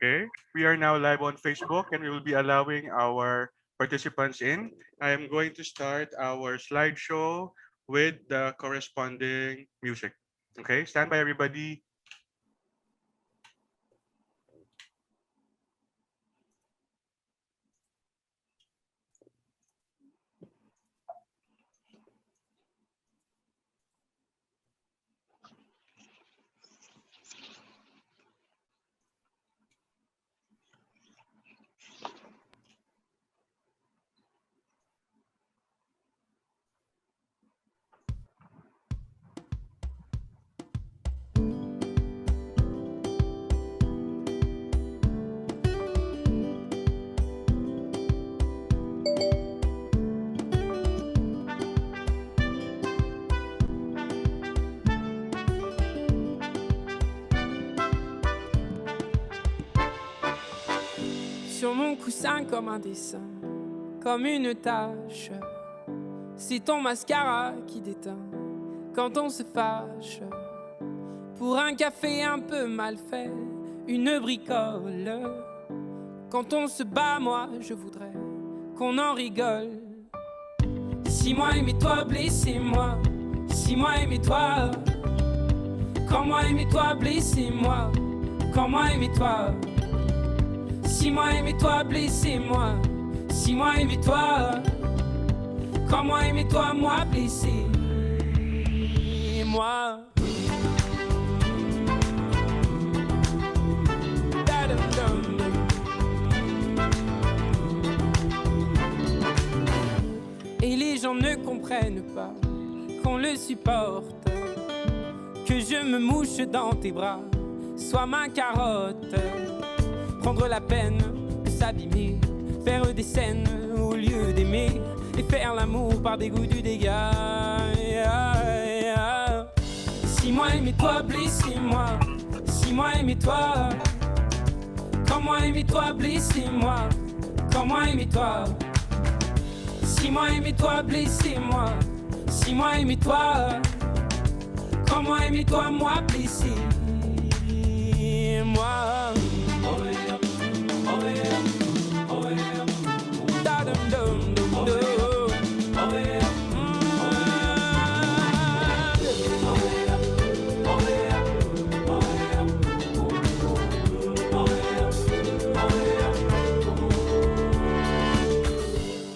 Okay, we are now live on Facebook and we will be allowing our participants in. I am going to start our slideshow with the corresponding music. Okay, stand by everybody. Sur mon coussin comme un dessin, comme une tache, c'est ton mascara qui déteint quand on se fâche. Pour un café un peu mal fait, une bricole. Quand on se bat, moi je voudrais qu'on en rigole. Si moi aimais-toi, blessez-moi. Si moi aimais-toi, quand moi aimais-toi, blessez-moi. Quand moi aimais-toi. Si moi aimais-toi, blessez-moi. Si moi aimais-toi, quand moi aimais-toi, moi blessez-moi. Et les gens ne comprennent pas qu'on le supporte, que je me mouche dans tes bras, sois ma carotte. Prendre la peine de s'abîmer, faire des scènes au lieu d'aimer, et faire l'amour par dégoût du dégât. Si moi aimais-toi, blessez-moi. Si moi aimais-toi, quand moi aimais-toi, blessez-moi. Quand moi aimais-toi. Si moi aimais-toi, blessez-moi. Si moi aimais-toi, quand moi aimais-toi, moi blessez-moi.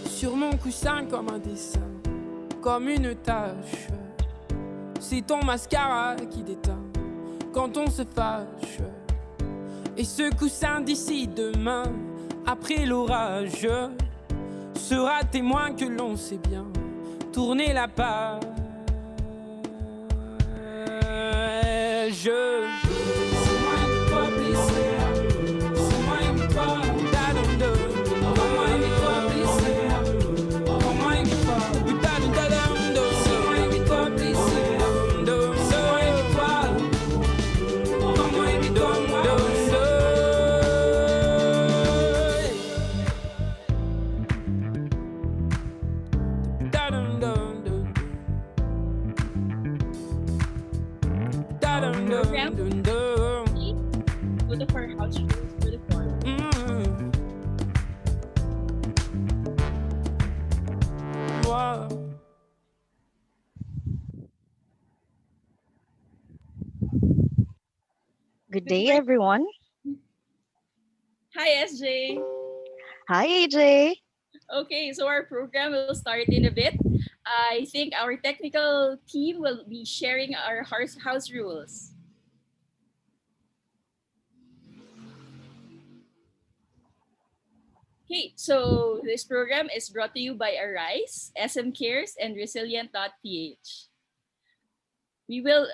Sur mon coussin comme un dessin, comme une tache, c'est ton mascara qui déteint quand on se fâche. Et ce coussin d'ici demain, après l'orage, sera témoin que l'on sait bien tourner la page. Good day, everyone. Hi, SJ. Hi, AJ. Okay, so our program will start in a bit. I think our technical team will be sharing our house rules. Okay, so this program is brought to you by Arise, SM Cares and Resilient.PH. We will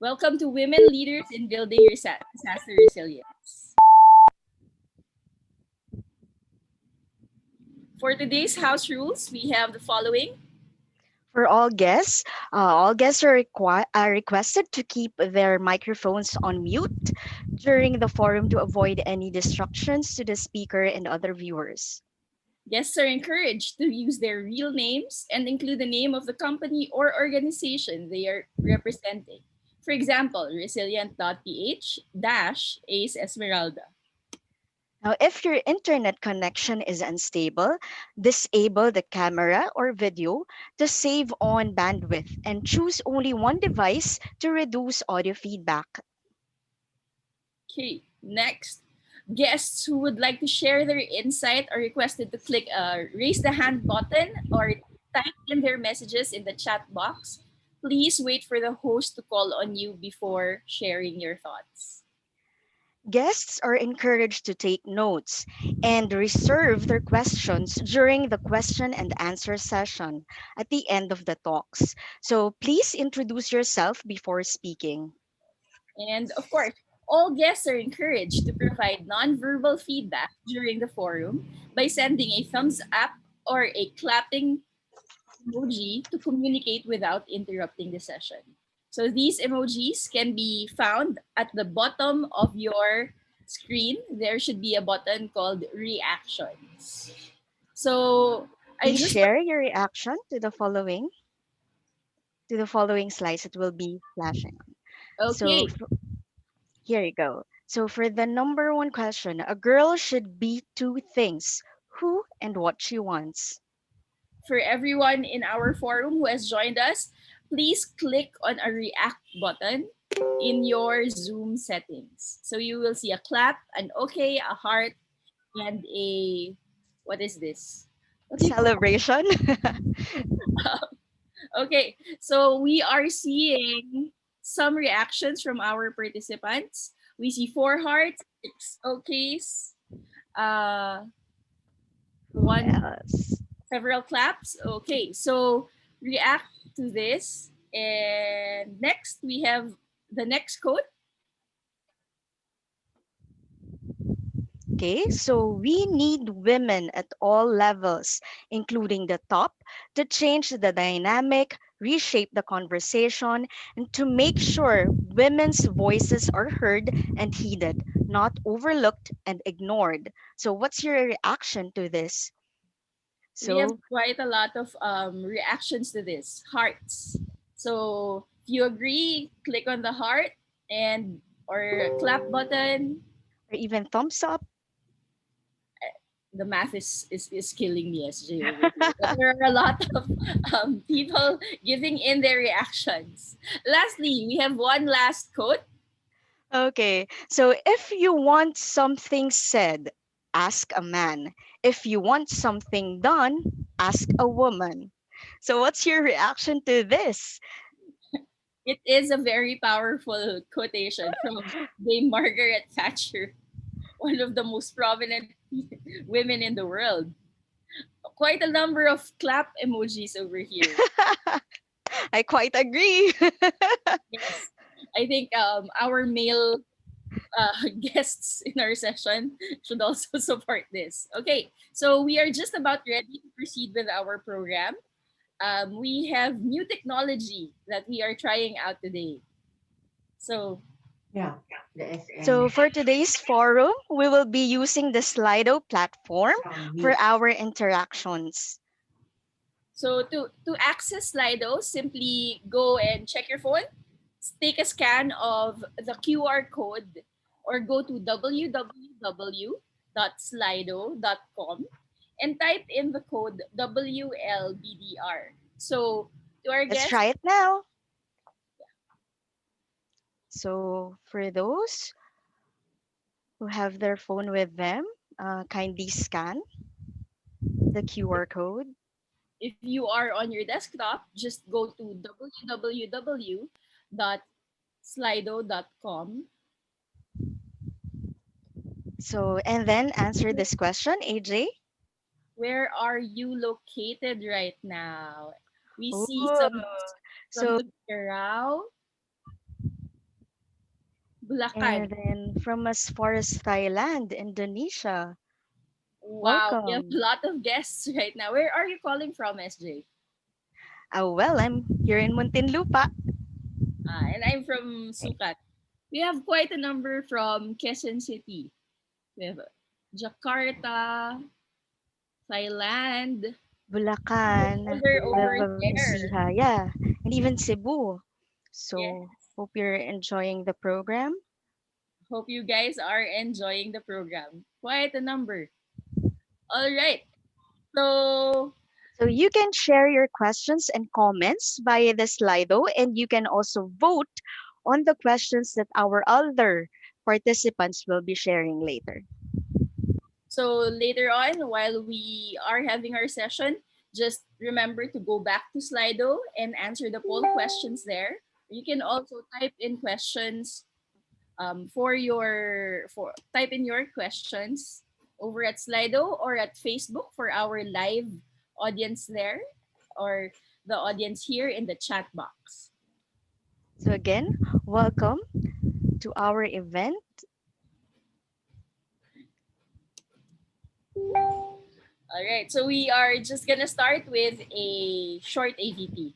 welcome to women leaders in building disaster resilience. For today's house rules, we have the following. For all guests are requested to keep their microphones on mute. during the forum to avoid any distractions to the speaker and other viewers. Guests are encouraged to use their real names and include the name of the company or organization they are representing. For example, Resilient.PH dash Ace Esmeralda. Now, if your internet connection is unstable, disable the camera or video to save on bandwidth and choose only one device to reduce audio feedback. Okay, next. Guests who would like to share their insight are requested to click raise the hand button or type in their messages in the chat box. Please wait for the host to call on you before sharing your thoughts. Guests are encouraged to take notes and reserve their questions during the question and answer session at the end of the talks. So please introduce yourself before speaking. And of course, all guests are encouraged to provide nonverbal feedback during the forum by sending a thumbs up or a clapping emoji to communicate without interrupting the session. So these emojis can be found at the bottom of your screen. There should be a button called reactions. So I Please just share your reaction to the following slides. It will be flashing. So okay. here you go. So for the number one question, a girl should be two things: who and what she wants. For everyone in our forum who has joined us, please click on a react button in your Zoom settings. So you will see a clap, an okay, a heart, and a what is this? What do you call Celebration. Okay, so we are seeing some reactions from our participants. We see four hearts, six okays, uh, Who one else? several claps. Okay, so react to this. And next, we have the next quote. Okay, so we need women at all levels, including the top, to change the dynamic, reshape the conversation, and to make sure women's voices are heard and heeded, not overlooked and ignored. So, what's your reaction to this? We have So, quite a lot of reactions to this. Hearts. So if you agree, click on the heart and or clap button. or even thumbs up. The math is killing me, SJ, over here. But there are a lot of people giving in their reactions. Lastly, we have one last quote. Okay, so if you want something said, ask a man. If you want something done, ask a woman. So, what's your reaction to this? It is a very powerful quotation from Dame Margaret Thatcher, one of the most prominent women in the world. Quite a number of clap emojis over here. I quite agree. Yes, I think our male guests in our session should also support this. Okay, so we are just about ready to proceed with our program. We have new technology that we are trying out today. So, Yeah, the SM So, for today's forum, we will be using the Slido platform for Meet. our interactions. to access Slido, simply go and check your phone, take a scan of the QR code, or go to www.slido.com and type in the code WLBDR. So, to our Let's guests, try it now. So, for those who have their phone with them, kindly scan the QR code. if you are on your desktop, just go to www.slido.com. So, and then answer this question, AJ. Where are you located right now? We see Oh, some from so, Tuguegarao, Bulacan. and then from as far as Thailand, Indonesia. Wow, we have a Welcome. lot of guests right now. Where are you calling from, SJ? Oh, well, I'm here in Muntinlupa. And I'm from Eh, Sukat. We have quite a number from Quezon City. We have Jakarta, Thailand, Bulacan, over Nueva there. Ecija, yeah, and even Cebu. Yeah. So hope you're enjoying the program. Hope you guys are enjoying the program. Quite a number. All right. So, So you can share your questions and comments via the Slido, and you can also vote on the questions that our other participants will be sharing later. so later on, while we are having our session, just remember to go back to Slido and answer the poll questions there. You can also type in questions for type in your questions over at Slido or at Facebook for our live audience there, or the audience here in the chat box. So again, welcome to our event. All right, so we are just gonna start with a short AVP.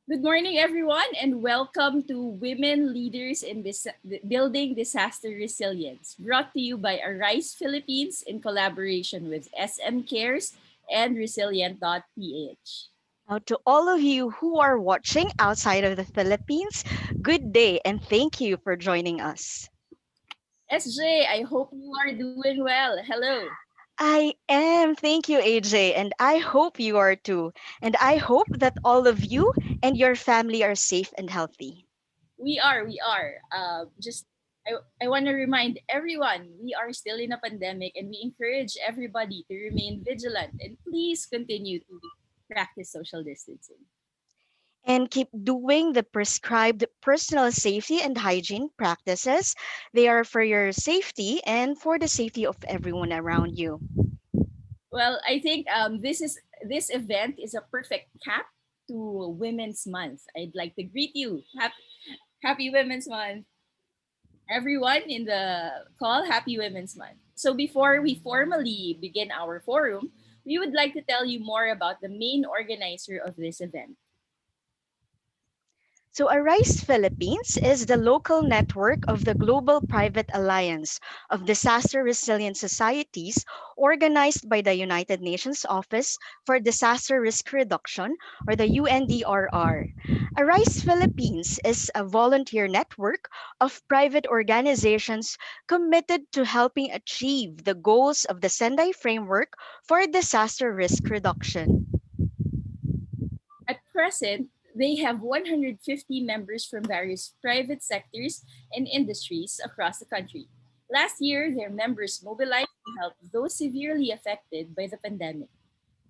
Good morning, everyone, and welcome to Women Leaders in Building Disaster Resilience, brought to you by Arise Philippines in collaboration with SM Cares and Resilient.PH. Now, to all of you who are watching outside of the Philippines, good day and thank you for joining us. SJ, I hope you are doing well. Hello. I am. Thank you, AJ, and I hope you are too. And I hope that all of you and your family are safe and healthy. We are. I want to remind everyone we are still in a pandemic and we encourage everybody to remain vigilant and please continue to practice social distancing. And keep doing the prescribed personal safety and hygiene practices. They are for your safety and for the safety of everyone around you. Well, I think this event is a perfect cap to Women's Month. I'd like to greet you. Happy Women's Month, everyone in the call. Happy Women's Month. So before we formally begin our forum, we would like to tell you more about the main organizer of this event. So, Arise Philippines is the local network of the Global Private Alliance of Disaster Resilient Societies organized by the United Nations Office for Disaster Risk Reduction, or the UNDRR. Arise Philippines is a volunteer network of private organizations committed to helping achieve the goals of the Sendai Framework for Disaster Risk Reduction. At present, they have 150 members from various private sectors and industries across the country. Last year, their members mobilized to help those severely affected by the pandemic.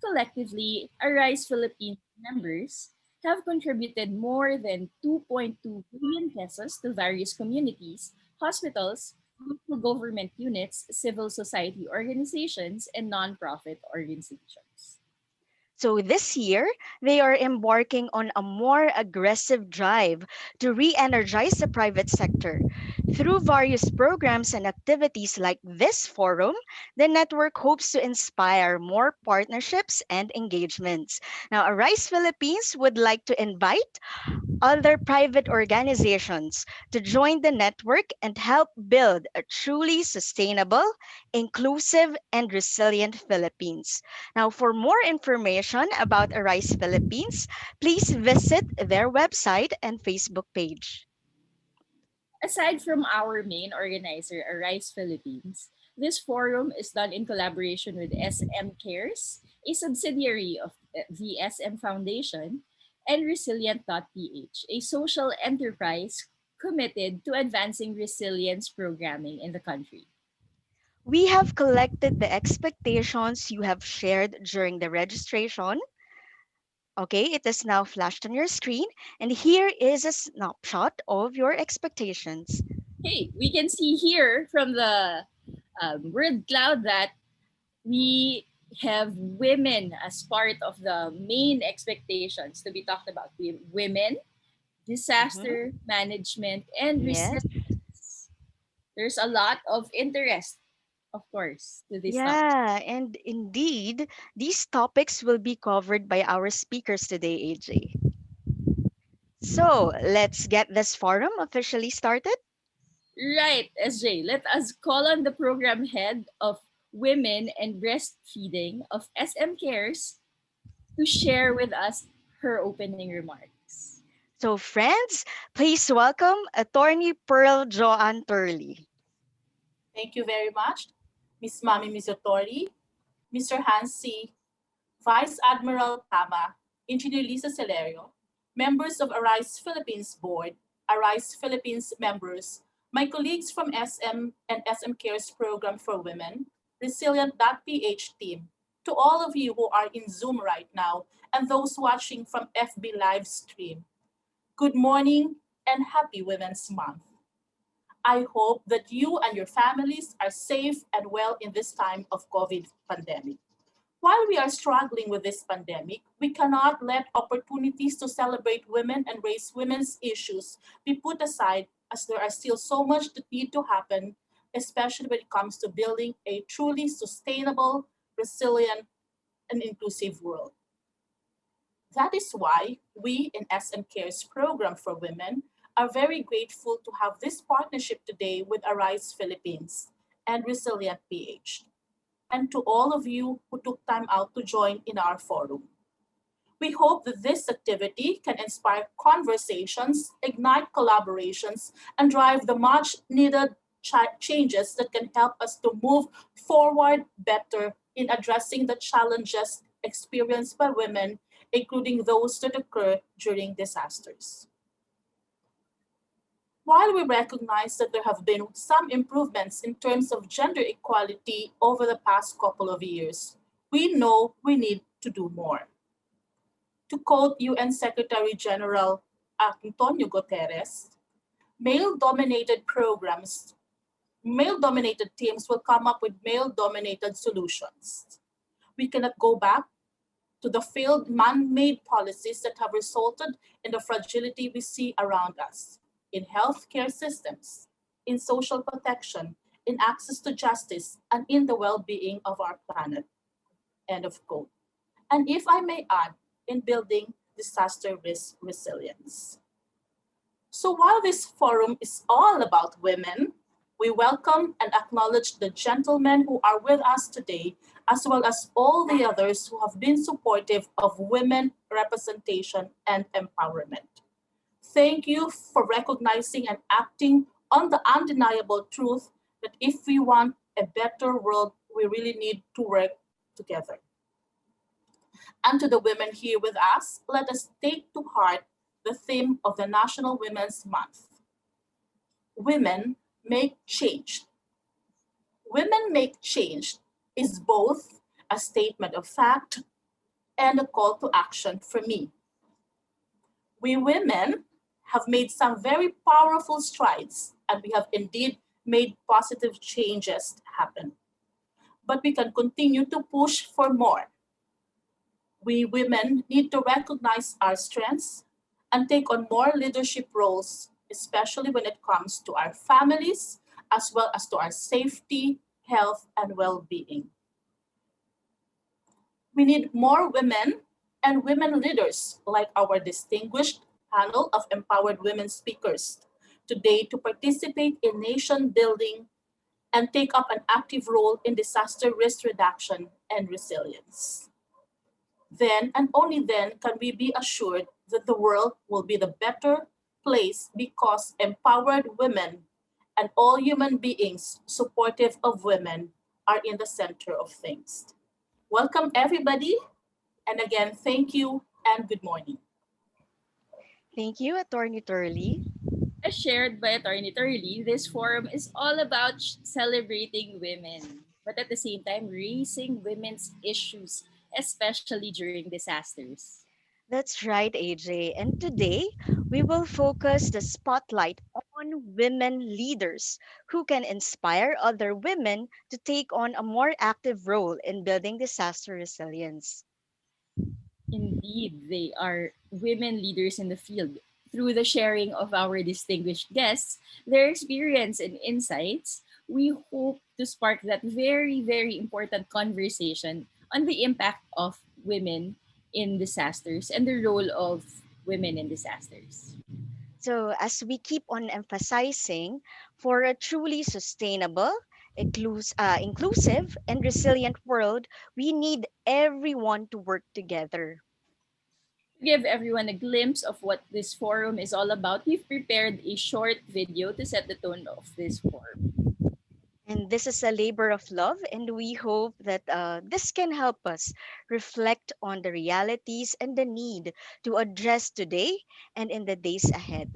Collectively, Arise Philippines members have contributed more than 2.2 billion pesos to various communities, hospitals, local government units, civil society organizations, and nonprofit organizations. So this year, they are embarking on a more aggressive drive to re energize the private sector. Through various programs and activities like this forum, the network hopes to inspire more partnerships and engagements. Now, Arise Philippines would like to invite other private organizations to join the network and help build a truly sustainable, inclusive, and resilient Philippines. Now, for more information about Arise Philippines, please visit their website and Facebook page. Aside from our main organizer, Arise Philippines, this forum is done in collaboration with SM Cares, a subsidiary of the SM Foundation, and Resilient.PH, a social enterprise committed to advancing resilience programming in the country. We have collected the expectations you have shared during the registration. Okay, it is now flashed on your screen, and here is a snapshot of your expectations. Hey, we can see here from the word cloud that we have women as part of the main expectations to be talked about. Women, Mhm. disaster management, and Yes. resilience. There's a lot of interest, of course, to this topic. Yeah, and indeed, these topics will be covered by our speakers today, AJ. So let's get this forum officially started. Right, SJ. Let us call on the program head of Women and Breastfeeding of SM Cares to share with us her opening remarks. So, friends, please welcome Attorney Pearl Joanne Turley. Thank you very much, Miss Mami Mizotori, Mr. Hansi, Vice Admiral Tama, Engineer Lisa Celerio, members of Arise Philippines Board, Arise Philippines members, my colleagues from SM and SM Cares Program for Women, Resilient.PH team, to all of you who are in Zoom right now and those watching from FB live stream. Good morning and happy Women's Month. I hope that you and your families are safe and well in this time of COVID pandemic. While we are struggling with this pandemic, we cannot let opportunities to celebrate women and raise women's issues be put aside as there are still so much that need to happen, especially when it comes to building a truly sustainable, resilient, and inclusive world. That is why we in SM Cares program for women are very grateful to have this partnership today with Arise Philippines and Resilient.PH, and to all of you who took time out to join in our forum. We hope that this activity can inspire conversations, ignite collaborations, and drive the much needed changes that can help us to move forward better in addressing the challenges experienced by women, including those that occur during disasters. While we recognize that there have been some improvements in terms of gender equality over the past couple of years, we know we need to do more. To quote UN Secretary General Antonio Guterres, male-dominated programs, male-dominated teams will come up with male-dominated solutions. We cannot go back to the failed man-made policies that have resulted in the fragility we see around us, in healthcare systems, in social protection, in access to justice, and in the well-being of our planet. End of quote. And if I may add, in building disaster risk resilience. So while this forum is all about women, we welcome and acknowledge the gentlemen who are with us today, as well as all the others who have been supportive of women representation and empowerment. Thank you for recognizing and acting on the undeniable truth that if we want a better world, we really need to work together. And to the women here with us, let us take to heart the theme of the National Women's Month. Women make change. Women make change is both a statement of fact and a call to action for me. We women have made some very powerful strides, and we have indeed made positive changes happen. But we can continue to push for more. We women need to recognize our strengths and take on more leadership roles, especially when it comes to our families, as well as to our safety, health, and well-being. We need more women and women leaders like our distinguished panel of empowered women speakers today to participate in nation building and take up an active role in disaster risk reduction and resilience. Then and only then can we be assured that the world will be the better place because empowered women and all human beings supportive of women are in the center of things. Welcome everybody, and again, thank you and good morning. Thank you, Attorney Turley. As shared by Attorney Turley, this forum is all about celebrating women, but at the same time, raising women's issues, especially during disasters. That's right, AJ. And today, we will focus the spotlight on women leaders who can inspire other women to take on a more active role in building disaster resilience. Indeed, they are women leaders in the field. Through the sharing of our distinguished guests, their experience and insights, we hope to spark that very, very important conversation on the impact of women in disasters and the role of women in disasters. So, as we keep on emphasizing, for a truly sustainable, inclusive, and resilient world, we need everyone to work together. To give everyone a glimpse of what this forum is all about, we've prepared a short video to set the tone of this forum. And this is a labor of love, and we hope that this can help us reflect on the realities and the need to address today and in the days ahead.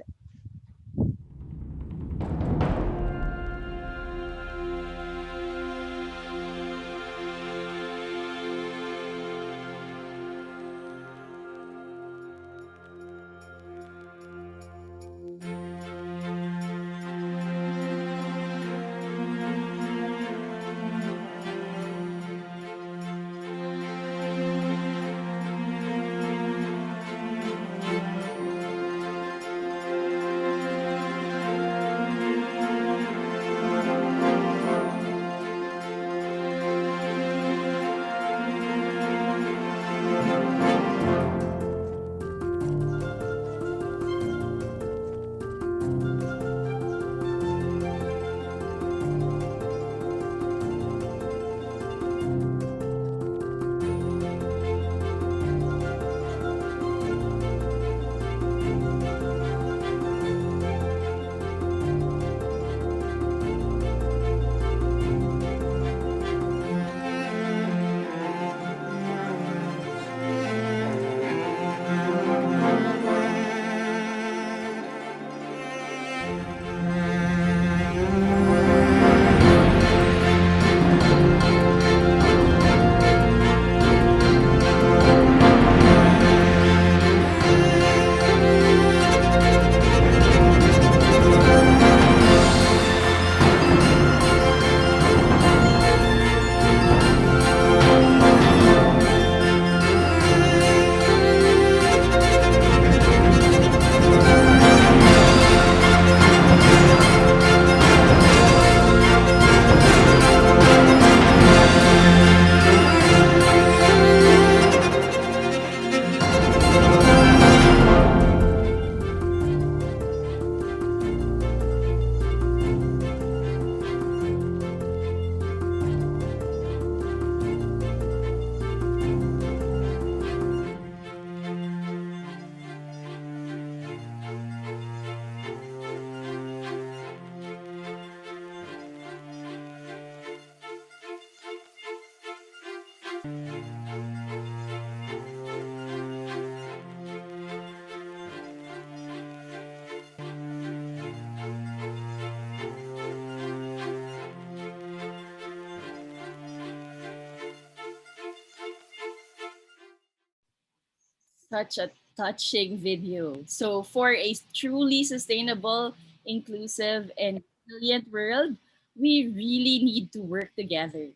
Such a touching video. So, for a truly sustainable, inclusive, and resilient world, we really need to work together.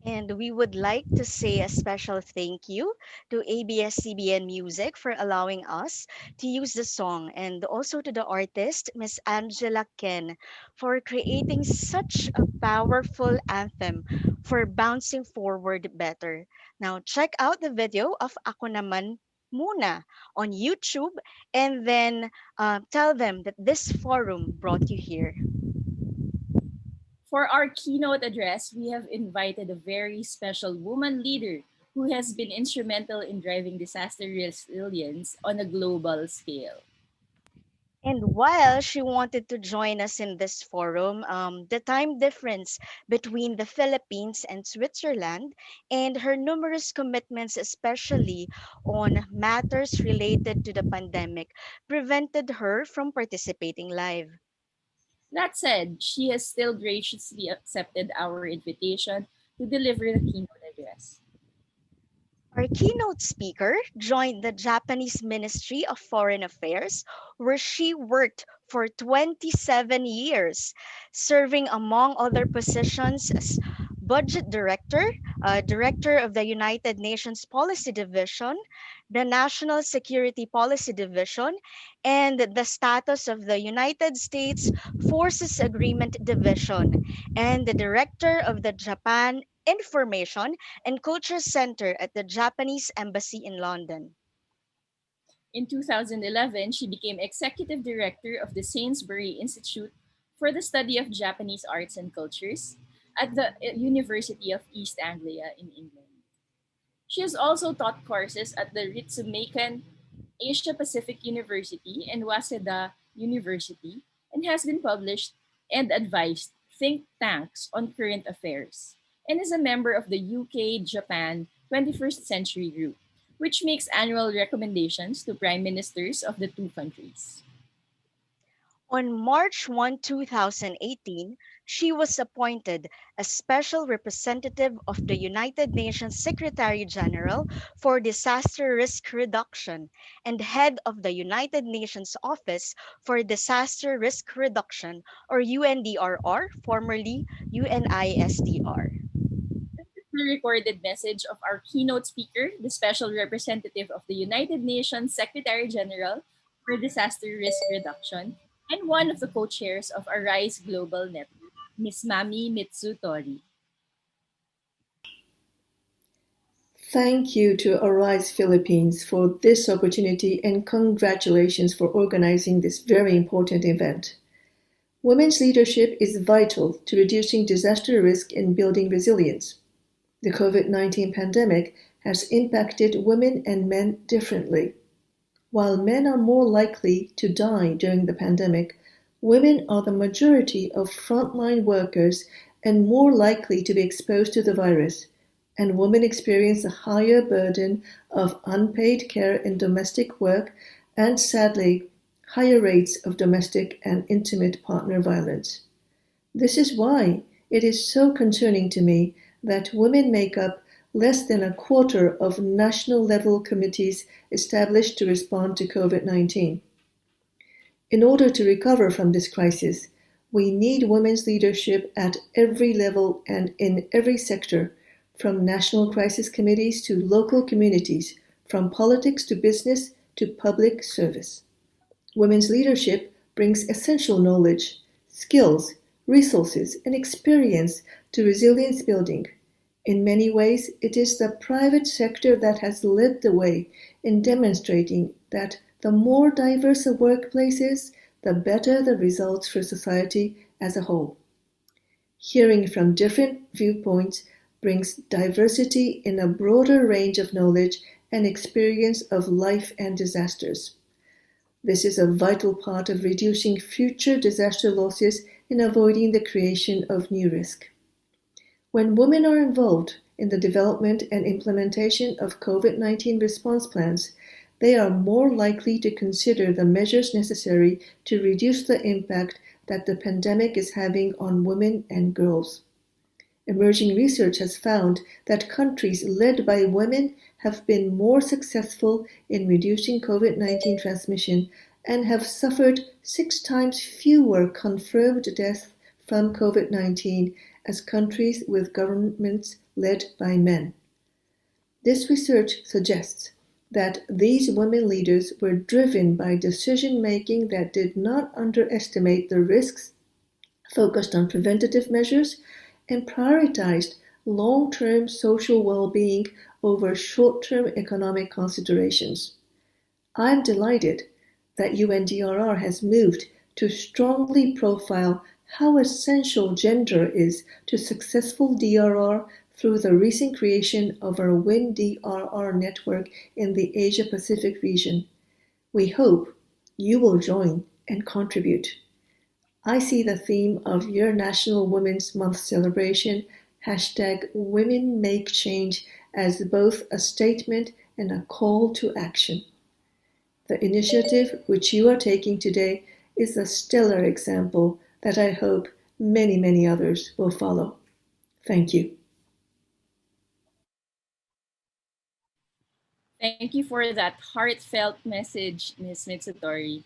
And we would like to say a special thank you to ABS-CBN Music for allowing us to use the song, and also to the artist, Miss Angela Ken, for creating such a powerful anthem for bouncing forward better. Now, check out the video of Ako Naman Muna on YouTube, and then tell them that this forum brought you here. For our keynote address, we have invited a very special woman leader who has been instrumental in driving disaster resilience on a global scale. And while she wanted to join us in this forum, the time difference between the Philippines and Switzerland and her numerous commitments, especially on matters related to the pandemic, prevented her from participating live. That said, she has still graciously accepted our invitation to deliver the keynote address. Our keynote speaker joined the Japanese Ministry of Foreign Affairs, where she worked for 27 years, serving among other positions as budget director, director of the United Nations Policy Division, the National Security Policy Division, and the status of the United States Forces Agreement Division, and the director of the Japan Information and Culture Center at the Japanese Embassy in London. In 2011, she became executive director of the Sainsbury Institute for the Study of Japanese Arts and Cultures at the University of East Anglia in England. She has also taught courses at the Ritsumeikan Asia Pacific University and Waseda University, and has been published and advised think tanks on current affairs, and is a member of the UK Japan 21st Century Group, which makes annual recommendations to prime ministers of the two countries. On March 1, 2018, she was appointed as Special Representative of the United Nations Secretary General for Disaster Risk Reduction and head of the United Nations Office for Disaster Risk Reduction, or UNDRR, formerly UNISDR. The recorded message of our keynote speaker, the Special Representative of the United Nations Secretary General for Disaster Risk Reduction, and one of the co-chairs of Arise Global Network, Ms. Mami Mitsutori. Thank you to Arise Philippines for this opportunity and congratulations for organizing this very important event. Women's leadership is vital to reducing disaster risk and building resilience. The COVID-19 pandemic has impacted women and men differently. While men are more likely to die during the pandemic, women are the majority of frontline workers and more likely to be exposed to the virus, and women experience a higher burden of unpaid care in domestic work and, sadly, higher rates of domestic and intimate partner violence. This is why it is so concerning to me that women make up less than a quarter of national level committees established to respond to COVID-19. In order to recover from this crisis, we need women's leadership at every level and in every sector, from national crisis committees to local communities, from politics to business to public service. Women's leadership brings essential knowledge, skills, resources, and experience to resilience building. In many ways, it is the private sector that has led the way in demonstrating that the more diverse a workplace is, the better the results for society as a whole. Hearing from different viewpoints brings diversity in a broader range of knowledge and experience of life and disasters. This is a vital part of reducing future disaster losses and avoiding the creation of new risk. When women are involved in the development and implementation of COVID-19 response plans, they are more likely to consider the measures necessary to reduce the impact that the pandemic is having on women and girls. Emerging research has found that countries led by women have been more successful in reducing COVID 19 transmission and have suffered 6 times fewer confirmed deaths from COVID 19 as countries with governments led by men. This research suggests that these women leaders were driven by decision making that did not underestimate the risks, focused on preventative measures, and prioritized long term social well being over short term economic considerations. I'm delighted that UNDRR has moved to strongly profile how essential gender is to successful DRR through the recent creation of our WIN-DRR network in the Asia Pacific region. We hope you will join and contribute. I see the theme of your National Women's Month celebration, hashtag Women Make Change, as both a statement and a call to action. The initiative which you are taking today is a stellar example that I hope many, many others will follow. Thank you. Thank you for that heartfelt message, Ms. Mitsutori.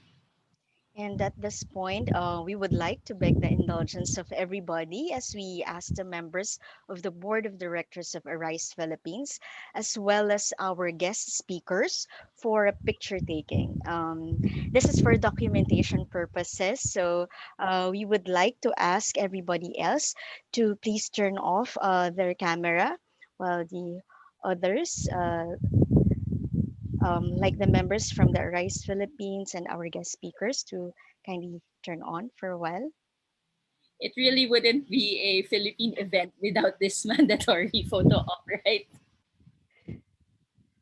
And at this point, we would like to beg the indulgence of everybody as we ask the members of the board of directors of Arise Philippines, as well as our guest speakers, for a picture taking. This is for documentation purposes, so we would like to ask everybody else to please turn off their camera while the others, like the members from the Arise Philippines and our guest speakers, to kindly turn on for a while. It really wouldn't be a Philippine event without this mandatory photo op, right?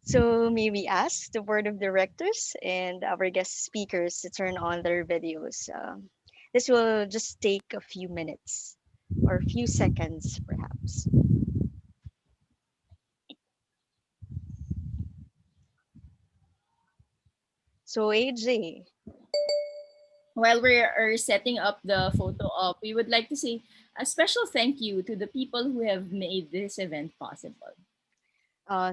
So may we ask the board of directors and our guest speakers to turn on their videos. This will just take a few minutes or a few seconds, perhaps. So AJ, While we are setting up the photo op, we would like to say a special thank you to the people who have made this event possible.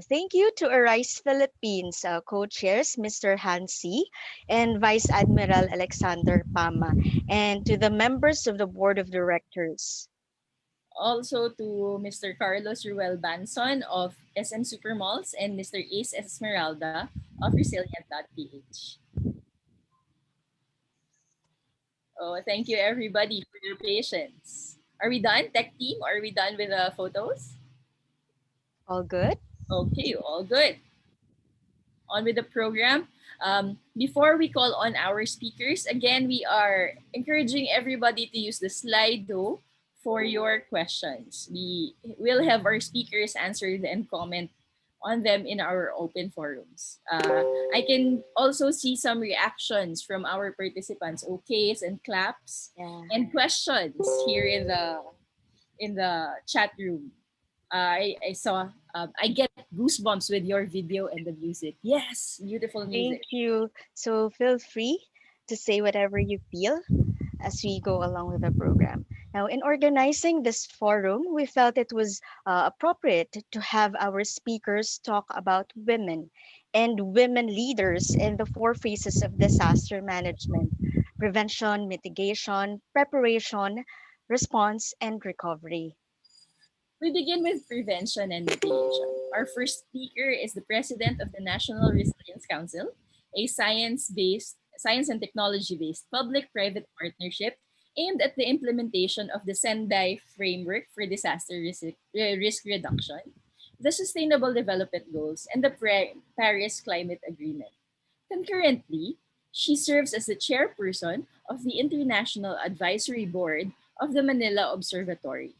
thank you to Arise Philippines co-chairs Mr. Hansi and Vice Admiral Alexander Pama, and to the members of the board of directors. Also to Mr. Carlos Ruel Banson of SM Supermalls and Mr. Ace Esmeralda of Resilient.PH. Oh, thank you everybody for your patience. Are we done, tech team? Are we done with the photos? All good? Okay, all good. On with the program. Before we call on our speakers, again, we are encouraging everybody to use the Slido for your questions. We will have our speakers answer and comment on them in our open forums. I can also see some reactions from our participants, okays and claps, Yeah. and questions here in the chat room. I saw I get goosebumps with your video and the music. Yes, beautiful Thank music. you. So feel free to say whatever you feel as we go along with the program. Now, in organizing this forum, we felt it was appropriate to have our speakers talk about women and women leaders in the four phases of disaster management: prevention, mitigation, preparation, response, and recovery. We begin with prevention and mitigation. Our first speaker is the president of the National Resilience Council, a science and technology-based public-private partnership aimed at the implementation of the Sendai framework for disaster risk reduction, the Sustainable Development Goals, and the Paris Climate Agreement. Concurrently, she serves as the chairperson of the International Advisory Board of the Manila Observatory.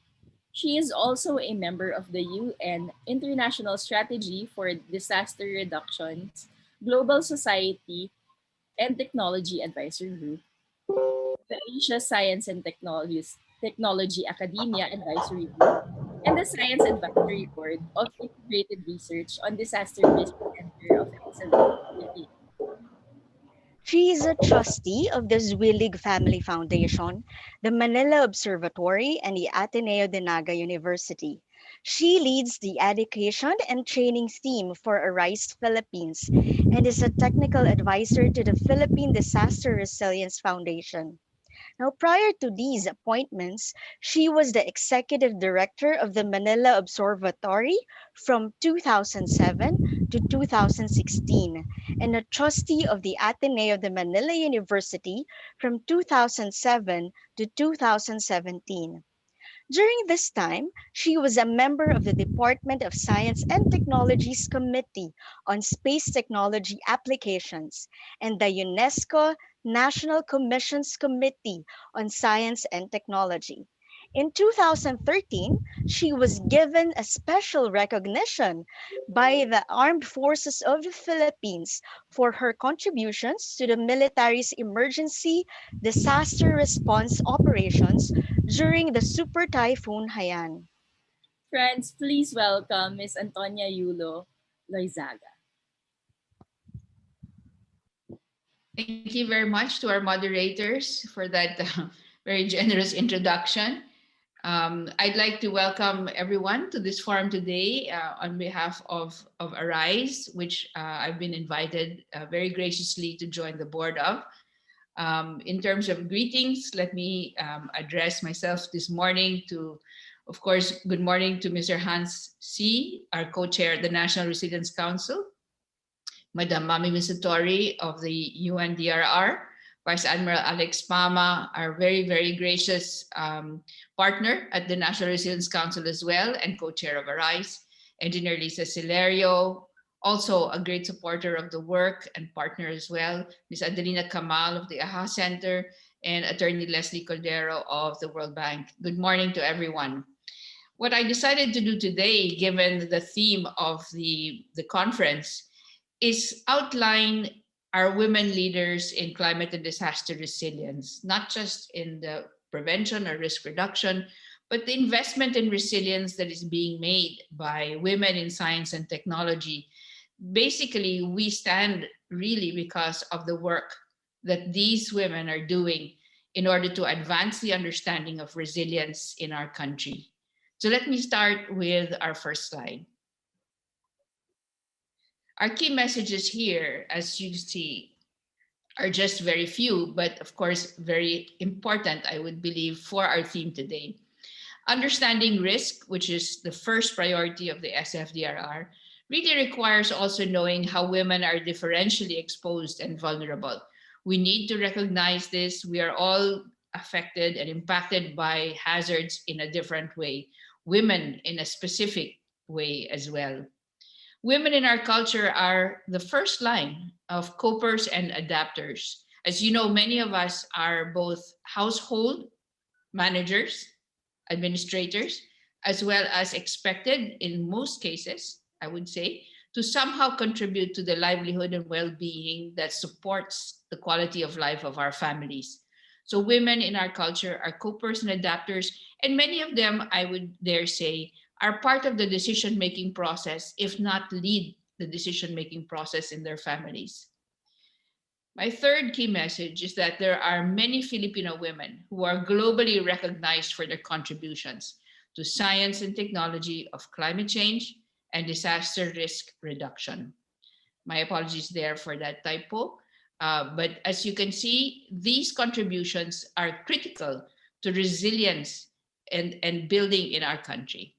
She is also a member of the UN International Strategy for Disaster Reduction's Global Society and Technology Advisory Group, the Asia Science and Technology Academia Advisory Group, and the Science Advisory Board of Integrated Research on Disaster Risk Center of Excellence, Philippines. She is a trustee of the Zwillig Family Foundation, the Manila Observatory, and the Ateneo de Naga University. She leads the education and training team for Arise Philippines and is a technical advisor to the Philippine Disaster Resilience Foundation. Now, prior to these appointments, she was the executive director of the Manila Observatory from 2007 to 2016 and a trustee of the Ateneo de Manila University from 2007 to 2017. During this time, she was a member of the Department of Science and Technology's Committee on Space Technology Applications and the UNESCO National Commission's Committee on Science and Technology. In 2013, she was given a special recognition by the Armed Forces of the Philippines for her contributions to the military's emergency disaster response operations during the Super Typhoon Haiyan. Friends, please welcome Miss Antonia Yulo Loizaga. Thank you very much to our moderators for that very generous introduction. I'd like to welcome everyone to this forum today on behalf of Arise, which I've been invited very graciously to join the board of. In terms of greetings, let me address myself this morning to, of course, good morning to Mr. Hans C., our co-chair of the National Resilience Council, Madam Mami Misatori of the UNDRR, Vice Admiral Alex Pama, our very, very gracious partner at the National Resilience Council as well, and co-chair of Arise, Engineer Lisa Silerio, also a great supporter of the work and partner as well, Ms. Adelina Kamal of the AHA Center, and Attorney Leslie Cordero of the World Bank. Good morning to everyone. What I decided to do today, given the theme of the conference, is outline our women leaders in climate and disaster resilience, not just in the prevention or risk reduction, but the investment in resilience that is being made by women in science and technology. Basically, we stand really because of the work that these women are doing in order to advance the understanding of resilience in our country. So let me start with our first slide. Our key messages here, as you see, are just very few, but of course, very important, I would believe, for our theme today. Understanding risk, which is the first priority of the SFDRR, really requires also knowing how women are differentially exposed and vulnerable. We need to recognize this. We are all affected and impacted by hazards in a different way, women in a specific way as well. Women in our culture are the first line of copers and adapters. As you know, many of us are both household managers, administrators, as well as expected in most cases, I would say, to somehow contribute to the livelihood and well-being that supports the quality of life of our families. So women in our culture are copers and adapters, and many of them, I would dare say, are part of the decision-making process, if not lead the decision-making process in their families. My third key message is that there are many Filipino women who are globally recognized for their contributions to science and technology of climate change and disaster risk reduction. My apologies there for that typo. But as you can see, these contributions are critical to resilience and building in our country.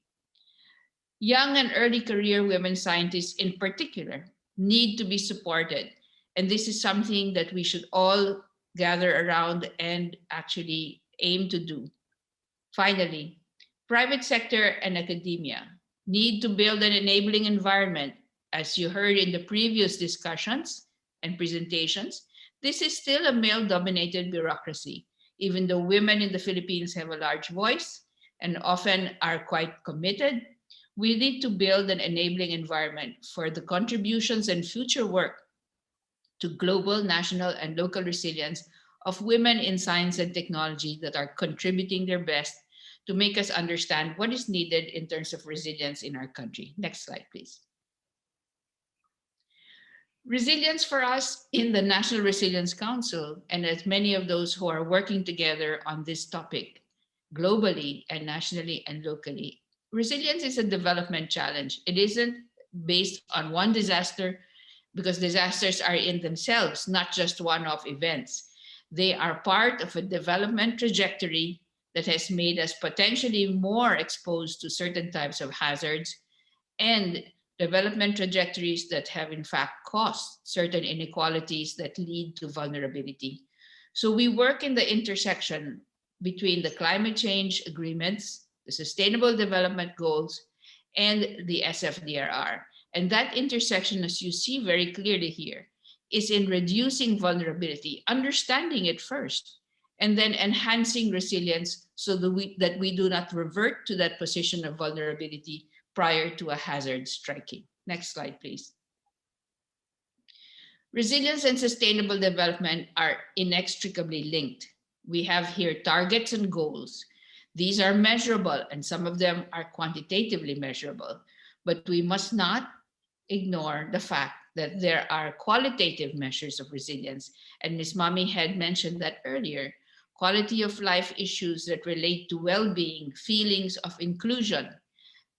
Young and early career women scientists in particular need to be supported. And this is something that we should all gather around and actually aim to do. Finally, private sector and academia need to build an enabling environment. As you heard in the previous discussions and presentations, this is still a male-dominated bureaucracy, even though women in the Philippines have a large voice and often are quite committed. We need to build an enabling environment for the contributions and future work to global, national, and local resilience of women in science and technology that are contributing their best to make us understand what is needed in terms of resilience in our country. Next slide, please. Resilience for us in the National Resilience Council, and as many of those who are working together on this topic globally and nationally and locally, resilience is a development challenge. It isn't based on one disaster, because disasters are in themselves not just one off events. They are part of a development trajectory that has made us potentially more exposed to certain types of hazards, and development trajectories that have in fact caused certain inequalities that lead to vulnerability. So we work in the intersection between the climate change agreements, the sustainable development goals, and the SFDRR. And that intersection, as you see very clearly here, is in reducing vulnerability, understanding it first, and then enhancing resilience so that we do not revert to that position of vulnerability prior to a hazard striking. Next slide, please. Resilience and sustainable development are inextricably linked. We have here targets and goals. These are measurable, and some of them are quantitatively measurable, but we must not ignore the fact that there are qualitative measures of resilience. And Ms. Mami had mentioned that earlier. Quality of life issues that relate to well-being, feelings of inclusion,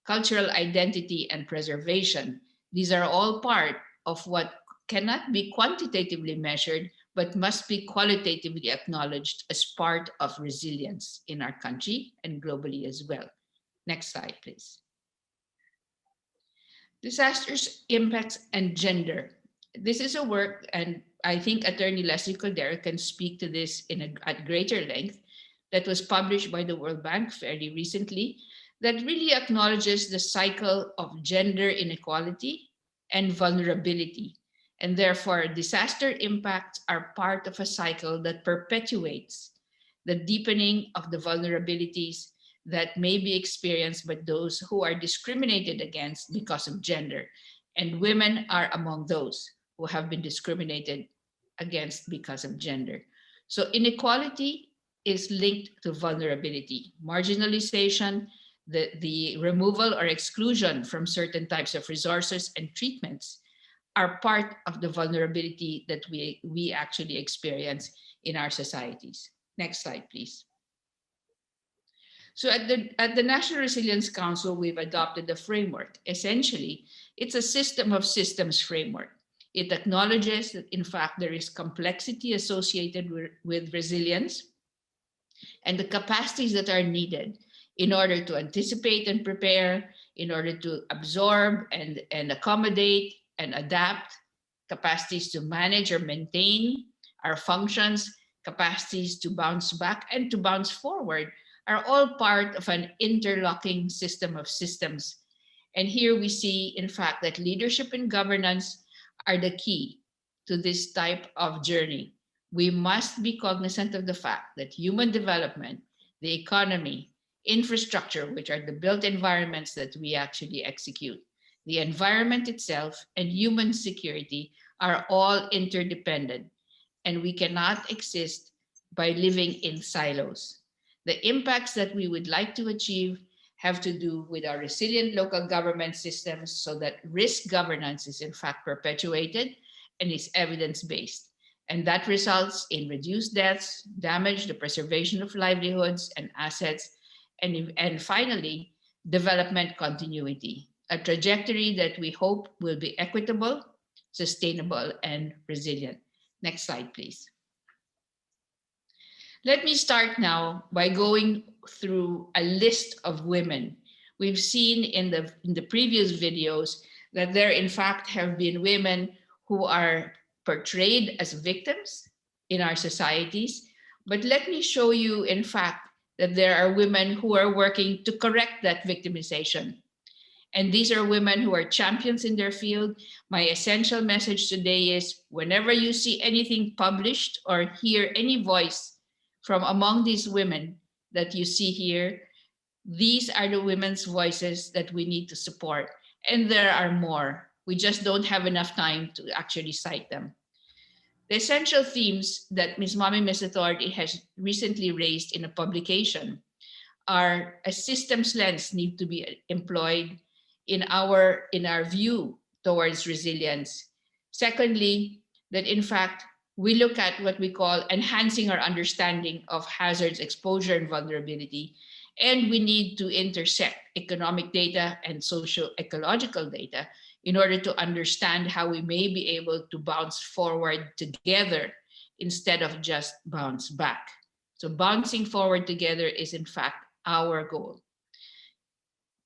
cultural identity, and preservation. These are all part of what cannot be quantitatively measured, but must be qualitatively acknowledged as part of resilience in our country and globally as well. Next slide, please. Disasters, impacts, and gender. This is a work, and I think Attorney Leslie Caldera can speak to this at greater length, that was published by the World Bank fairly recently, that really acknowledges the cycle of gender inequality and vulnerability. And therefore, disaster impacts are part of a cycle that perpetuates the deepening of the vulnerabilities that may be experienced by those who are discriminated against because of gender. And women are among those who have been discriminated against because of gender. So inequality is linked to vulnerability, marginalization, the removal or exclusion from certain types of resources and treatments are part of the vulnerability that we actually experience in our societies. Next slide, please. So at the National Resilience Council, we've adopted a framework. Essentially, it's a system of systems framework. It acknowledges that, in fact, there is complexity associated with resilience and the capacities that are needed in order to anticipate and prepare, in order to absorb and accommodate and adapt, capacities to manage or maintain our functions, capacities to bounce back and to bounce forward are all part of an interlocking system of systems. And here we see, in fact, that leadership and governance are the key to this type of journey. We must be cognizant of the fact that human development, the economy, infrastructure, which are the built environments that we actually execute, the environment itself, and human security are all interdependent, and we cannot exist by living in silos. The impacts that we would like to achieve have to do with our resilient local government systems so that risk governance is in fact perpetuated and is evidence-based. And that results in reduced deaths, damage, the preservation of livelihoods and assets, and finally, development continuity, a trajectory that we hope will be equitable, sustainable, and resilient. Next slide, please. Let me start now by going through a list of women. We've seen in the previous videos that there in fact have been women who are portrayed as victims in our societies. But let me show you in fact that there are women who are working to correct that victimization. And these are women who are champions in their field. My essential message today is whenever you see anything published or hear any voice from among these women that you see here, these are the women's voices that we need to support. And there are more. We just don't have enough time to actually cite them. The essential themes that Ms. Mami Miss Authority has recently raised in a publication are a systems lens need to be employed in our view towards resilience. Secondly, that in fact, we look at what we call enhancing our understanding of hazards, exposure, and vulnerability. And we need to intersect economic data and socio-ecological data in order to understand how we may be able to bounce forward together instead of just bounce back. So bouncing forward together is in fact our goal.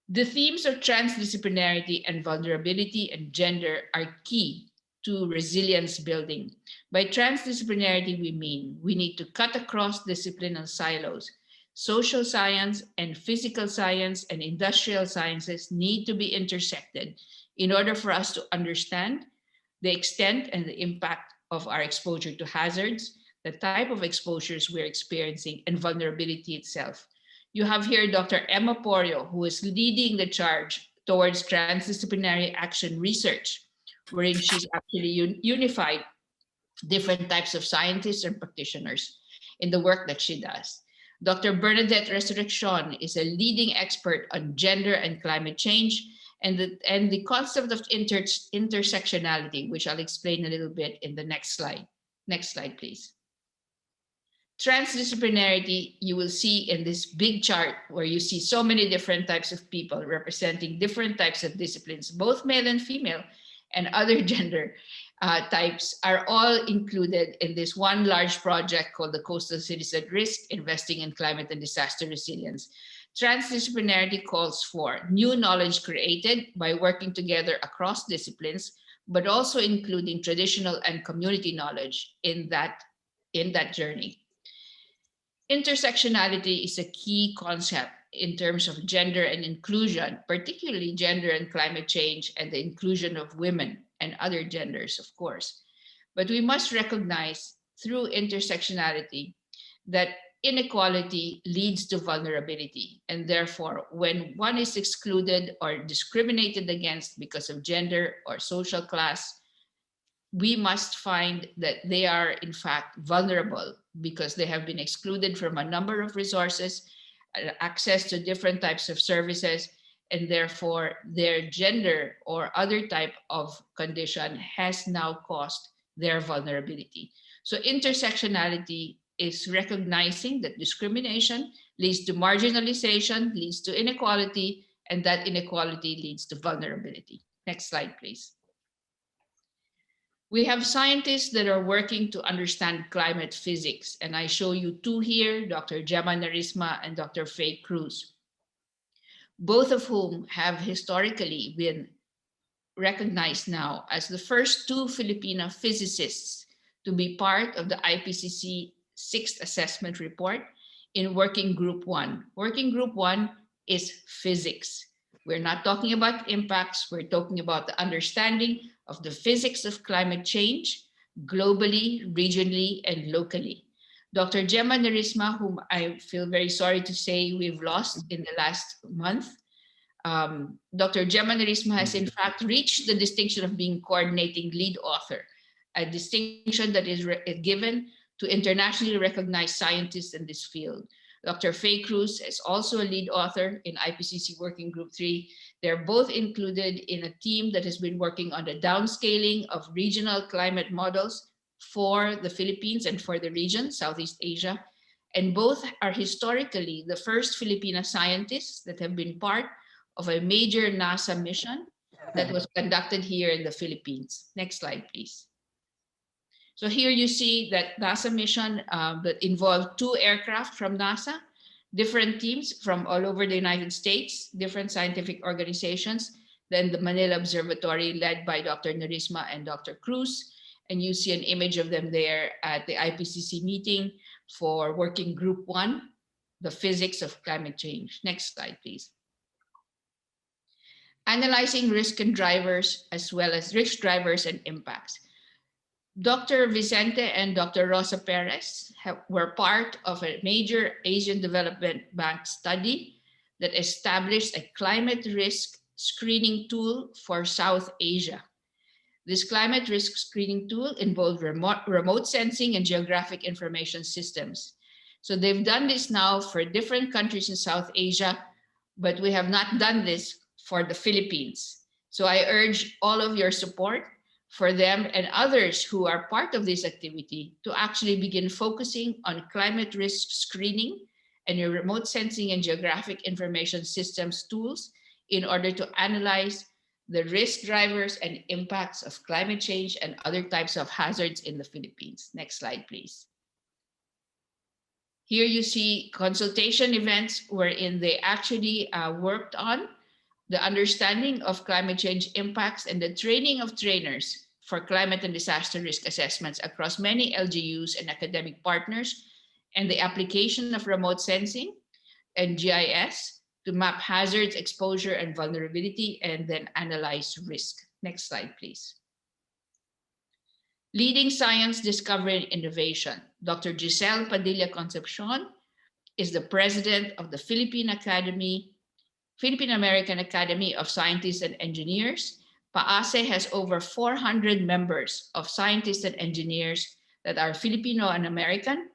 The themes of transdisciplinarity and vulnerability and gender are key to resilience building. By transdisciplinarity, we mean we need to cut across disciplinal silos. Social science and physical science and industrial sciences need to be intersected in order for us to understand the extent and the impact of our exposure to hazards, the type of exposures we're experiencing, and vulnerability itself. You have here Dr. Emma Porio, who is leading the charge towards transdisciplinary action research, wherein she's actually unified different types of scientists and practitioners in the work that she does. Dr. Bernadette Resurrection is a leading expert on gender and climate change and the concept of intersectionality, which I'll explain a little bit in the next slide. Next slide, please. Transdisciplinarity, you will see in this big chart where you see so many different types of people representing different types of disciplines, both male and female, and other gender types are all included in this one large project called the Coastal Cities at Risk, Investing in Climate and Disaster Resilience. Transdisciplinarity calls for new knowledge created by working together across disciplines, but also including traditional and community knowledge in that journey. Intersectionality is a key concept in terms of gender and inclusion, particularly gender and climate change and the inclusion of women and other genders, of course. But we must recognize through intersectionality that inequality leads to vulnerability. And therefore, when one is excluded or discriminated against because of gender or social class, we must find that they are in fact vulnerable because they have been excluded from a number of resources, access to different types of services, and therefore their gender or other type of condition has now caused their vulnerability. So intersectionality is recognizing that discrimination leads to marginalization, leads to inequality, and that inequality leads to vulnerability. Next slide, please. We have scientists that are working to understand climate physics, and I show you two here, Dr. Gemma Narisma and Dr. Faye Cruz, both of whom have historically been recognized now as the first two Filipino physicists to be part of the IPCC 6th Assessment Report in Working Group 1. Working Group 1 is physics. We're not talking about impacts, we're talking about the understanding of the physics of climate change globally, regionally, and locally. Dr. Gemma Narisma, whom I feel very sorry to say we've lost in the last month, Dr. Gemma Narisma has in fact reached the distinction of being coordinating lead author, a distinction that is given to internationally recognized scientists in this field. Dr. Faye Cruz is also a lead author in IPCC Working Group 3. They're both included in a team that has been working on the downscaling of regional climate models for the Philippines and for the region, Southeast Asia. And both are historically the first Filipino scientists that have been part of a major NASA mission that was conducted here in the Philippines. Next slide, please. So here you see that NASA mission that involved 2 aircraft from NASA, different teams from all over the United States, different scientific organizations, then the Manila Observatory led by Dr. Narisma and Dr. Cruz. And you see an image of them there at the IPCC meeting for Working Group 1, the physics of climate change. Next slide, please. Analyzing risk and drivers as well as risk drivers and impacts. Dr. Vicente and Dr. Rosa Perez were part of a major Asian Development Bank study that established a climate risk screening tool for South Asia. This climate risk screening tool involved remote sensing and geographic information systems. So they've done this now for different countries in South Asia, but we have not done this for the Philippines. So I urge all of your support for them and others who are part of this activity to actually begin focusing on climate risk screening and your remote sensing and geographic information systems tools in order to analyze the risk drivers and impacts of climate change and other types of hazards in the Philippines. Next slide, please. Here you see consultation events wherein they actually worked on the understanding of climate change impacts and the training of trainers for climate and disaster risk assessments across many LGUs and academic partners, and the application of remote sensing and GIS to map hazards, exposure, and vulnerability, and then analyze risk. Next slide, please. Leading science, discovery, and innovation. Dr. Giselle Padilla Concepcion is the president of the Philippine American Academy of Scientists and Engineers. PAASE has over 400 members of scientists and engineers that are Filipino and American,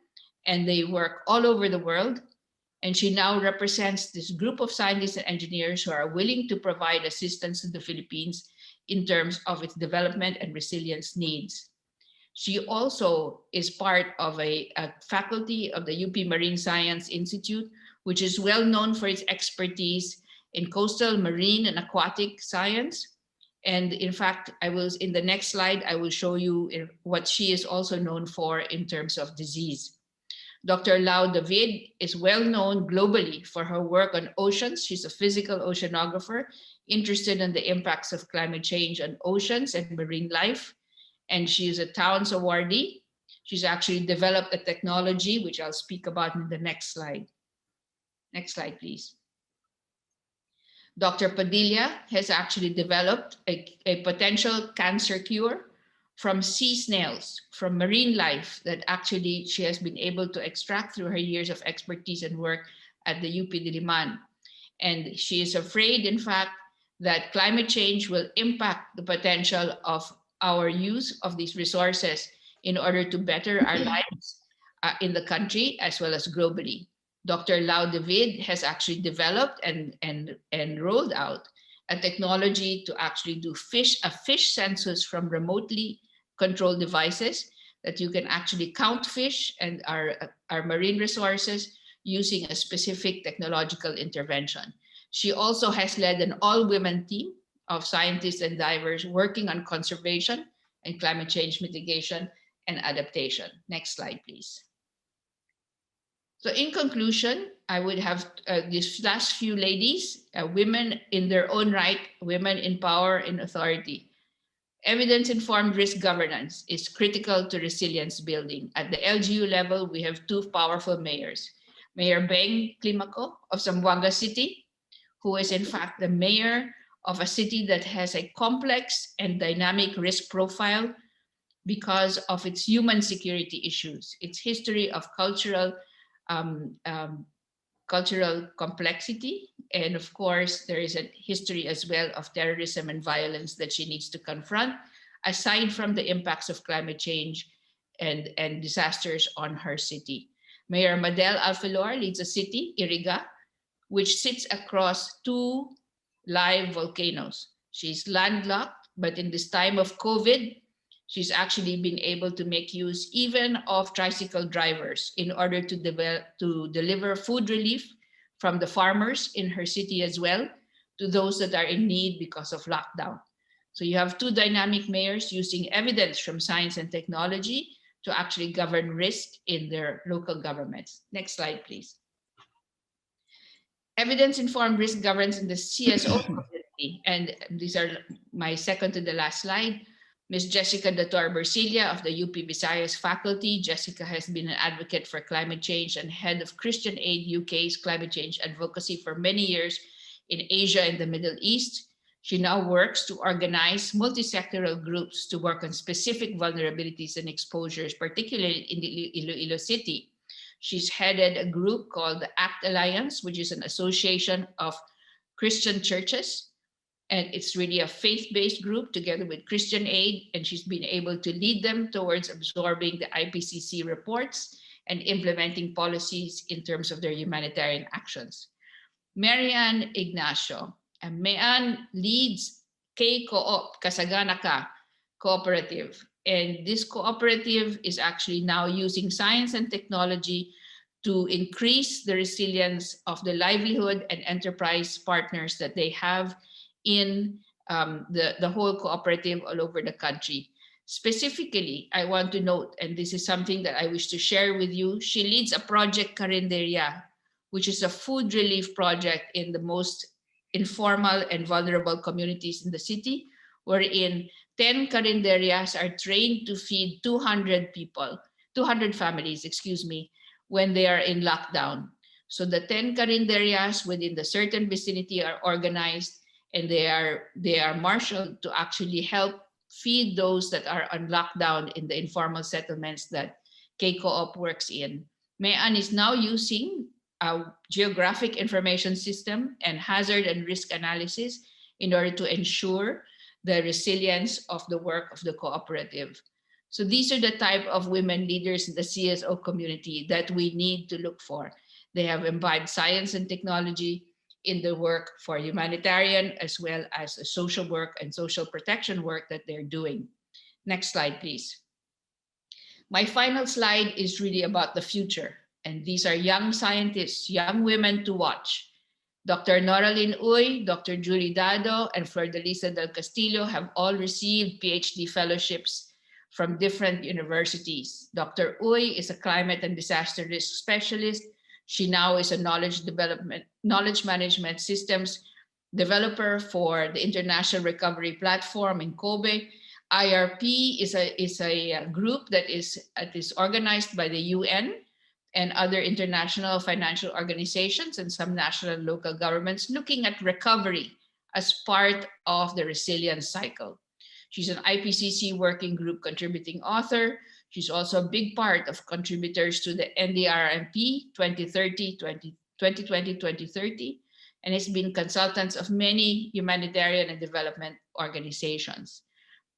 and they work all over the world. And she now represents this group of scientists and engineers who are willing to provide assistance to the Philippines in terms of its development and resilience needs. She also is part of a faculty of the UP Marine Science Institute, which is well known for its expertise in coastal, marine, and aquatic science. And in fact, in the next slide, I will show you what she is also known for in terms of disease. Dr. Lau David is well known globally for her work on oceans. She's a physical oceanographer interested in the impacts of climate change on oceans and marine life. And she is a Towns awardee. She's actually developed a technology, which I'll speak about in the next slide. Next slide, please. Dr. Padilla has actually developed a potential cancer cure from sea snails, from marine life that actually she has been able to extract through her years of expertise and work at the UP Diliman. And she is afraid, in fact, that climate change will impact the potential of our use of these resources in order to better our lives in the country as well as globally. Dr. Lau David has actually developed and rolled out a technology to actually do a fish census from remotely controlled devices that you can actually count fish and our marine resources using a specific technological intervention. She also has led an all-women team of scientists and divers working on conservation and climate change mitigation and adaptation. Next slide, please. So in conclusion, I would have these last few ladies, women in their own right, women in power and authority. Evidence-informed risk governance is critical to resilience building. At the LGU level, we have two powerful mayors. Mayor Beng Climaco of Zamboanga City, who is in fact the mayor of a city that has a complex and dynamic risk profile because of its human security issues, its history of cultural complexity, and of course, there is a history as well of terrorism and violence that she needs to confront, aside from the impacts of climate change and disasters on her city. Mayor Madel Alfilor leads a city, Iriga, which sits across two live volcanoes. She's landlocked, but in this time of COVID, she's actually been able to make use even of tricycle drivers in order to deliver food relief from the farmers in her city as well to those that are in need because of lockdown. So you have two dynamic mayors using evidence from science and technology to actually govern risk in their local governments. Next slide, please. Evidence-informed risk governance in the CSO community. And these are my second to the last slide. Ms. Jessica Dator Bercilia of the UP Visayas faculty. Jessica has been an advocate for climate change and head of Christian Aid UK's climate change advocacy for many years in Asia and the Middle East. She now works to organize multi-sectoral groups to work on specific vulnerabilities and exposures, particularly in the Iloilo City. She's headed a group called the ACT Alliance, which is an association of Christian churches. And it's really a faith-based group together with Christian Aid. And she's been able to lead them towards absorbing the IPCC reports and implementing policies in terms of their humanitarian actions. Marianne Ignacio. And Marianne leads K-Co-op Kasagana Ka, cooperative. And this cooperative is actually now using science and technology to increase the resilience of the livelihood and enterprise partners that they have in the whole cooperative all over the country. Specifically, I want to note, and this is something that I wish to share with you, she leads a project Carinderia, which is a food relief project in the most informal and vulnerable communities in the city, wherein 10 carinderias are trained to feed 200 people, 200 families, excuse me, when they are in lockdown. So the 10 carinderias within the certain vicinity are organized, and they are marshaled to actually help feed those that are on lockdown in the informal settlements that K-Co-op works in. Mayan is now using a geographic information system and hazard and risk analysis in order to ensure the resilience of the work of the cooperative. So these are the type of women leaders in the CSO community that we need to look for. They have imbibed science and technology in the work for humanitarian as well as the social work and social protection work that they're doing. Next slide, please. My final slide is really about the future. And these are young scientists, young women to watch. Dr. Noraline Uy, Dr. Julie Dado, and Flordelisa del Castillo have all received PhD fellowships from different universities. Dr. Uy is a climate and disaster risk specialist. She now is a knowledge management systems developer for the International Recovery Platform in Kobe. IRP is a group that is organized by the UN and other international financial organizations and some national and local governments looking at recovery as part of the resilience cycle. She's an IPCC working group contributing author. She's also a big part of contributors to the NDRMP 2020-2030, and has been consultants of many humanitarian and development organizations.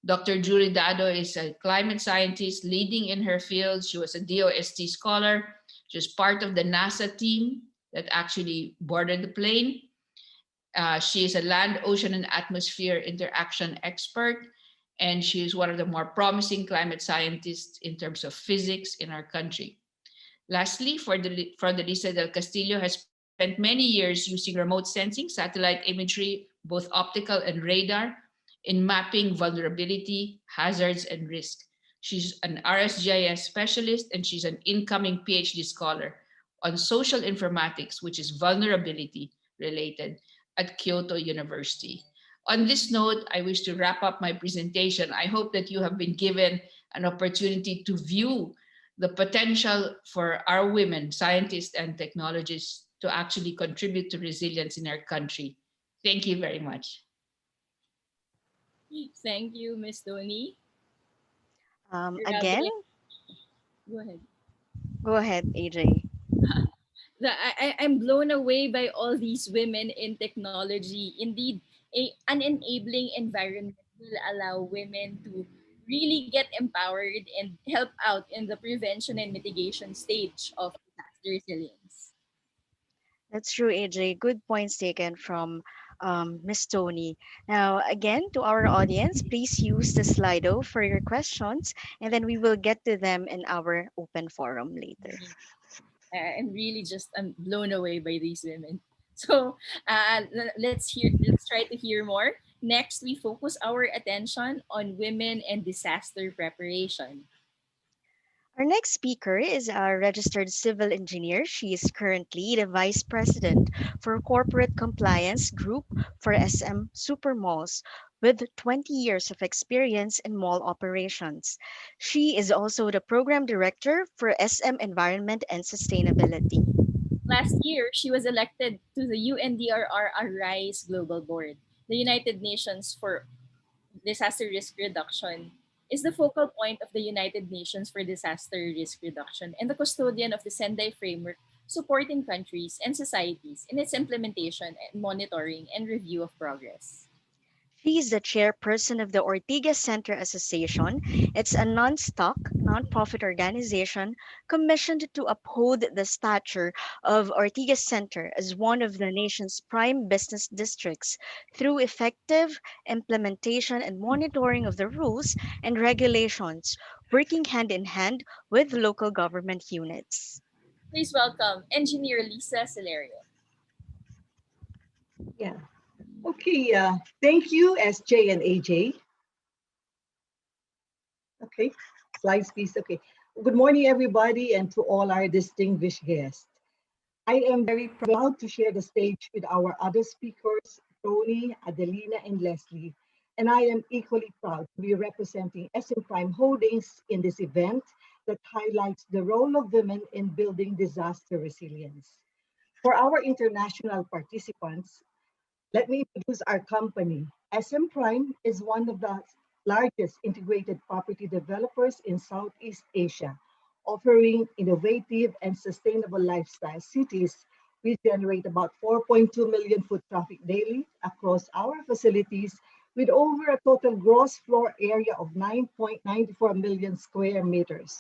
Dr. Julie Dado is a climate scientist leading in her field. She was a DOST scholar. She was part of the NASA team that actually boarded the plane. She is a land, ocean, and atmosphere interaction expert, and she is one of the more promising climate scientists in terms of physics in our country. Lastly, Flordelisa del Castillo has spent many years using remote sensing, satellite imagery, both optical and radar, in mapping vulnerability, hazards, and risk. She's an RSGIS specialist, and she's an incoming PhD scholar on social informatics, which is vulnerability related at Kyoto University. On this note, I wish to wrap up my presentation. I hope that you have been given an opportunity to view the potential for our women, scientists and technologists, to actually contribute to resilience in our country. Thank you very much. Thank you, Miss Tony. Again, Grabe. Go ahead. go ahead, AJ. I'm blown away by all these women in technology. Indeed, an enabling environment will allow women to really get empowered and help out in the prevention and mitigation stage of disaster resilience. That's true, AJ. Good points taken from Miss Tony. Now, again, to our audience, please use the Slido for your questions, and then we will get to them in our open forum later. I'm really just I'm blown away by these women. So let's try to hear more. Next, we focus our attention on women and disaster preparation. Our next speaker is a registered civil engineer. She is currently the Vice President for Corporate Compliance Group for SM Supermalls with 20 years of experience in mall operations. She is also the Program Director for SM Environment and Sustainability. Last year, she was elected to the UNDRR Arise Global Board. The United Nations for Disaster Risk Reduction is the focal point of the United Nations for Disaster Risk Reduction and the custodian of the Sendai Framework, supporting countries and societies in its implementation and monitoring and review of progress. She is the chairperson of the Ortigas Center Association. It's a non-stock, non-profit organization commissioned to uphold the stature of Ortigas Center as one of the nation's prime business districts through effective implementation and monitoring of the rules and regulations, working hand in hand with local government units. Please welcome Engineer Lisa Celerio. Yeah. Okay. Thank you, SJ and AJ. Okay. Slides, please. Okay. Good morning, everybody, and to all our distinguished guests. I am very proud to share the stage with our other speakers, Tony, Adelina, and Leslie. And I am equally proud to be representing SM Prime Holdings in this event that highlights the role of women in building disaster resilience. For our international participants, let me introduce our company. SM Prime is one of the largest integrated property developers in Southeast Asia, offering innovative and sustainable lifestyle cities. We generate about 4.2 million foot traffic daily across our facilities with over a total gross floor area of 9.94 million square meters.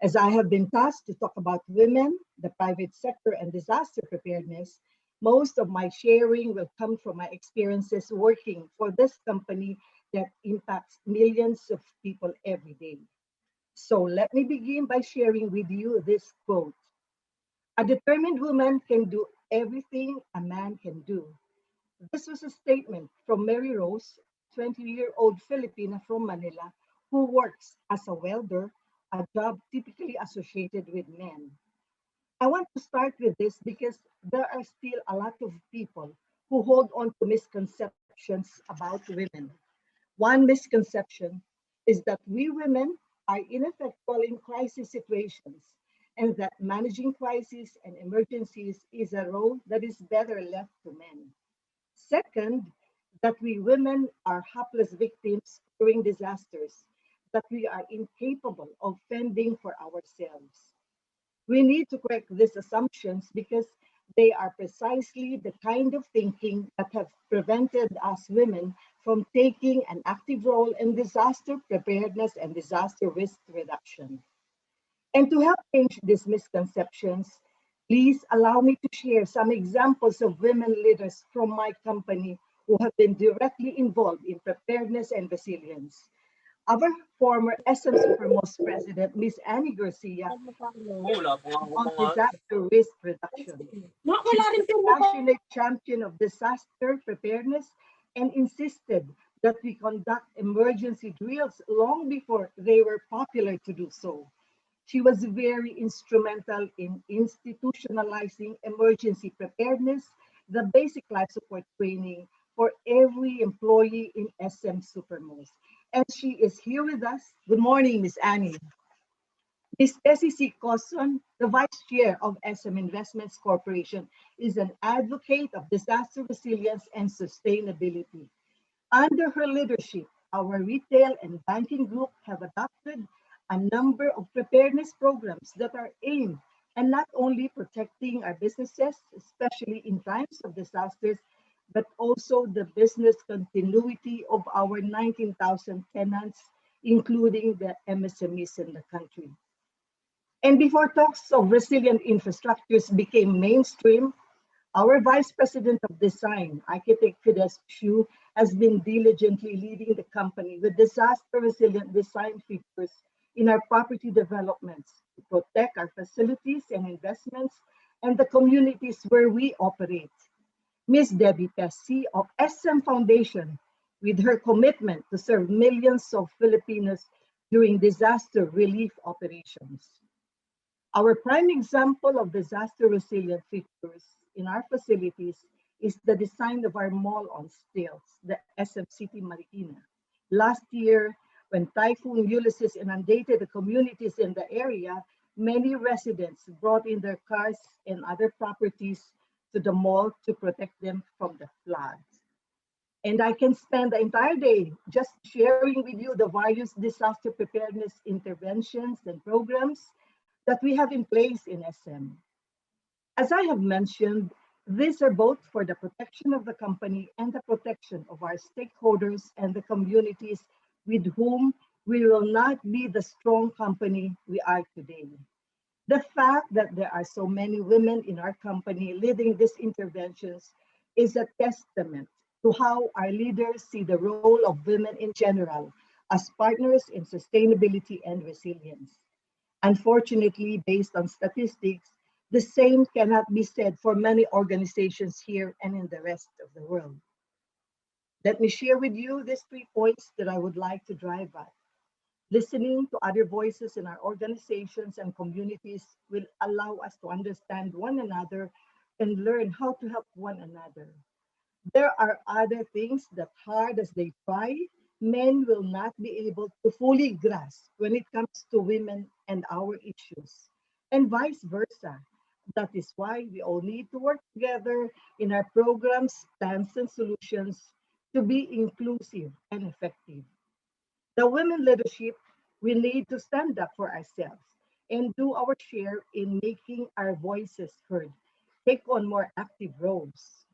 As I have been tasked to talk about women, the private sector, and disaster preparedness, most of my sharing will come from my experiences working for this company that impacts millions of people every day. So let me begin by sharing with you this quote. A determined woman can do everything a man can do. This was a statement from Mary Rose, 20-year-old Filipina from Manila, who works as a welder, a job typically associated with men. I want to start with this because there are still a lot of people who hold on to misconceptions about women. One misconception is that we women are ineffectual in crisis situations and that managing crises and emergencies is a role that is better left to men. Second, that we women are hapless victims during disasters, that we are incapable of fending for ourselves. We need to correct these assumptions because they are precisely the kind of thinking that have prevented us women from taking an active role in disaster preparedness and disaster risk reduction. And to help change these misconceptions, please allow me to share some examples of women leaders from my company who have been directly involved in preparedness and resilience. Our former SM Supermos president, Ms. Annie Garcia, on disaster risk reduction. She was a passionate champion of disaster preparedness and insisted that we conduct emergency drills long before they were popular to do so. She was very instrumental in institutionalizing emergency preparedness, the basic life support training for every employee in SM Supermos. And she is here with us. Good morning, Miss Annie. Ms. SEC Cosson, the Vice Chair of SM Investments Corporation, is an advocate of disaster resilience and sustainability. Under her leadership, our retail and banking group have adopted a number of preparedness programs that are aimed at not only protecting our businesses, especially in times of disasters, but also the business continuity of our 19,000 tenants, including the MSMEs in the country. And before talks of resilient infrastructures became mainstream, our Vice President of Design, Architect Fides Xu, has been diligently leading the company with disaster resilient design features in our property developments to protect our facilities and investments and the communities where we operate. Ms. Debbie Pesci of SM Foundation, with her commitment to serve millions of Filipinos during disaster relief operations. Our prime example of disaster resilient features in our facilities is the design of our mall on stilts, the SM City Marikina. Last year, when Typhoon Ulysses inundated the communities in the area, many residents brought in their cars and other properties to the mall to protect them from the floods. And I can spend the entire day just sharing with you the various disaster preparedness interventions and programs that we have in place in SM. As I have mentioned, These are both for the protection of the company and the protection of our stakeholders and the communities with whom we will not be the strong company we are today. The fact that there are so many women in our company leading these interventions is a testament to how our leaders see the role of women in general as partners in sustainability and resilience. Unfortunately, based on statistics, the same cannot be said for many organizations here and in the rest of the world. Let me share with you these 3 points that I would like to drive at. Listening to other voices in our organizations and communities will allow us to understand one another and learn how to help one another. There are other things that, hard as they try, men will not be able to fully grasp when it comes to women and our issues, and vice versa. That is why we all need to work together in our programs, plans, and solutions to be inclusive and effective. The women leadership, we need to stand up for ourselves and do our share in making our voices heard, take on more active roles.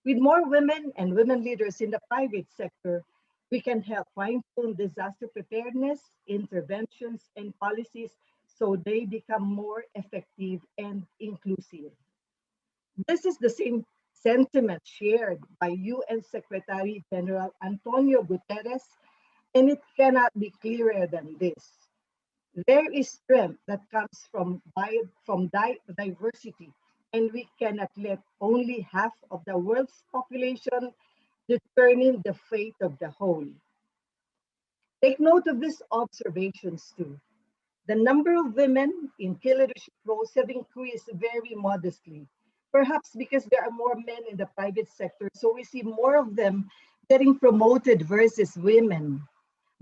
With more women and women leaders in the private sector, we can help fine-tune disaster preparedness, interventions, and policies so they become more effective and inclusive. This is the same sentiment shared by UN Secretary General Antonio Guterres, and it cannot be clearer than this. There is strength that comes from diversity, and we cannot let only half of the world's population determine the fate of the whole. Take note of these observations too. The number of women in key leadership roles have increased very modestly, perhaps because there are more men in the private sector, so we see more of them getting promoted versus women,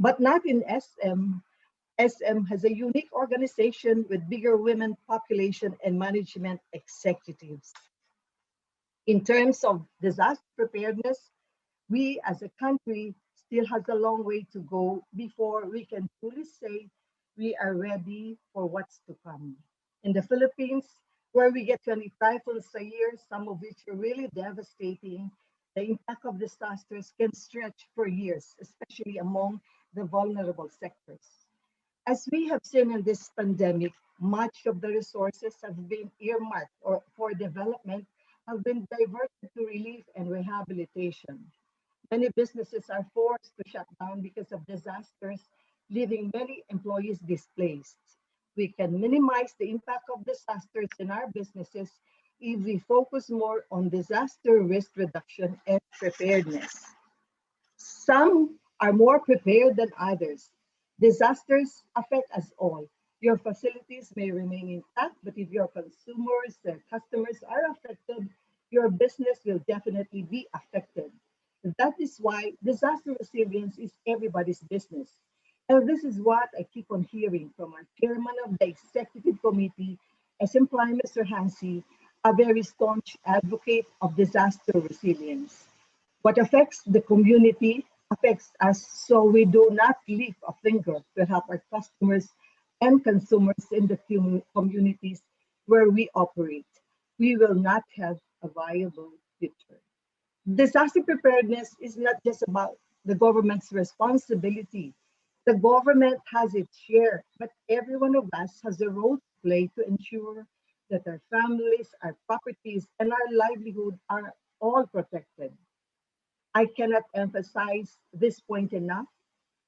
but not in SM. SM has a unique organization with bigger women population and management executives. In terms of disaster preparedness, we as a country still has a long way to go before we can truly say we are ready for what's to come. In the Philippines, where we get 20 typhoons a year, some of which are really devastating, the impact of disasters can stretch for years, especially among the vulnerable sectors. As we have seen in this pandemic, much of the resources have been earmarked or for development have been diverted to relief and rehabilitation. Many businesses are forced to shut down because of disasters, leaving many employees displaced. We can minimize the impact of disasters in our businesses if we focus more on disaster risk reduction and preparedness. Some are more prepared than others. Disasters affect us all. Your facilities may remain intact, but if your consumers and customers are affected, your business will definitely be affected. That is why disaster resilience is everybody's business. And this is what I keep on hearing from our chairman of the executive committee, SM Prime Minister Hansi, a very staunch advocate of disaster resilience. What affects the community affects us, so we do not lift a finger to help our customers and consumers in the communities where we operate. We will not have a viable future. Disaster preparedness is not just about the government's responsibility. The government has its share, but every one of us has a role to play to ensure that our families, our properties, and our livelihood are all protected. I cannot emphasize this point enough.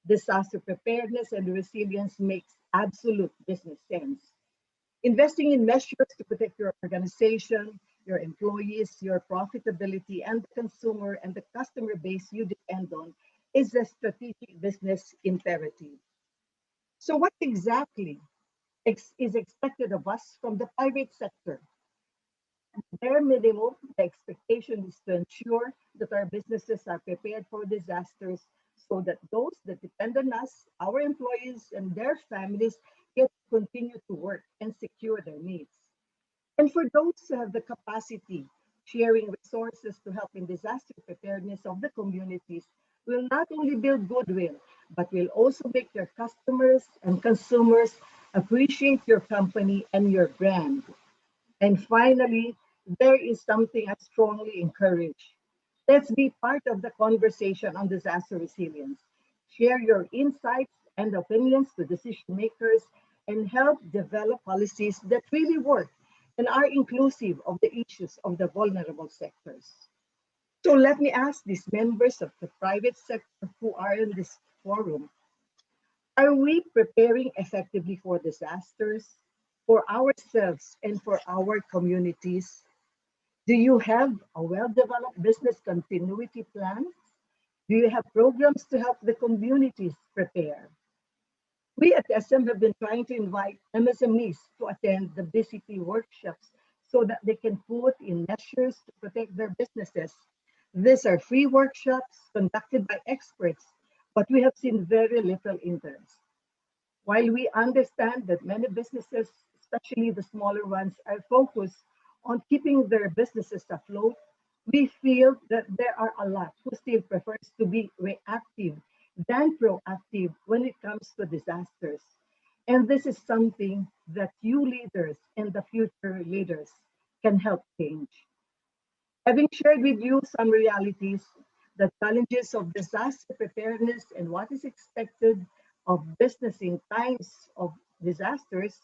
Disaster preparedness and resilience makes absolute business sense. Investing in measures to protect your organization, your employees, your profitability, and the consumer and the customer base you depend on is a strategic business imperative. So, what exactly is expected of us from the private sector? Bare minimum, the expectation is to ensure that our businesses are prepared for disasters so that those that depend on us, our employees and their families, get to continue to work and secure their needs. And for those who have the capacity, sharing resources to help in disaster preparedness of the communities will not only build goodwill, but will also make your customers and consumers appreciate your company and your brand. And finally, there is something I strongly encourage. Let's be part of the conversation on disaster resilience. Share your insights and opinions to decision makers and help develop policies that really work and are inclusive of the issues of the vulnerable sectors. So let me ask these members of the private sector who are in this forum, are we preparing effectively for disasters, for ourselves, and for our communities? Do you have a well-developed business continuity plan? Do you have programs to help the communities prepare? We at SM have been trying to invite MSMEs to attend the BCP workshops so that they can put in measures to protect their businesses. These are free workshops conducted by experts, but we have seen very little interest. While we understand that many businesses, especially the smaller ones, are focused on keeping their businesses afloat, we feel that there are a lot who still prefers to be reactive than proactive when it comes to disasters. And this is something that you leaders and the future leaders can help change. Having shared with you some realities, the challenges of disaster preparedness and what is expected of business in times of disasters,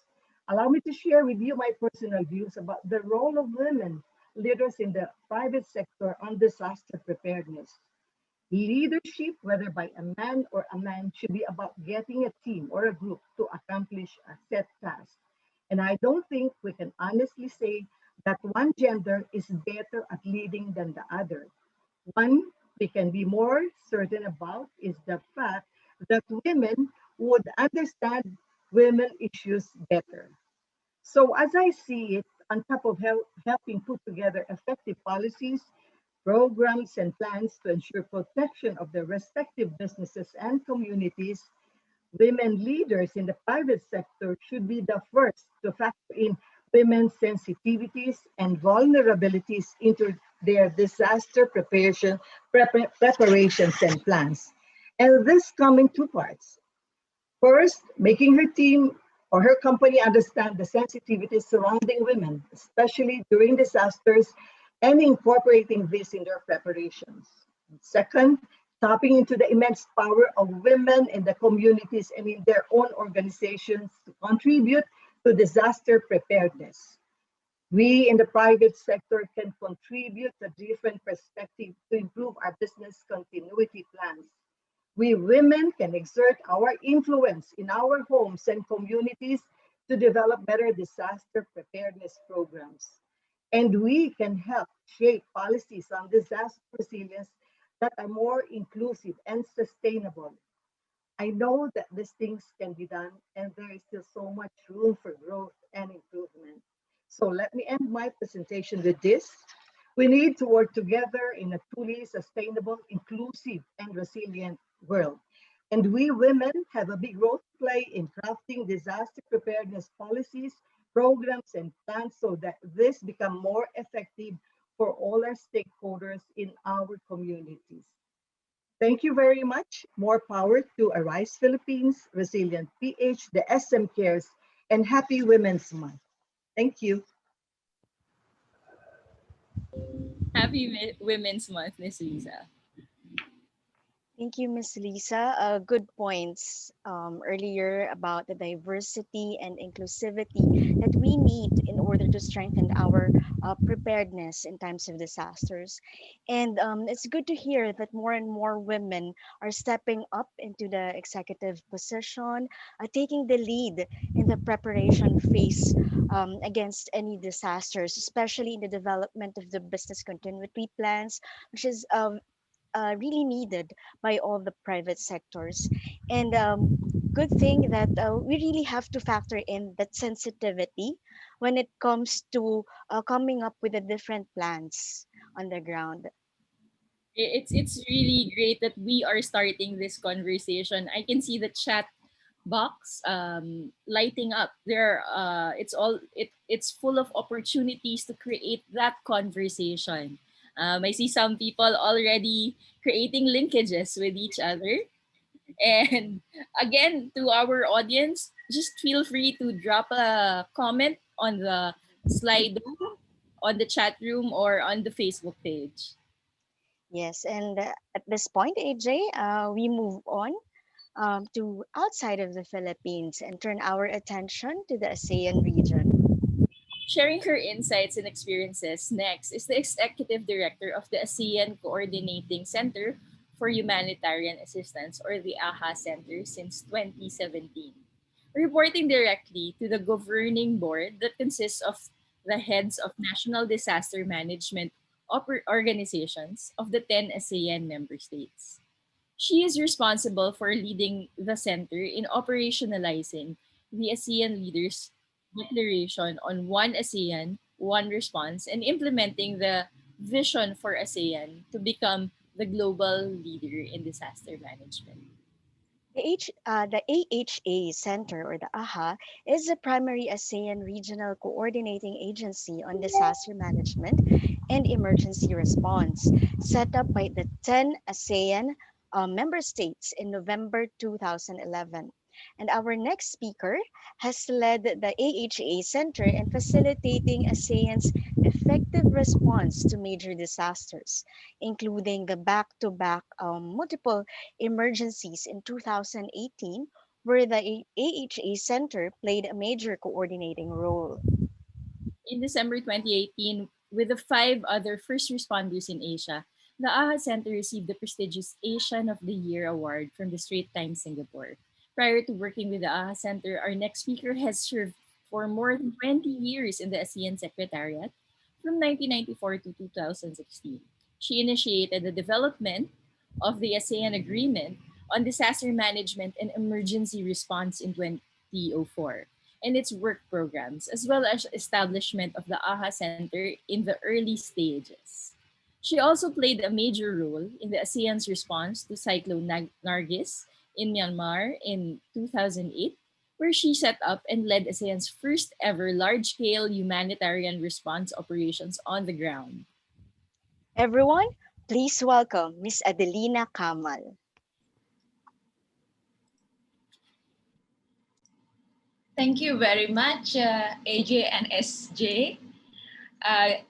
allow me to share with you my personal views about the role of women leaders in the private sector on disaster preparedness. Leadership, whether by a man or a man, should be about getting a team or a group to accomplish a set task. And I don't think we can honestly say that one gender is better at leading than the other. One we can be more certain about is the fact that women would understand women issues better. So as I see it, on top of helping put together effective policies, programs, and plans to ensure protection of their respective businesses and communities, women leaders in the private sector should be the first to factor in women's sensitivities and vulnerabilities into their disaster preparations and plans. And this come in two parts. First, making her team or her company understand the sensitivities surrounding women, especially during disasters, and incorporating this in their preparations. Second, tapping into the immense power of women in the communities and in their own organizations to contribute to disaster preparedness. We in the private sector can contribute a different perspective to improve our business continuity plans. We women can exert our influence in our homes and communities to develop better disaster preparedness programs. And we can help shape policies on disaster resilience that are more inclusive and sustainable. I know that these things can be done, and there is still so much room for growth and improvement. So let me end my presentation with this. We need to work together in a truly sustainable, inclusive, and resilient world. And we women have a big role to play in crafting disaster preparedness policies, programs, and plans so that this become more effective for all our stakeholders in our communities. Thank you very much. More power to Arise Philippines, Resilient.PH, the SM Cares, and Happy Women's Month. Thank you. Happy Women's Month, Miss Lisa. Thank you, Miss Lisa. Good points earlier about the diversity and inclusivity that we need in order to strengthen our preparedness in times of disasters. And it's good to hear that more and more women are stepping up into the executive position, taking the lead in the preparation phase against any disasters, especially in the development of the business continuity plans, which is really needed by all the private sectors. And good thing that we really have to factor in that sensitivity when it comes to coming up with the different plans on the ground. It's really great that we are starting this conversation. I can see the chat box lighting up there. It's full of opportunities to create that conversation. I see some people already creating linkages with each other. And again, to our audience, just feel free to drop a comment on the slide on the chat room or on the Facebook page. Yes, and at this point, AJ, we move on to outside of the Philippines and turn our attention to the ASEAN region. Sharing her insights and experiences next is the Executive Director of the ASEAN Coordinating Center for Humanitarian Assistance, or the AHA Center, since 2017. Reporting directly to the governing board that consists of the heads of national disaster management organizations of the 10 ASEAN member states. She is responsible for leading the center in operationalizing the ASEAN leaders' declaration on One ASEAN, One Response, and implementing the vision for ASEAN to become the global leader in disaster management. The AHA Center, or the AHA, is the primary ASEAN regional coordinating agency on disaster management and emergency response, set up by the 10 ASEAN member states in November 2011. And our next speaker has led the AHA Center in facilitating ASEAN's effective response to major disasters, including the back-to-back multiple emergencies in 2018, where the AHA Center played a major coordinating role. In December 2018, with the five other first responders in Asia, the AHA Center received the prestigious Asian of the Year award from the Straits Times Singapore. Prior to working with the AHA Center, our next speaker has served for more than 20 years in the ASEAN Secretariat from 1994 to 2016. She initiated the development of the ASEAN Agreement on Disaster Management and Emergency Response in 2004 and its work programs, as well as establishment of the AHA Center in the early stages. She also played a major role in the ASEAN's response to Cyclone Nargis in Myanmar in 2008, where she set up and led ASEAN's first ever large-scale humanitarian response operations on the ground. Everyone, please welcome Miss Adelina Kamal. Thank you very much, AJ and SJ.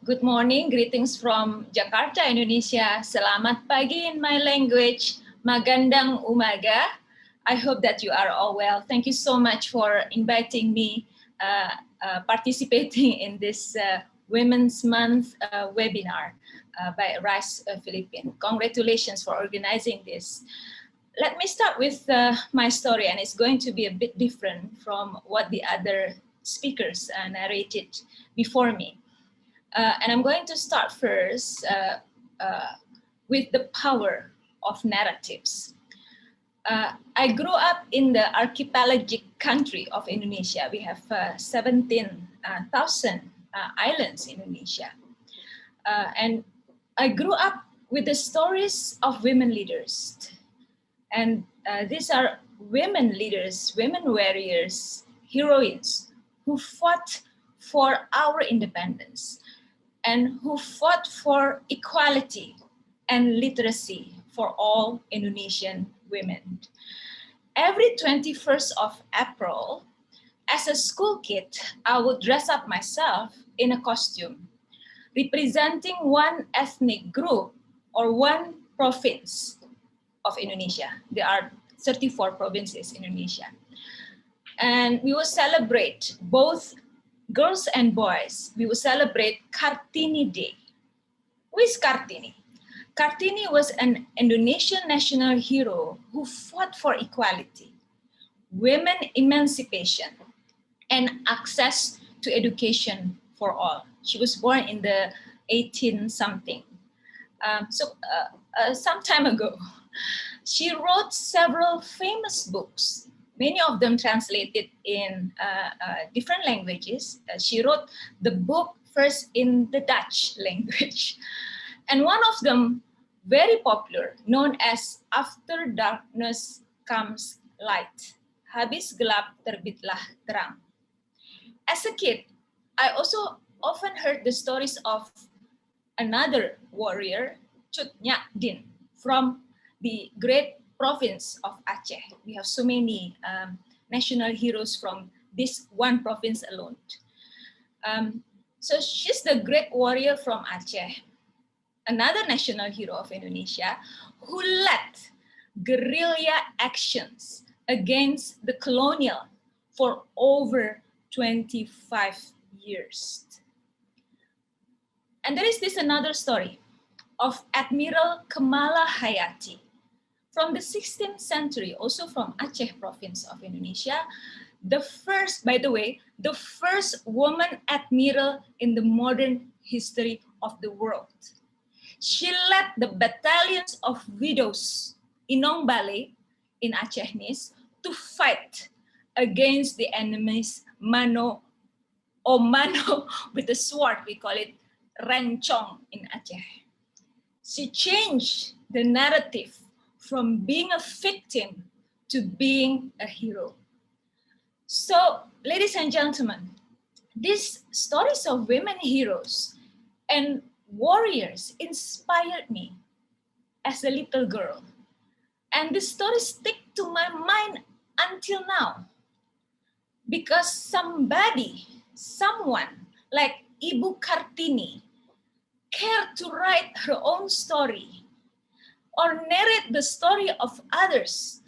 Good morning, greetings from Jakarta, Indonesia. Selamat pagi in my language. Magandang umaga. I hope that you are all well. Thank you so much for inviting me, participating in this Women's Month webinar by Rise Philippines. Congratulations for organizing this. Let me start with my story, and it's going to be a bit different from what the other speakers narrated before me. And I'm going to start first with the power of narratives. I grew up in the archipelagic country of Indonesia. We have 17,000 islands in Indonesia. And I grew up with the stories of women leaders. And these are women leaders, women warriors, heroines who fought for our independence and who fought for equality and literacy for all Indonesian women. Every 21st of April, as a school kid, I would dress up myself in a costume representing one ethnic group or one province of Indonesia. There are 34 provinces in Indonesia. And we will celebrate, both girls and boys, we will celebrate Kartini Day. Who is Kartini? Kartini was an Indonesian national hero who fought for equality, women emancipation, and access to education for all. She was born in the 18-something. Some time ago, she wrote several famous books, many of them translated in different languages. She wrote the book first in the Dutch language. And one of them, very popular, known as After Darkness Comes Light. Habis gelap terbitlah terang. As a kid, I also often heard the stories of another warrior, Cut Nyak Din, from the great province of Aceh. We have so many national heroes from this one province alone. So she's the great warrior from Aceh, another national hero of Indonesia, who led guerrilla actions against the colonial for over 25 years. And there is this another story of Admiral Kamala Hayati from the 16th century, also from Aceh province of Indonesia. The first, by the way, the first woman admiral in the modern history of the world. She led the battalions of widows Inong Bale in Acehnis to fight against the enemies mano or mano with the sword, we call it rencong in Aceh. She changed the narrative from being a victim to being a hero. So, ladies and gentlemen, these stories of women heroes and warriors inspired me as a little girl. And the stories stick to my mind until now. Because someone like Ibu Kartini cared to write her own story or narrate the story of others.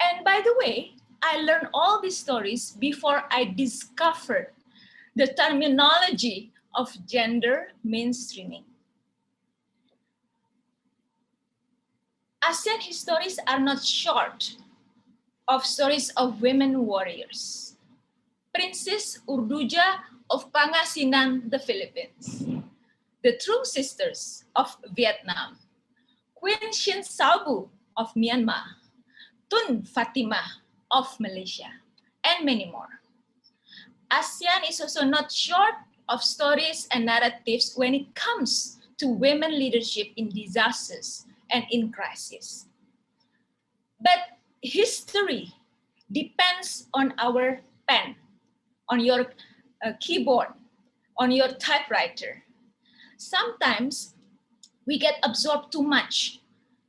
And by the way, I learned all these stories before I discovered the terminology of gender mainstreaming. ASEAN histories are not short of stories of women warriors. Princess Urduja of Pangasinan, the Philippines. The Trung Sisters of Vietnam. Queen Shin Sabu of Myanmar. Tun Fatimah of Malaysia, and many more. ASEAN is also not short of stories and narratives when it comes to women leadership in disasters and in crisis. But history depends on our pen, on your keyboard, on your typewriter. Sometimes we get absorbed too much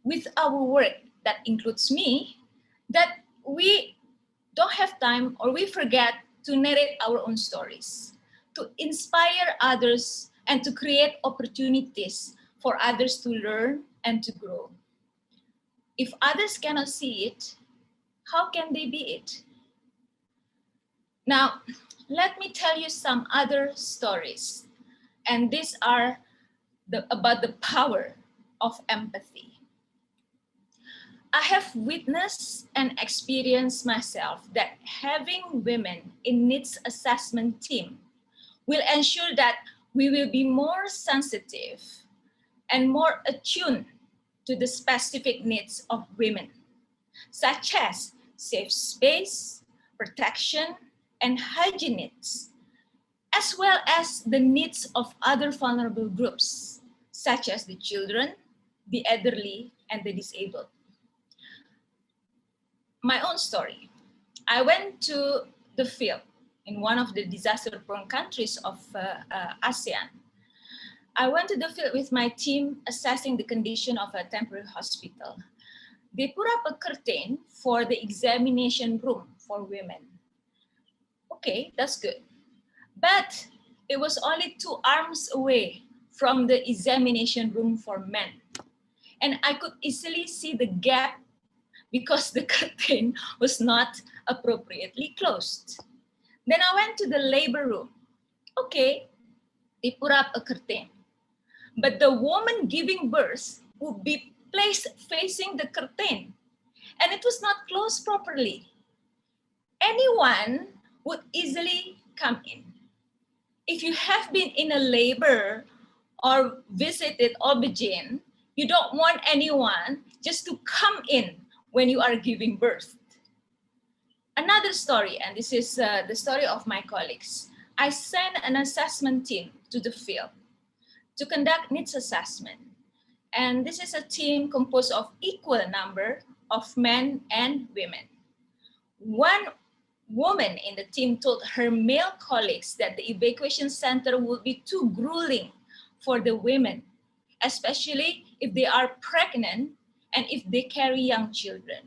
with our work, that includes me, that we don't have time or we forget to narrate our own stories, to inspire others and to create opportunities for others to learn and to grow. If others cannot see it, how can they be it? Now, let me tell you some other stories. And these are about the power of empathy. I have witnessed and experienced myself that having women in needs assessment team will ensure that we will be more sensitive and more attuned to the specific needs of women, such as safe space, protection, and hygiene needs, as well as the needs of other vulnerable groups, such as the children, the elderly, and the disabled. My own story. I went to the field in one of the disaster-prone countries of ASEAN. I went to the field with my team assessing the condition of a temporary hospital. They put up a curtain for the examination room for women. Okay, that's good. But it was only 2 arms away from the examination room for men. And I could easily see the gap because the curtain was not appropriately closed. Then I went to the labor room. Okay, they put up a curtain. But the woman giving birth would be placed facing the curtain. And it was not closed properly. Anyone would easily come in. If you have been in a labor or visited OB-GYN, you don't want anyone just to come in when you are giving birth. Another story, and this is the story of my colleagues. I sent an assessment team to the field to conduct needs assessment. And this is a team composed of equal number of men and women. One woman in the team told her male colleagues that the evacuation center would be too grueling for the women, especially if they are pregnant and if they carry young children,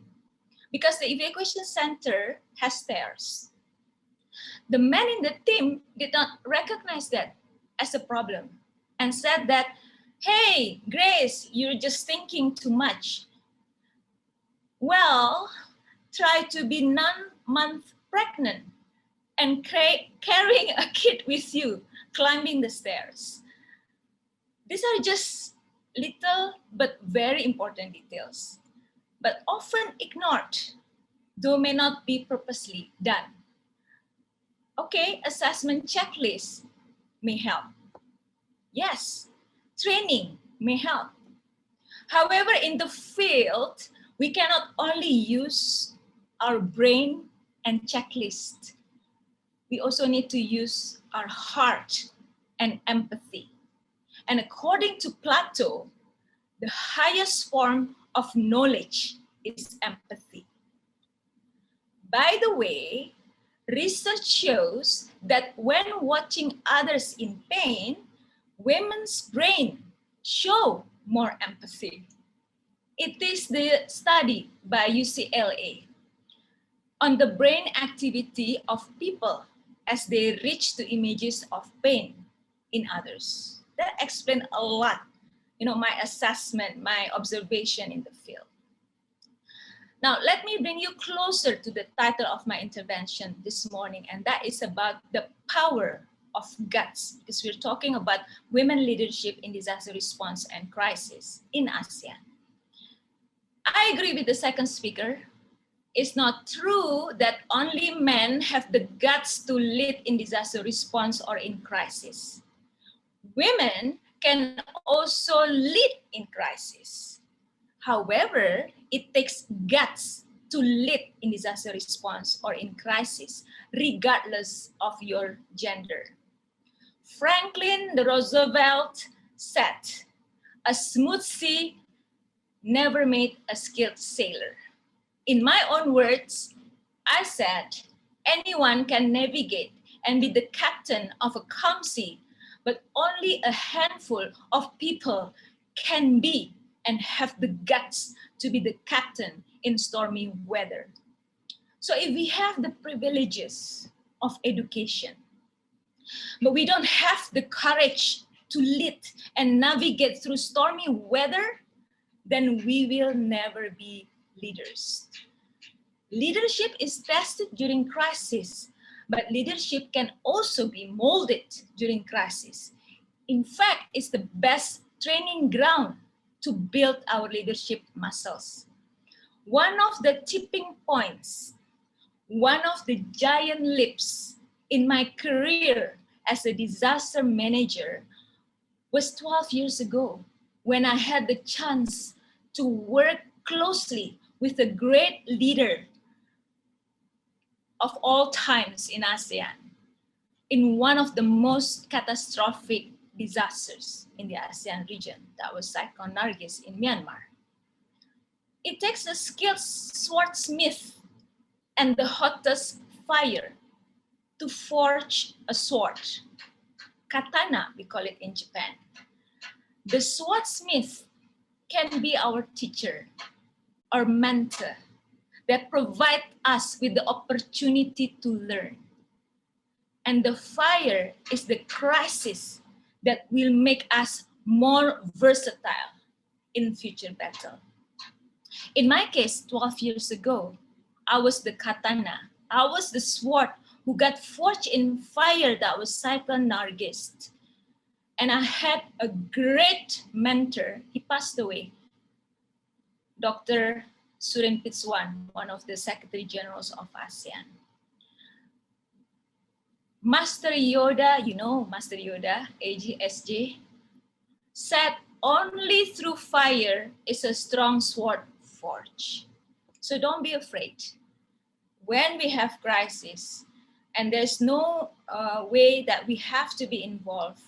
because the evacuation center has stairs. The men in the team did not recognize that as a problem and said that, hey, Grace, you're just thinking too much. Well, try to be 9 months pregnant and carrying a kid with you, climbing the stairs. These are just little but very important details, but often ignored, though may not be purposely done. Okay, assessment checklist may help. Yes, training may help. However, in the field, we cannot only use our brain and checklist. We also need to use our heart and empathy. And according to Plato, the highest form of knowledge is empathy. By the way, research shows that when watching others in pain, women's brain show more empathy. It is the study by UCLA on the brain activity of people as they reach to images of pain in others. That explains a lot, my assessment, my observation in the field. Now, let me bring you closer to the title of my intervention this morning, and that is about the power of guts, because we're talking about women leadership in disaster response and crisis in ASEAN. I agree with the second speaker. It's not true that only men have the guts to lead in disaster response or in crisis. Women can also lead in crisis. However, it takes guts to lead in disaster response or in crisis, regardless of your gender. Franklin Roosevelt said, "A smooth sea never made a skilled sailor." In my own words, I said, anyone can navigate and be the captain of a calm sea, but only a handful of people can be and have the guts to be the captain in stormy weather. So if we have the privileges of education, but we don't have the courage to lead and navigate through stormy weather, then we will never be leaders. Leadership is tested during crisis, but leadership can also be molded during crisis. In fact, it's the best training ground to build our leadership muscles. One of the tipping points, one of the giant leaps in my career as a disaster manager was 12 years ago when I had the chance to work closely with a great leader of all times in ASEAN, in one of the most catastrophic disasters in the ASEAN region. That was Cyclone Nargis in Myanmar. It takes a skilled swordsmith and the hottest fire to forge a sword. Katana, we call it in Japan. The swordsmith can be our teacher, our mentor, that provide us with the opportunity to learn. And the fire is the crisis that will make us more versatile in future battle. In my case, 12 years ago, I was the katana. I was the sword who got forged in fire that was Cyclone Nargis. And I had a great mentor. He passed away, Dr. Surin Pitswan, one of the Secretary Generals of ASEAN. Master Yoda, Master Yoda, AGSJ, said only through fire is a strong sword forged. So don't be afraid. When we have crisis and there's no way that we have to be involved,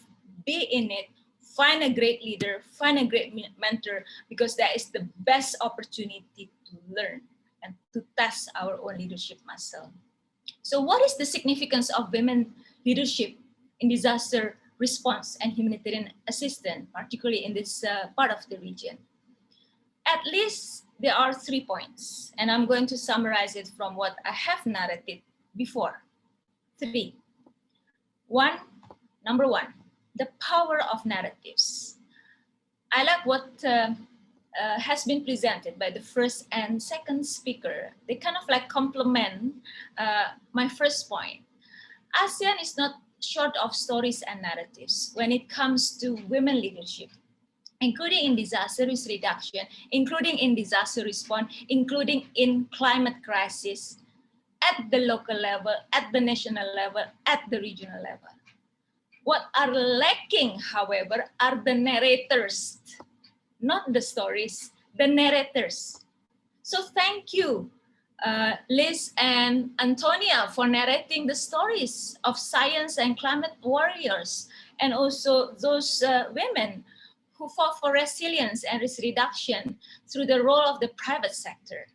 be in it, find a great leader, find a great mentor, because that is the best opportunity to learn and to test our own leadership muscle. So what is the significance of women leadership in disaster response and humanitarian assistance, particularly in this part of the region? At least there are 3 points, and I'm going to summarize it from what I have narrated before. three. Number one, the power of narratives. I like what has been presented by the first and second speaker. They kind of like complement my first point. ASEAN is not short of stories and narratives when it comes to women leadership, including in disaster risk reduction, including in disaster response, including in climate crisis, at the local level, at the national level, at the regional level. What are lacking, however, are the narrators, not the stories, the narrators. So thank you, Liz and Antonia, for narrating the stories of science and climate warriors, and also those women who fought for resilience and risk reduction through the role of the private sector.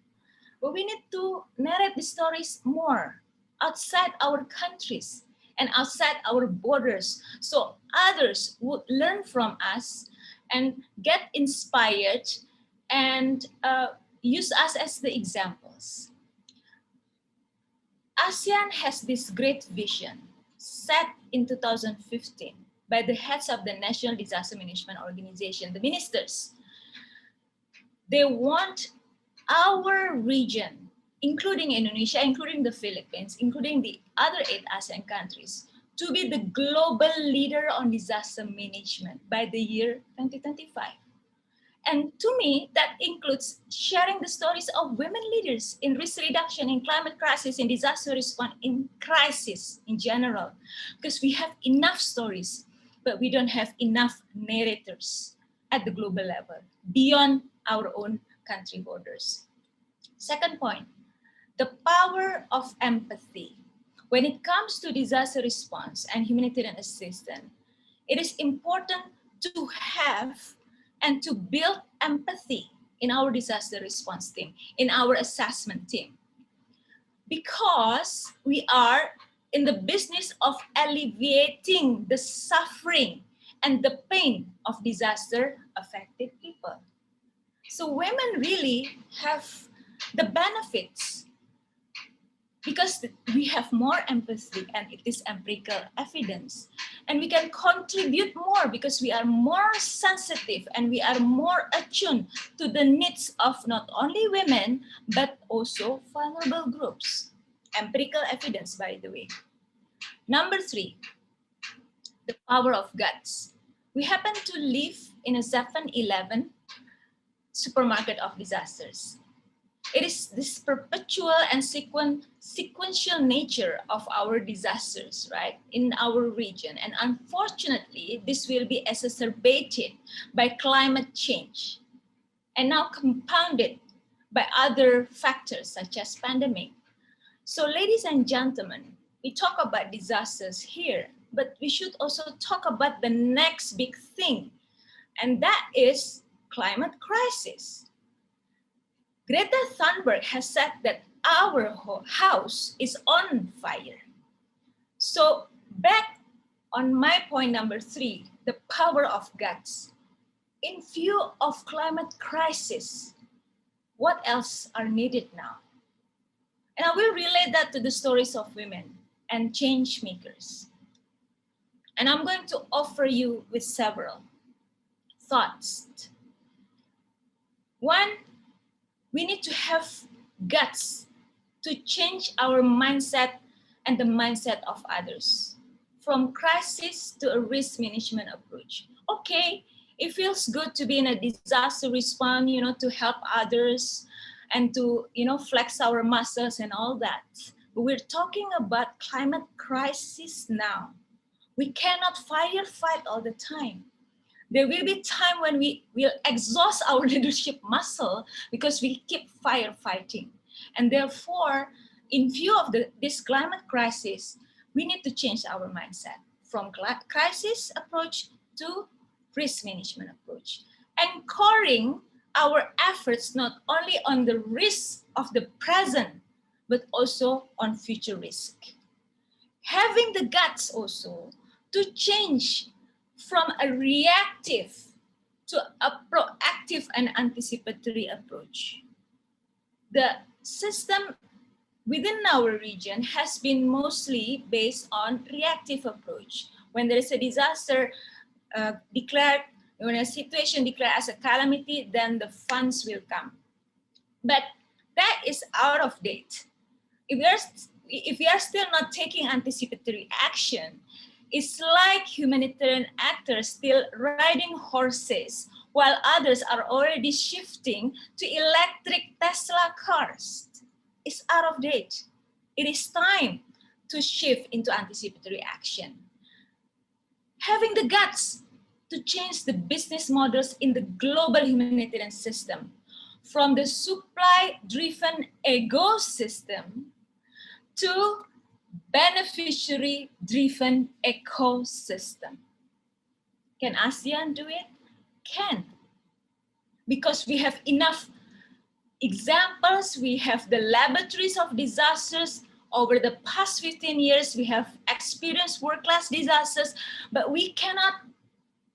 But we need to narrate the stories more outside our countries and outside our borders, so others would learn from us and get inspired and use us as the examples. ASEAN has this great vision set in 2015 by the heads of the National Disaster Management Organization, the ministers. They want our region, including Indonesia, including the Philippines, including the other 8 ASEAN countries, to be the global leader on disaster management by the year 2025. And to me, that includes sharing the stories of women leaders in risk reduction, in climate crisis, in disaster response, in crisis in general. Because we have enough stories, but we don't have enough narrators at the global level, beyond our own country borders. Second point, the power of empathy. When it comes to disaster response and humanitarian assistance, it is important to have and to build empathy in our disaster response team, in our assessment team. Because we are in the business of alleviating the suffering and the pain of disaster affected people. So women really have the benefits because we have more empathy and it is empirical evidence. And we can contribute more because we are more sensitive and we are more attuned to the needs of not only women, but also vulnerable groups. Empirical evidence, by the way. Number 3, the power of guts. We happen to live in a 7-Eleven supermarket of disasters. It is this perpetual and sequential nature of our disasters, right, in our region. And unfortunately, this will be exacerbated by climate change and now compounded by other factors such as pandemic. So ladies and gentlemen, we talk about disasters here, but we should also talk about the next big thing, and that is climate crisis. Greta Thunberg has said that our house is on fire. So back on my point number 3, the power of guts. In view of climate crisis, what else are needed now? And I will relate that to the stories of women and change makers. And I'm going to offer you with several thoughts. One, we need to have guts to change our mindset and the mindset of others from crisis to a risk management approach. Okay, it feels good to be in a disaster response, to help others and to, flex our muscles and all that. But we're talking about climate crisis now. We cannot firefight all the time. There will be time when we will exhaust our leadership muscle because we keep firefighting. And therefore, in view of this climate crisis, we need to change our mindset from crisis approach to risk management approach. Anchoring our efforts not only on the risk of the present, but also on future risk. Having the guts also to change from a reactive to a proactive and anticipatory approach. The system within our region has been mostly based on reactive approach. When there is a disaster declared, when a situation declared as a calamity, then the funds will come. But that is out of date. If we are still not taking anticipatory action, it's like humanitarian actors still riding horses while others are already shifting to electric Tesla cars. It's out of date. It is time to shift into anticipatory action. Having the guts to change the business models in the global humanitarian system from the supply-driven ecosystem to beneficiary-driven ecosystem. Can ASEAN do it? Can. Because we have enough examples, we have the laboratories of disasters. Over the past 15 years, we have experienced world-class disasters, but we cannot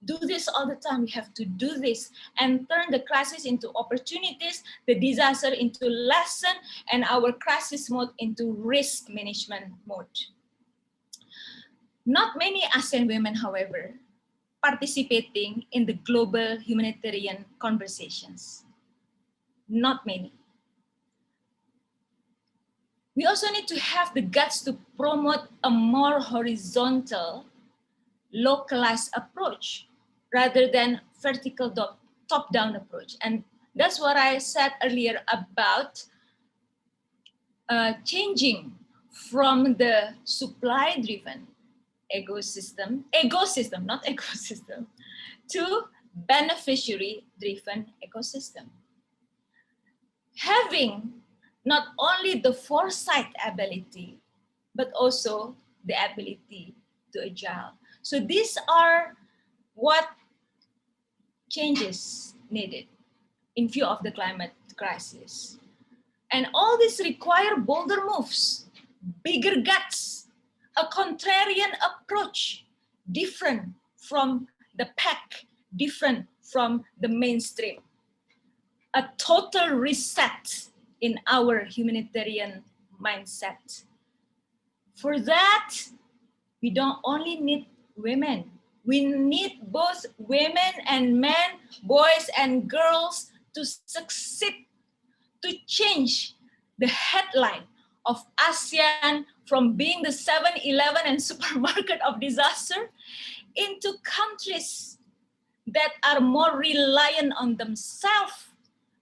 do this all the time. We have to do this and turn the crisis into opportunities, the disaster into lesson, and our crisis mode into risk management mode. Not many ASEAN women, however, participating in the global humanitarian conversations. Not many. We also need to have the guts to promote a more horizontal, localized approach rather than vertical top-down approach. And that's what I said earlier about changing from the supply-driven ecosystem, not ecosystem, to beneficiary-driven ecosystem. Having not only the foresight ability, but also the ability to agile. So these are what changes needed in view of the climate crisis. And all this require bolder moves, bigger guts, a contrarian approach, different from the pack, different from the mainstream. A total reset in our humanitarian mindset. For that, we don't only need women. We need both women and men, boys and girls to succeed, to change the headline of ASEAN from being the 7-Eleven and supermarket of disaster into countries that are more reliant on themselves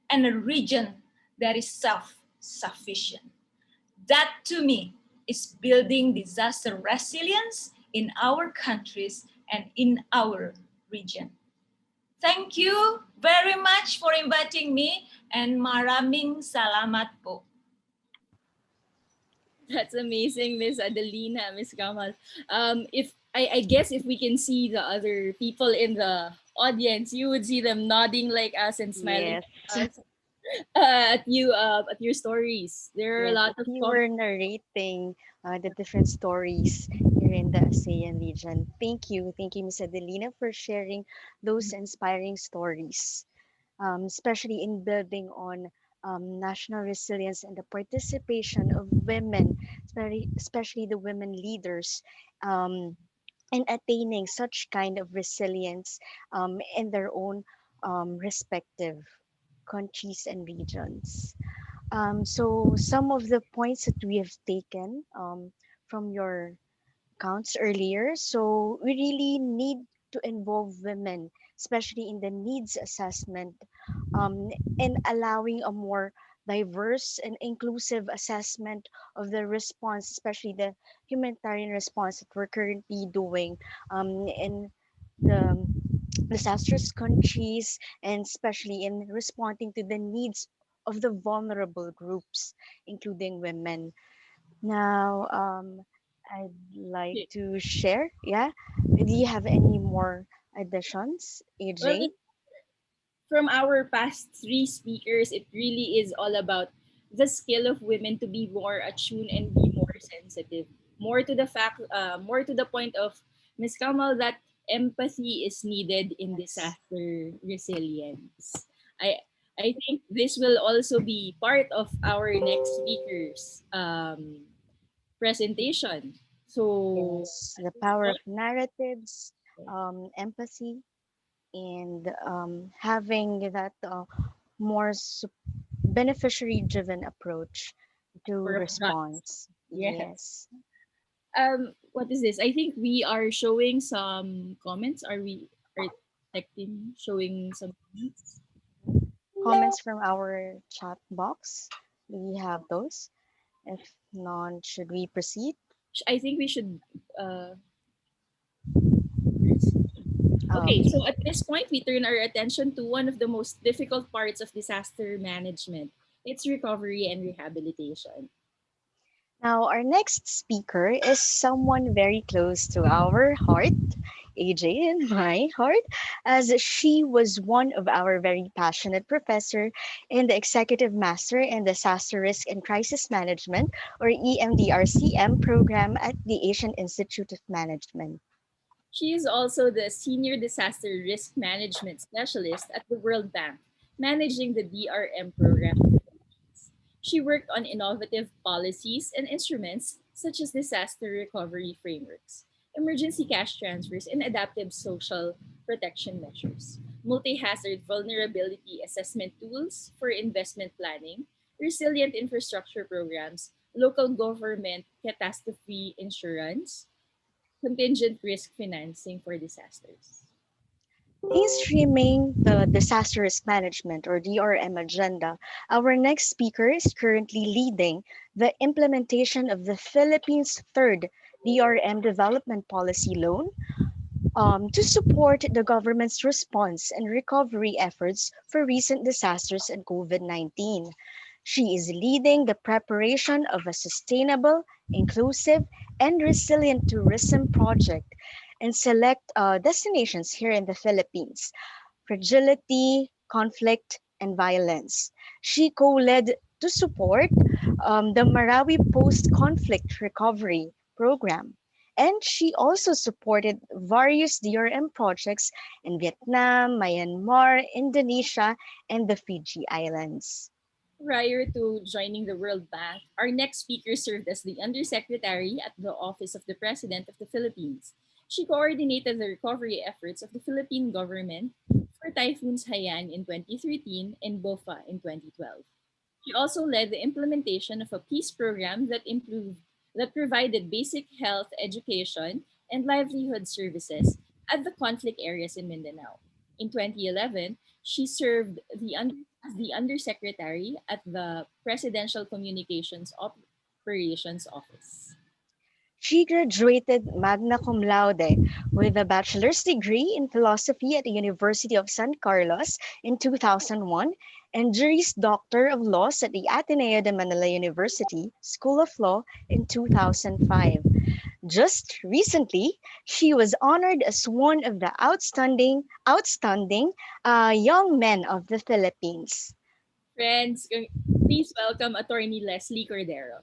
and a region that is self-sufficient. That to me is building disaster resilience in our countries and in our region. Thank you very much for inviting me, and maraming salamat po. That's amazing, Miss Adelina, Miss Gamal. If I guess if we can see the other people in the audience, you would see them nodding like us and smiling Yes. at you at your stories. There are a Yes, lot if of you were narrating the different stories here in the ASEAN region. Thank you, Ms. Adelina, for sharing those inspiring stories, especially in building on national resilience and the participation of women, especially the women leaders, um, in attaining such kind of resilience in their own respective countries and regions. So some of the points that we have taken from your counts earlier. So we really need to involve women, especially in the needs assessment, and allowing a more diverse and inclusive assessment of the response, especially the humanitarian response that we're currently doing in the disastrous countries, and especially in responding to the needs of the vulnerable groups, including women. Now, I'd like Yeah. to share. Yeah. Do you have any more additions, Well, AJ? from our past three speakers, it really is all about the skill of women to be more attuned and be more sensitive. More to the point of Ms. Kamal, that empathy is needed in Yes. disaster resilience. I I think this will also be part of our next speaker's presentation. So Yes, at the this power of point, narratives, empathy, and having that more beneficiary-driven approach to for a product. response. Yes. Yes. What is this? I think we are showing some comments. Are tech team showing some comments? Comments from our chat box. Do we have those? If none, should we proceed? I think we should. Okay, Okay. so at this point, we turn our attention to one of the most difficult parts of disaster management. It's recovery and rehabilitation. Now, our next speaker is someone very close to our heart, AJ and my heart, as she was one of our very passionate professor in the Executive Master in Disaster Risk and Crisis Management, or EMDRCM program at the Asian Institute of Management. She is also the Senior Disaster Risk Management Specialist at the World Bank, managing the DRM program. She worked on innovative policies and instruments such as disaster recovery frameworks, emergency cash transfers, and adaptive social protection measures, multi hazard vulnerability assessment tools for investment planning, resilient infrastructure programs, local government catastrophe insurance, contingent risk financing for disasters. Mainstreaming the disaster risk management or DRM agenda, our next speaker is currently leading the implementation of the Philippines' third DRM development policy loan to support the government's response and recovery efforts for recent disasters and COVID 19. She is leading the preparation of a sustainable, inclusive, and resilient tourism project in select destinations here in the Philippines: fragility, conflict, and violence. She co led to support the Marawi post conflict recovery program. And she also supported various DRM projects in Vietnam, Myanmar, Indonesia, and the Fiji Islands. Prior to joining the World Bank, our next speaker served as the Undersecretary at the Office of the President of the Philippines. She coordinated the recovery efforts of the Philippine government for typhoons Haiyan in 2013 and Bofa in 2012. She also led the implementation of a peace program that provided basic health education and livelihood services at the conflict areas in Mindanao. In 2011, she served as the undersecretary at the Presidential Communications Operations Office. She graduated magna cum laude with a bachelor's degree in philosophy at the University of San Carlos in 2001 and Juris Doctor of Laws at the Ateneo de Manila University School of Law in 2005. Just recently, she was honored as one of the outstanding young men of the Philippines. Friends, please welcome Attorney Leslie Cordero.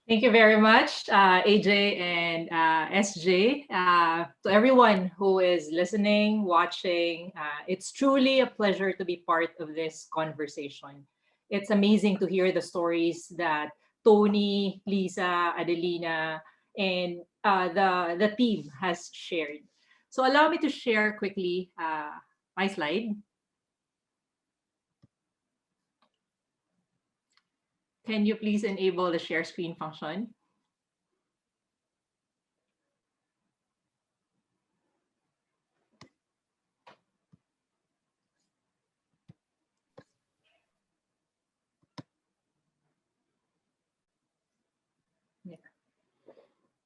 Thank you very much, AJ and SJ. To everyone who is listening, watching, it's truly a pleasure to be part of this conversation. It's amazing to hear the stories that Tony, Lisa, Adelina, and the team has shared. So allow me to share quickly my slide. Can you please enable the share screen function?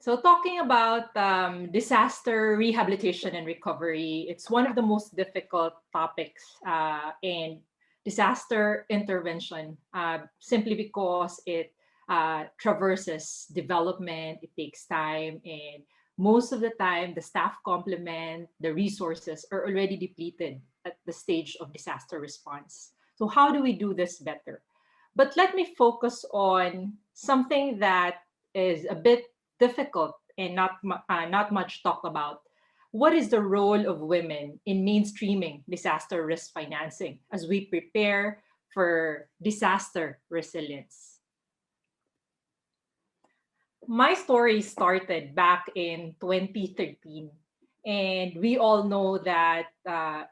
So, talking about disaster rehabilitation and recovery, it's one of the most difficult topics in disaster intervention, simply because it traverses development, it takes time, and most of the time, the staff complement, the resources are already depleted at the stage of disaster response. So, how do we do this better? But let me focus on something that is a bit difficult and not much talked about, what is the role of women in mainstreaming disaster risk financing as we prepare for disaster resilience? My story started back in 2013. And we all know that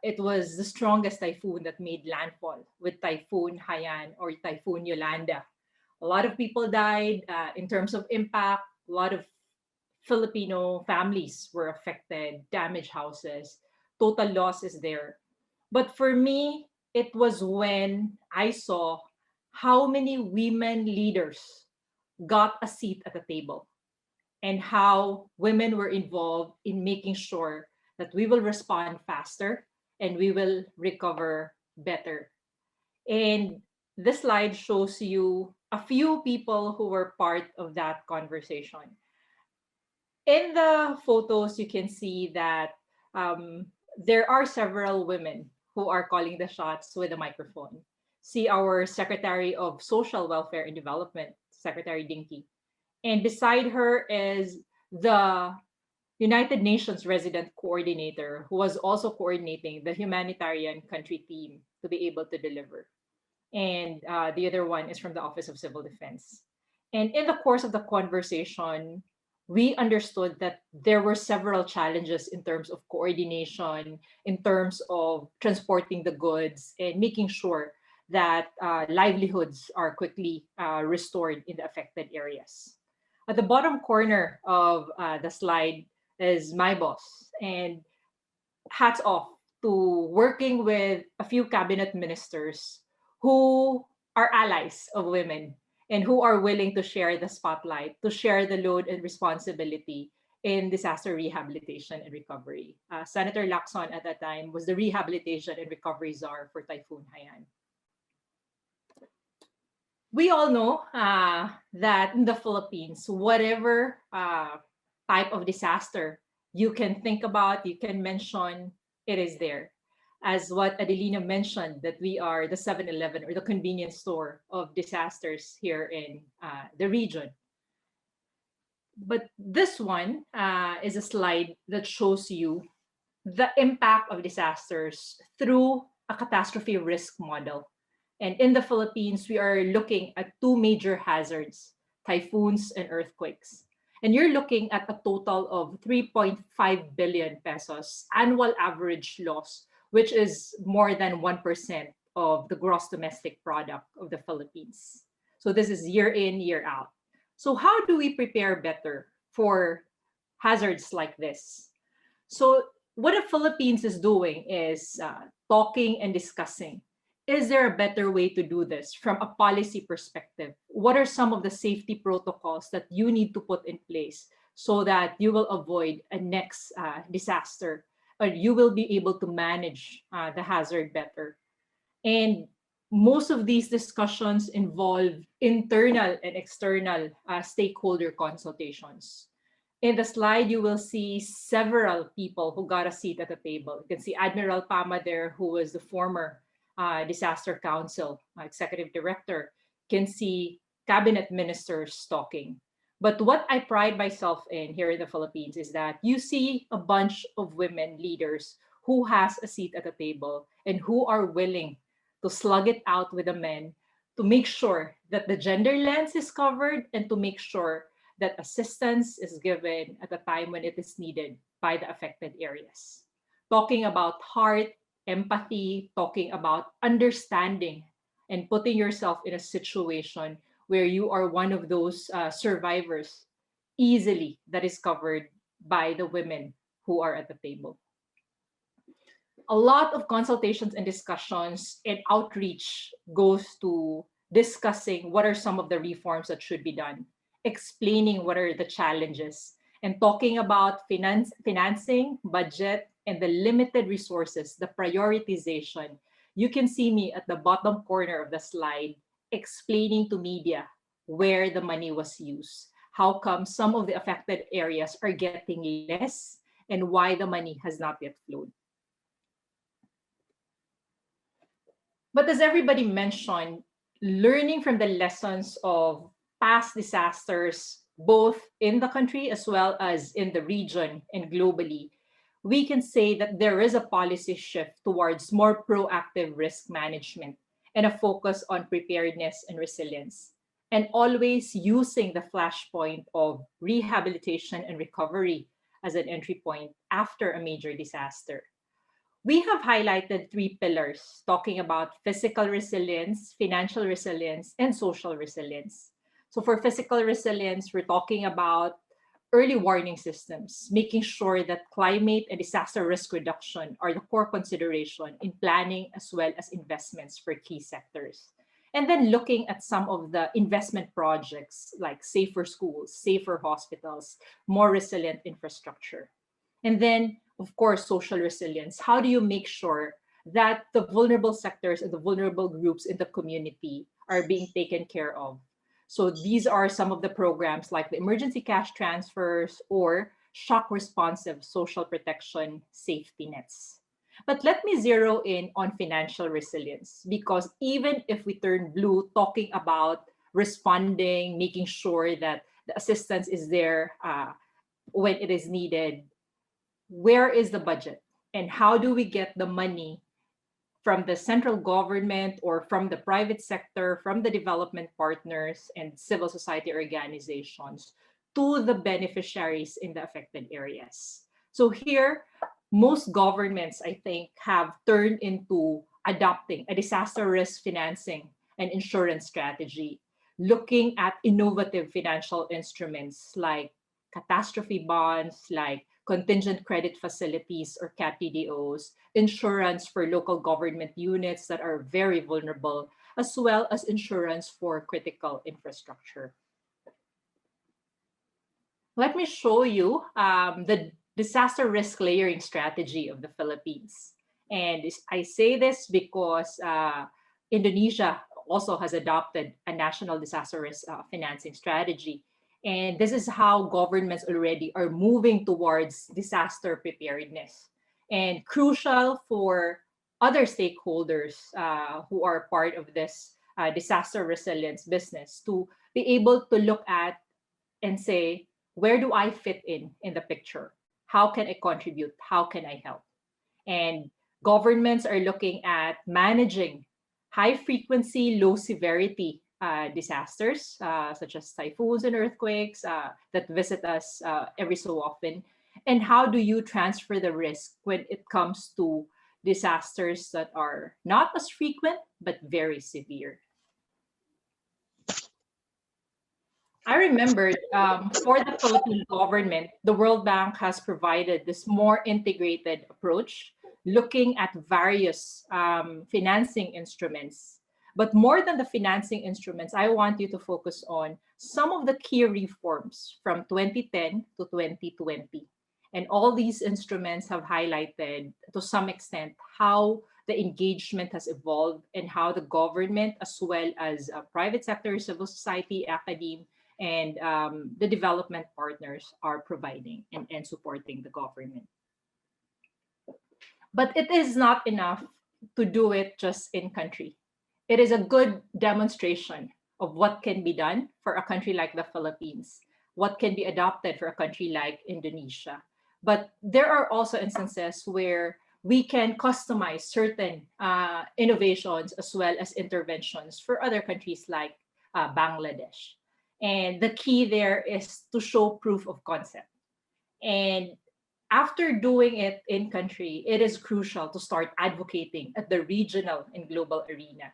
it was the strongest typhoon that made landfall with Typhoon Haiyan or Typhoon Yolanda. A lot of people died in terms of impact. A lot of Filipino families were affected, damaged houses, total losses there. But for me, it was when I saw how many women leaders got a seat at the table and how women were involved in making sure that we will respond faster and we will recover better. And this slide shows you a few people who were part of that conversation. In the photos, you can see that there are several women who are calling the shots with a microphone. See our Secretary of Social Welfare and Development, Secretary Dinky. And beside her is the United Nations resident coordinator who was also coordinating the humanitarian country team to be able to deliver. And the other one is from the Office of Civil Defense. And in the course of the conversation, we understood that there were several challenges in terms of coordination, in terms of transporting the goods, and making sure that livelihoods are quickly restored in the affected areas. At the bottom corner of the slide is my boss, and hats off to working with a few cabinet ministers who are allies of women and who are willing to share the spotlight, to share the load and responsibility in disaster rehabilitation and recovery. Senator Lacson at that time was the rehabilitation and recovery czar for Typhoon Haiyan. We all know that in the Philippines, whatever type of disaster you can think about, you can mention, it is there. As what Adelina mentioned, that we are the 7-Eleven or the convenience store of disasters here in the region. But this one is a slide that shows you the impact of disasters through a catastrophe risk model. And in the Philippines, we are looking at two major hazards, typhoons and earthquakes. And you're looking at a total of 3.5 billion pesos annual average loss, which is more than 1% of the gross domestic product of the Philippines. So this is year in, year out. So how do we prepare better for hazards like this? So what the Philippines is doing is talking and discussing. Is there a better way to do this from a policy perspective? What are some of the safety protocols that you need to put in place so that you will avoid a next disaster, or you will be able to manage the hazard better? And most of these discussions involve internal and external stakeholder consultations. In the slide, you will see several people who got a seat at the table. You can see Admiral Pama there, who was the former Disaster Council executive director. You can see cabinet ministers talking. But what I pride myself in here in the Philippines is that you see a bunch of women leaders who has a seat at the table and who are willing to slug it out with the men to make sure that the gender lens is covered and to make sure that assistance is given at a time when it is needed by the affected areas. Talking about heart, empathy, talking about understanding and putting yourself in a situation where you are one of those survivors easily that is covered by the women who are at the table. A lot of consultations and discussions and outreach goes to discussing what are some of the reforms that should be done, explaining what are the challenges, and talking about financing, budget, and the limited resources, the prioritization. You can see me at the bottom corner of the slide explaining to media where the money was used, how come some of the affected areas are getting less, and why the money has not yet flowed. But as everybody mentioned, learning from the lessons of past disasters, both in the country as well as in the region and globally, we can say that there is a policy shift towards more proactive risk management and a focus on preparedness and resilience, and always using the flashpoint of rehabilitation and recovery as an entry point after a major disaster. We have highlighted three pillars talking about physical resilience, financial resilience, and social resilience. So, for physical resilience, we're talking about early warning systems, making sure that climate and disaster risk reduction are the core consideration in planning as well as investments for key sectors. And then looking at some of the investment projects like safer schools, safer hospitals, more resilient infrastructure. And then, of course, social resilience. How do you make sure that the vulnerable sectors and the vulnerable groups in the community are being taken care of? So these are some of the programs like the emergency cash transfers or shock responsive social protection safety nets. But let me zero in on financial resilience because even if we turn blue talking about responding, making sure that the assistance is there when it is needed, where is the budget and how do we get the money from the central government or from the private sector, from the development partners and civil society organizations to the beneficiaries in the affected areas? So here, most governments, I think, have turned into adopting a disaster risk financing and insurance strategy, looking at innovative financial instruments like catastrophe bonds, like contingent credit facilities or CAPDOs, insurance for local government units that are very vulnerable, as well as insurance for critical infrastructure. Let me show you the disaster risk layering strategy of the Philippines. And I say this because Indonesia also has adopted a national disaster risk financing strategy. And this is how governments already are moving towards disaster preparedness. And crucial for other stakeholders who are part of this disaster resilience business to be able to look at and say, where do I fit in the picture? How can I contribute? How can I help? And governments are looking at managing high frequency, low severity disasters, such as typhoons and earthquakes that visit us every so often. And how do you transfer the risk when it comes to disasters that are not as frequent, but very severe? I remember for the Philippine government, the World Bank has provided this more integrated approach, looking at various financing instruments. But more than the financing instruments, I want you to focus on some of the key reforms from 2010 to 2020. And all these instruments have highlighted to some extent how the engagement has evolved and how the government, as well as private sector, civil society, academia, and the development partners are providing and supporting the government. But it is not enough to do it just in country. It is a good demonstration of what can be done for a country like the Philippines, what can be adopted for a country like Indonesia. But there are also instances where we can customize certain innovations as well as interventions for other countries like Bangladesh. And the key there is to show proof of concept. And after doing it in country, it is crucial to start advocating at the regional and global arena.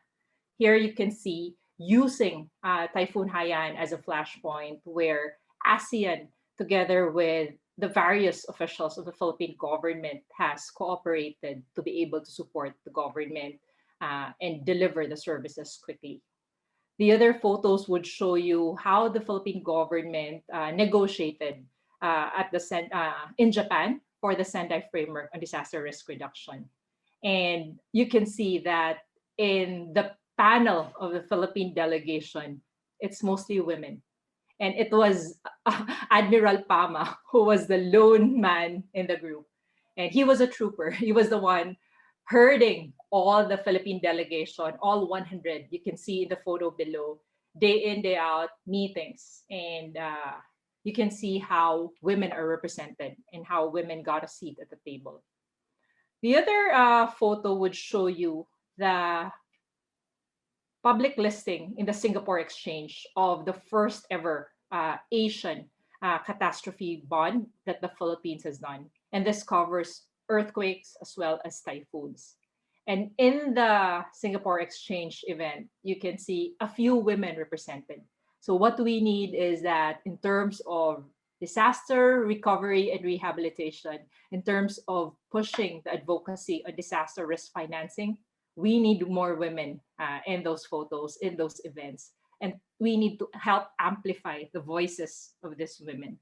Here you can see using Typhoon Haiyan as a flashpoint where ASEAN, together with the various officials of the Philippine government, has cooperated to be able to support the government and deliver the services quickly. The other photos would show you how the Philippine government negotiated in Japan for the Sendai framework on disaster risk reduction. And you can see that in the panel of the Philippine delegation, it's mostly women. And it was Admiral Pama who was the lone man in the group. And he was a trooper. He was the one herding all the Philippine delegation, all 100. You can see the photo below, day in, day out, meetings. And you can see how women are represented and how women got a seat at the table. The other photo would show you the public listing in the Singapore Exchange of the first ever Asian catastrophe bond that the Philippines has done. And this covers earthquakes as well as typhoons. And in the Singapore Exchange event, you can see a few women represented. So what we need is that in terms of disaster recovery and rehabilitation, in terms of pushing the advocacy on disaster risk financing, we need more women in those photos, in those events. And we need to help amplify the voices of these women.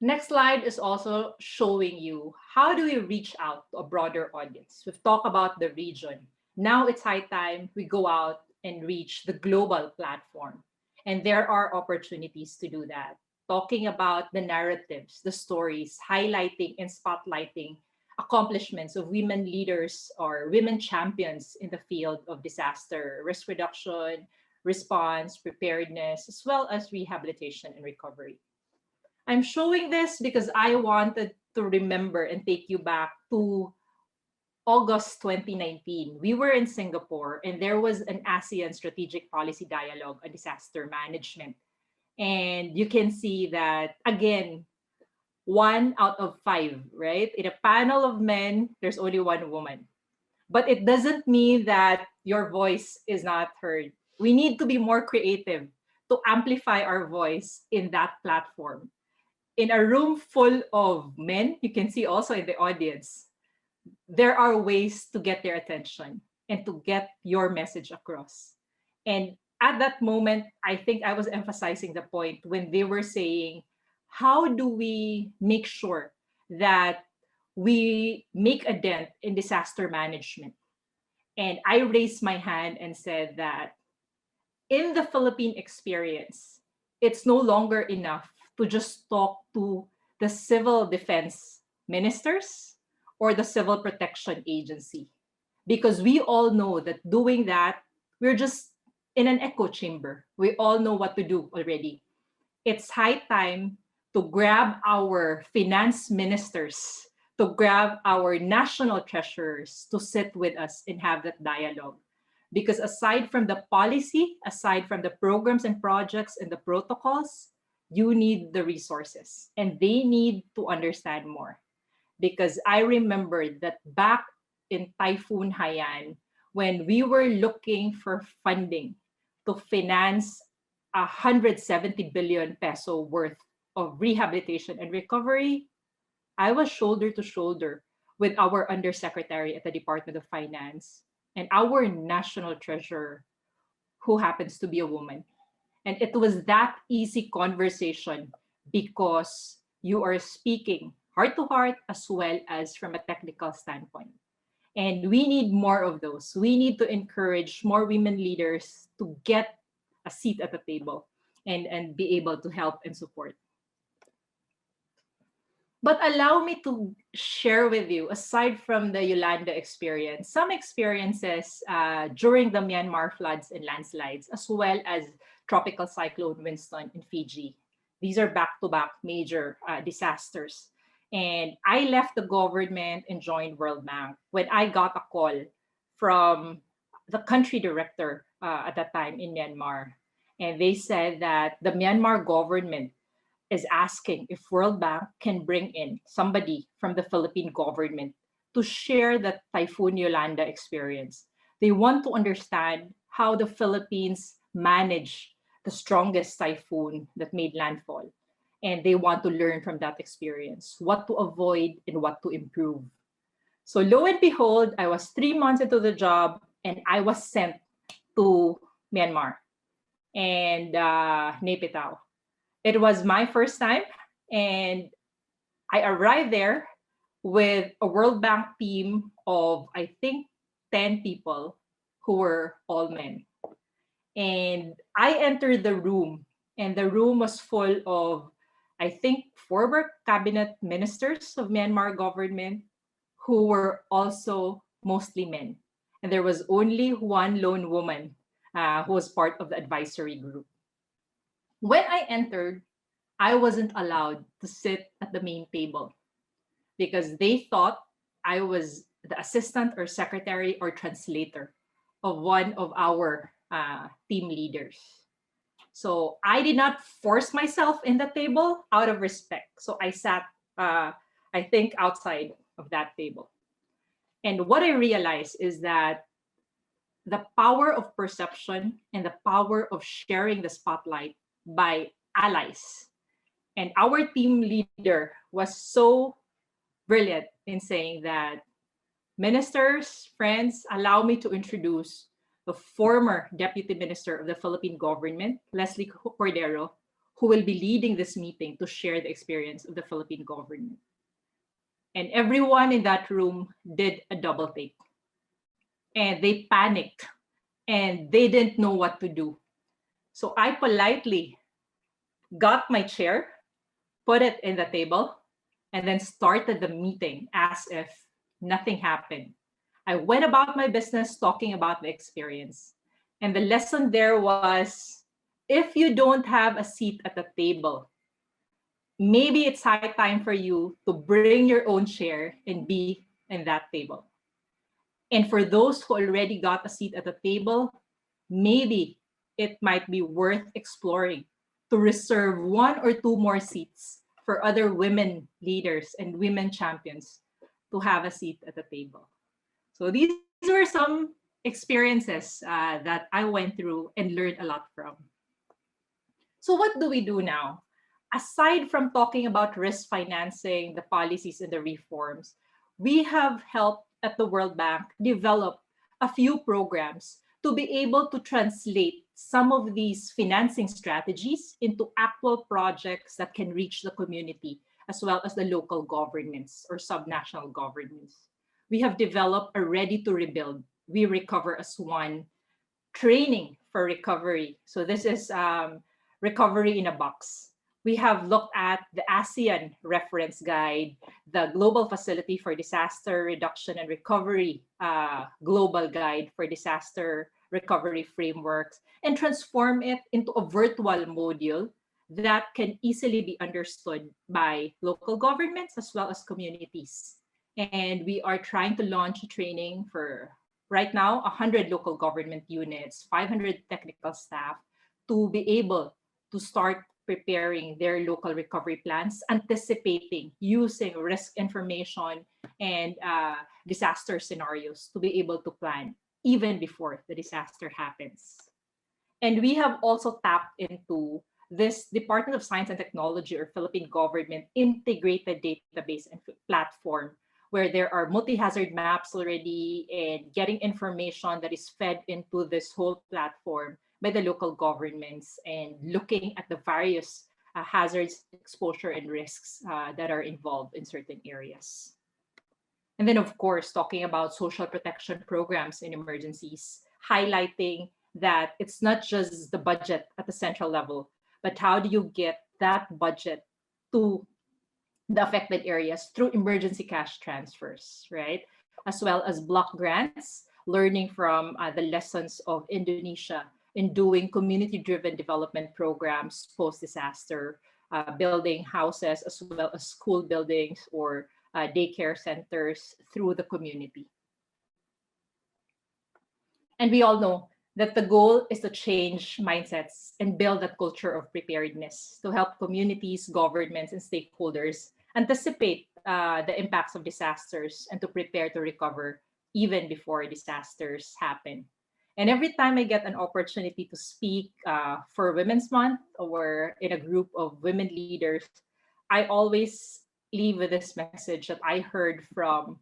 Next slide is also showing you how do we reach out to a broader audience. We've talked about the region. Now it's high time we go out and reach the global platform. And there are opportunities to do that. Talking about the narratives, the stories, highlighting and spotlighting accomplishments of women leaders or women champions in the field of disaster risk reduction, response, preparedness, as well as rehabilitation and recovery. I'm showing this because I wanted to remember and take you back to August 2019. We were in Singapore and there was an ASEAN strategic policy dialogue on disaster management. And you can see that, again, 1 out of 5, right? In a panel of men, there's only one woman. But it doesn't mean that your voice is not heard. We need to be more creative to amplify our voice in that platform. In a room full of men, you can see also in the audience, there are ways to get their attention and to get your message across. And at that moment, I think I was emphasizing the point when they were saying, how do we make sure that we make a dent in disaster management? And I raised my hand and said that in the Philippine experience, it's no longer enough to just talk to the civil defense ministers or the civil protection agency. Because we all know that doing that, we're just in an echo chamber. We all know what to do already. It's high time to grab our finance ministers, to grab our national treasurers to sit with us and have that dialogue. Because aside from the policy, aside from the programs and projects and the protocols, you need the resources and they need to understand more. Because I remember that back in Typhoon Haiyan, when we were looking for funding to finance 170 billion peso worth of rehabilitation and recovery, I was shoulder to shoulder with our undersecretary at the Department of Finance and our national treasurer, who happens to be a woman. And it was that easy conversation because you are speaking heart to heart as well as from a technical standpoint. And we need more of those. We need to encourage more women leaders to get a seat at the table and be able to help and support. But allow me to share with you, aside from the Yolanda experience, some experiences during the Myanmar floods and landslides, as well as Tropical Cyclone Winston in Fiji. These are back-to-back major disasters. And I left the government and joined World Bank when I got a call from the country director at that time in Myanmar. And they said that the Myanmar government is asking if World Bank can bring in somebody from the Philippine government to share the Typhoon Yolanda experience. They want to understand how the Philippines managed the strongest typhoon that made landfall. And they want to learn from that experience, what to avoid and what to improve. So lo and behold, I was 3 months into the job and I was sent to Myanmar and Naypyidaw. It was my first time, and I arrived there with a World Bank team of, I think, 10 people who were all men. And I entered the room, and the room was full of, I think, former cabinet ministers of Myanmar government who were also mostly men. And there was only one lone woman who was part of the advisory group. When I entered, I wasn't allowed to sit at the main table because they thought I was the assistant or secretary or translator of one of our team leaders. So I did not force myself in the table out of respect. So I sat, I think, outside of that table. And what I realized is that the power of perception and the power of sharing the spotlight by allies. And our team leader was so brilliant in saying that, ministers, friends, allow me to introduce the former Deputy Minister of the Philippine government, Leslie Cordero, who will be leading this meeting to share the experience of the Philippine government. And everyone in that room did a double take. And they panicked and they didn't know what to do. So I politely got my chair, put it in the table, and then started the meeting as if nothing happened. I went about my business talking about the experience. And the lesson there was, if you don't have a seat at the table, maybe it's high time for you to bring your own chair and be in that table. And for those who already got a seat at the table, maybe it might be worth exploring to reserve one or two more seats for other women leaders and women champions to have a seat at the table. So these were some experiences that I went through and learned a lot from. So what do we do now? Aside from talking about risk financing, the policies and the reforms, we have helped at the World Bank develop a few programs to be able to translate some of these financing strategies into actual projects that can reach the community as well as the local governments or subnational governments. We have developed a ready to rebuild, we recover as one training for recovery. So this is recovery in a box. We have looked at the ASEAN reference guide, the Global Facility for Disaster Reduction and Recovery global guide for disaster recovery frameworks, and transform it into a virtual module that can easily be understood by local governments as well as communities. And we are trying to launch a training for right now 100 local government units, 500 technical staff to be able to start preparing their local recovery plans, anticipating using risk information and disaster scenarios to be able to plan even before the disaster happens. And we have also tapped into this Department of Science and Technology or Philippine government integrated database and platform where there are multi-hazard maps already and getting information that is fed into this whole platform by the local governments and looking at the various hazards, exposure, and risks that are involved in certain areas. And then, of course, talking about social protection programs in emergencies, highlighting that it's not just the budget at the central level, but how do you get that budget to the affected areas through emergency cash transfers, right? As well as block grants, learning from the lessons of Indonesia in doing community-driven development programs post-disaster, building houses as well as school buildings or daycare centers through the community. And we all know that the goal is to change mindsets and build that culture of preparedness to help communities, governments, and stakeholders anticipate the impacts of disasters and to prepare to recover even before disasters happen. And every time I get an opportunity to speak for Women's Month or in a group of women leaders, I always leave with this message that I heard from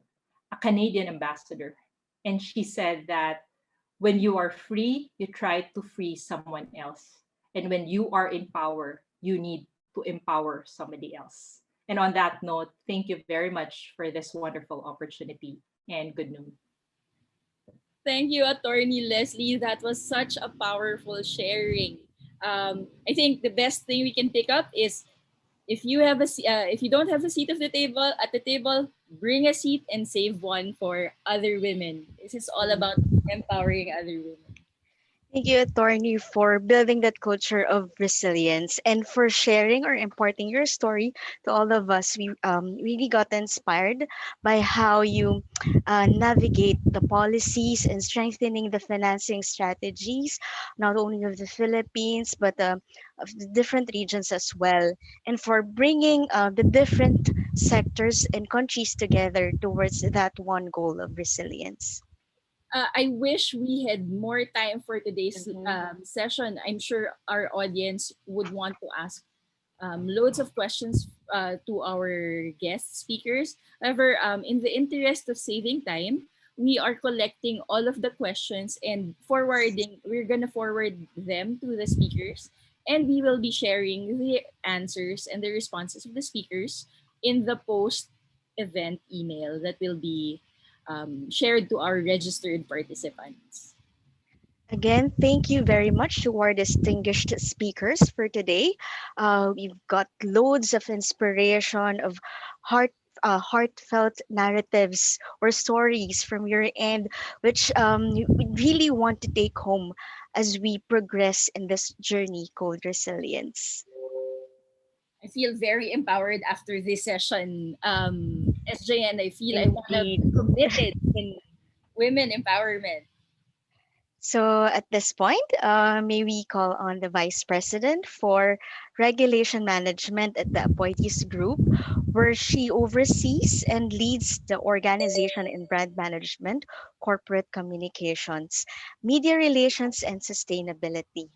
a Canadian ambassador. And she said that when you are free, you try to free someone else. And when you are in power, you need to empower somebody else. And on that note, thank you very much for this wonderful opportunity and good noon. Thank you, Attorney Leslie. That was such a powerful sharing. I think the best thing we can pick up is if you don't have a seat of the table at the table, bring a seat and save one for other women. This is all about empowering other women. Thank you, Attorney, for building that culture of resilience and for sharing or imparting your story to all of us. We really got inspired by how you navigate the policies and strengthening the financing strategies, not only of the Philippines, but of the different regions as well, and for bringing the different sectors and countries together towards that one goal of resilience. I wish we had more time for today's Mhm. session. I'm sure our audience would want to ask loads of questions to our guest speakers. However, in the interest of saving time, we are collecting all of the questions and forwarding. We're gonna forward them to the speakers, and we will be sharing the answers and the responses of the speakers in the post-event email that will be shared to our registered participants. Again, thank you very much to our distinguished speakers for today. We've got loads of inspiration, of heart, heartfelt narratives or stories from your end, which we really want to take home as we progress in this journey called resilience. I feel very empowered after this session, SJ, and I feel I want to Indeed. be committed in women empowerment. So at this point, may we call on the Vice President for Regulation Management at the Appointees Group, where she oversees and leads the organization in brand management, corporate communications, media relations, and sustainability.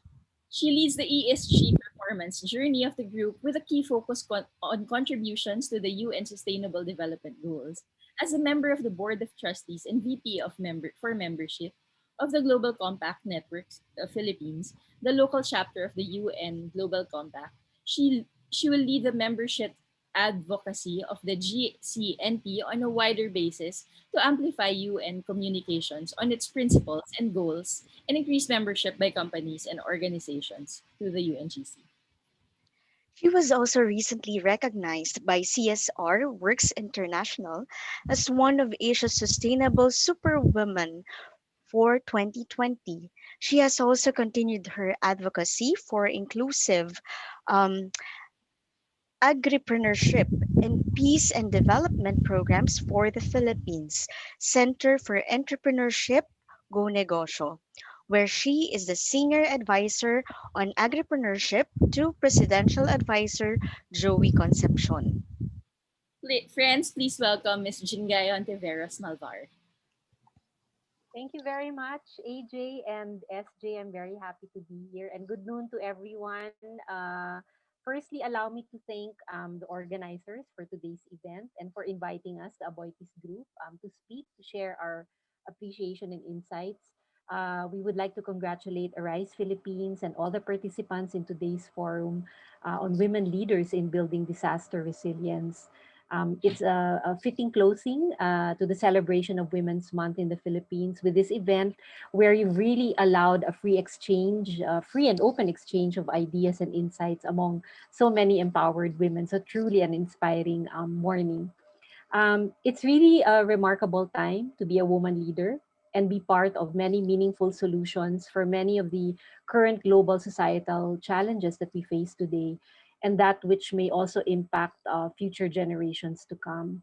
She leads the ESG performance journey of the group with a key focus on contributions to the UN Sustainable Development Goals. As a member of the Board of Trustees and VP of membership of the Global Compact Networks Philippines, the local chapter of the UN Global Compact, she will lead the membership advocacy of the GCNP on a wider basis to amplify UN communications on its principles and goals and increase membership by companies and organizations to the UNGC. She was also recently recognized by CSR Works International as one of Asia's sustainable superwomen for 2020. She has also continued her advocacy for inclusive um, agripreneurship and peace and development programs for the Philippines Center for Entrepreneurship Go Negosyo, where she is the senior advisor on agripreneurship to Presidential Advisor Joey Concepcion. Friends, please welcome Ms. Jingayon Tiveros Malvar. Thank you very much, AJ and SJ. I'm very happy to be here. And good noon to everyone. Firstly, allow me to thank the organizers for today's event and for inviting us, the Aboitiz Group, to speak, to share our appreciation and insights. We would like to congratulate Arise Philippines and all the participants in today's forum on women leaders in building disaster resilience. It's a fitting closing to the celebration of Women's Month in the Philippines with this event where you really allowed a free exchange, free and open exchange of ideas and insights among so many empowered women. So truly an inspiring morning. It's really a remarkable time to be a woman leader and be part of many meaningful solutions for many of the current global societal challenges that we face today, and that which may also impact future generations to come.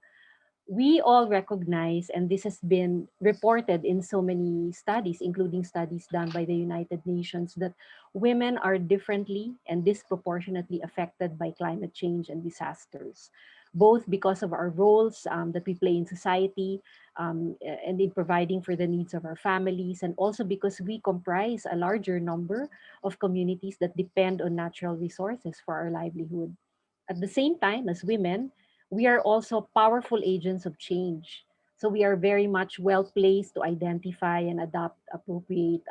We all recognize, and this has been reported in so many studies, including studies done by the United Nations, that women are differently and disproportionately affected by climate change and disasters, both because of our roles that we play in society and in providing for the needs of our families, and also because we comprise a larger number of communities that depend on natural resources for our livelihood. At the same time, as women, we are also powerful agents of change. So we are very much well placed to identify and adopt appropriate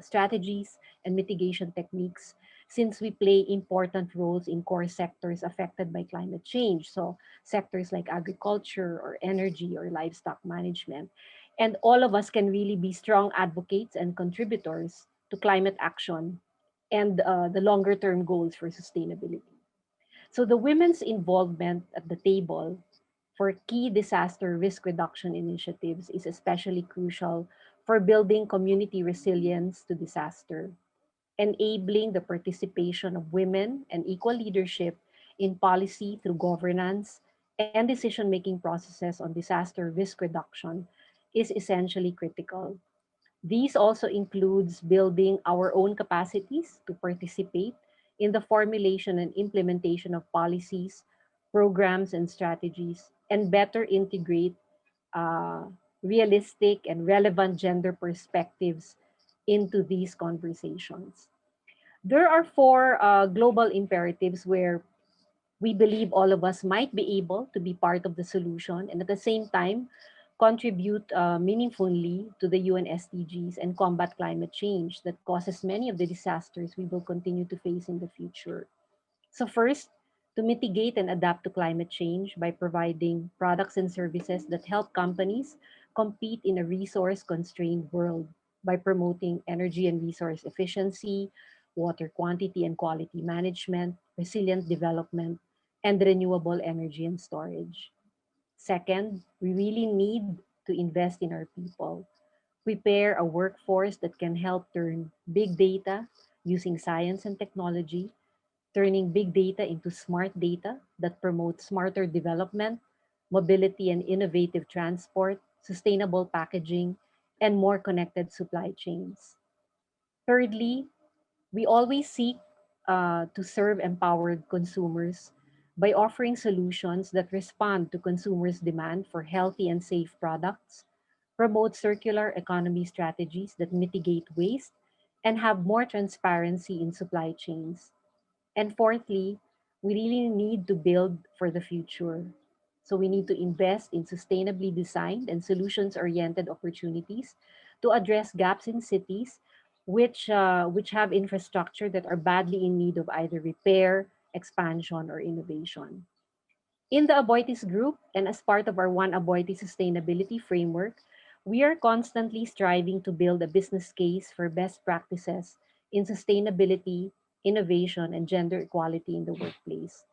strategies and mitigation techniques since we play important roles in core sectors affected by climate change. So sectors like agriculture or energy or livestock management. And all of us can really be strong advocates and contributors to climate action and the longer term goals for sustainability. So the women's involvement at the table for key disaster risk reduction initiatives is especially crucial for building community resilience to disaster, enabling the participation of women and equal leadership in policy through governance and decision-making processes on disaster risk reduction is essentially critical. These also includes building our own capacities to participate in the formulation and implementation of policies, programs, and strategies, and better integrate uh, realistic and relevant gender perspectives into these conversations. There are four global imperatives where we believe all of us might be able to be part of the solution and at the same time contribute meaningfully to the UN SDGs and combat climate change that causes many of the disasters we will continue to face in the future. So, first, to mitigate and adapt to climate change by providing products and services that help companies compete in a resource constrained world by promoting energy and resource efficiency, water quantity and quality management, resilient development, and renewable energy and storage. Second, we really need to invest in our people. Prepare a workforce that can help turn big data using science and technology, turning big data into smart data that promotes smarter development, mobility and innovative transport, sustainable packaging, and more connected supply chains. Thirdly, we always seek to serve empowered consumers by offering solutions that respond to consumers' demand for healthy and safe products, promote circular economy strategies that mitigate waste, and have more transparency in supply chains. And fourthly, we really need to build for the future. So we need to invest in sustainably designed and solutions oriented opportunities to address gaps in cities which have infrastructure that are badly in need of either repair, expansion, or innovation. In the Aboitiz Group and as part of our One Aboitiz sustainability framework, we are constantly striving to build a business case for best practices in sustainability, innovation, and gender equality in the workplace.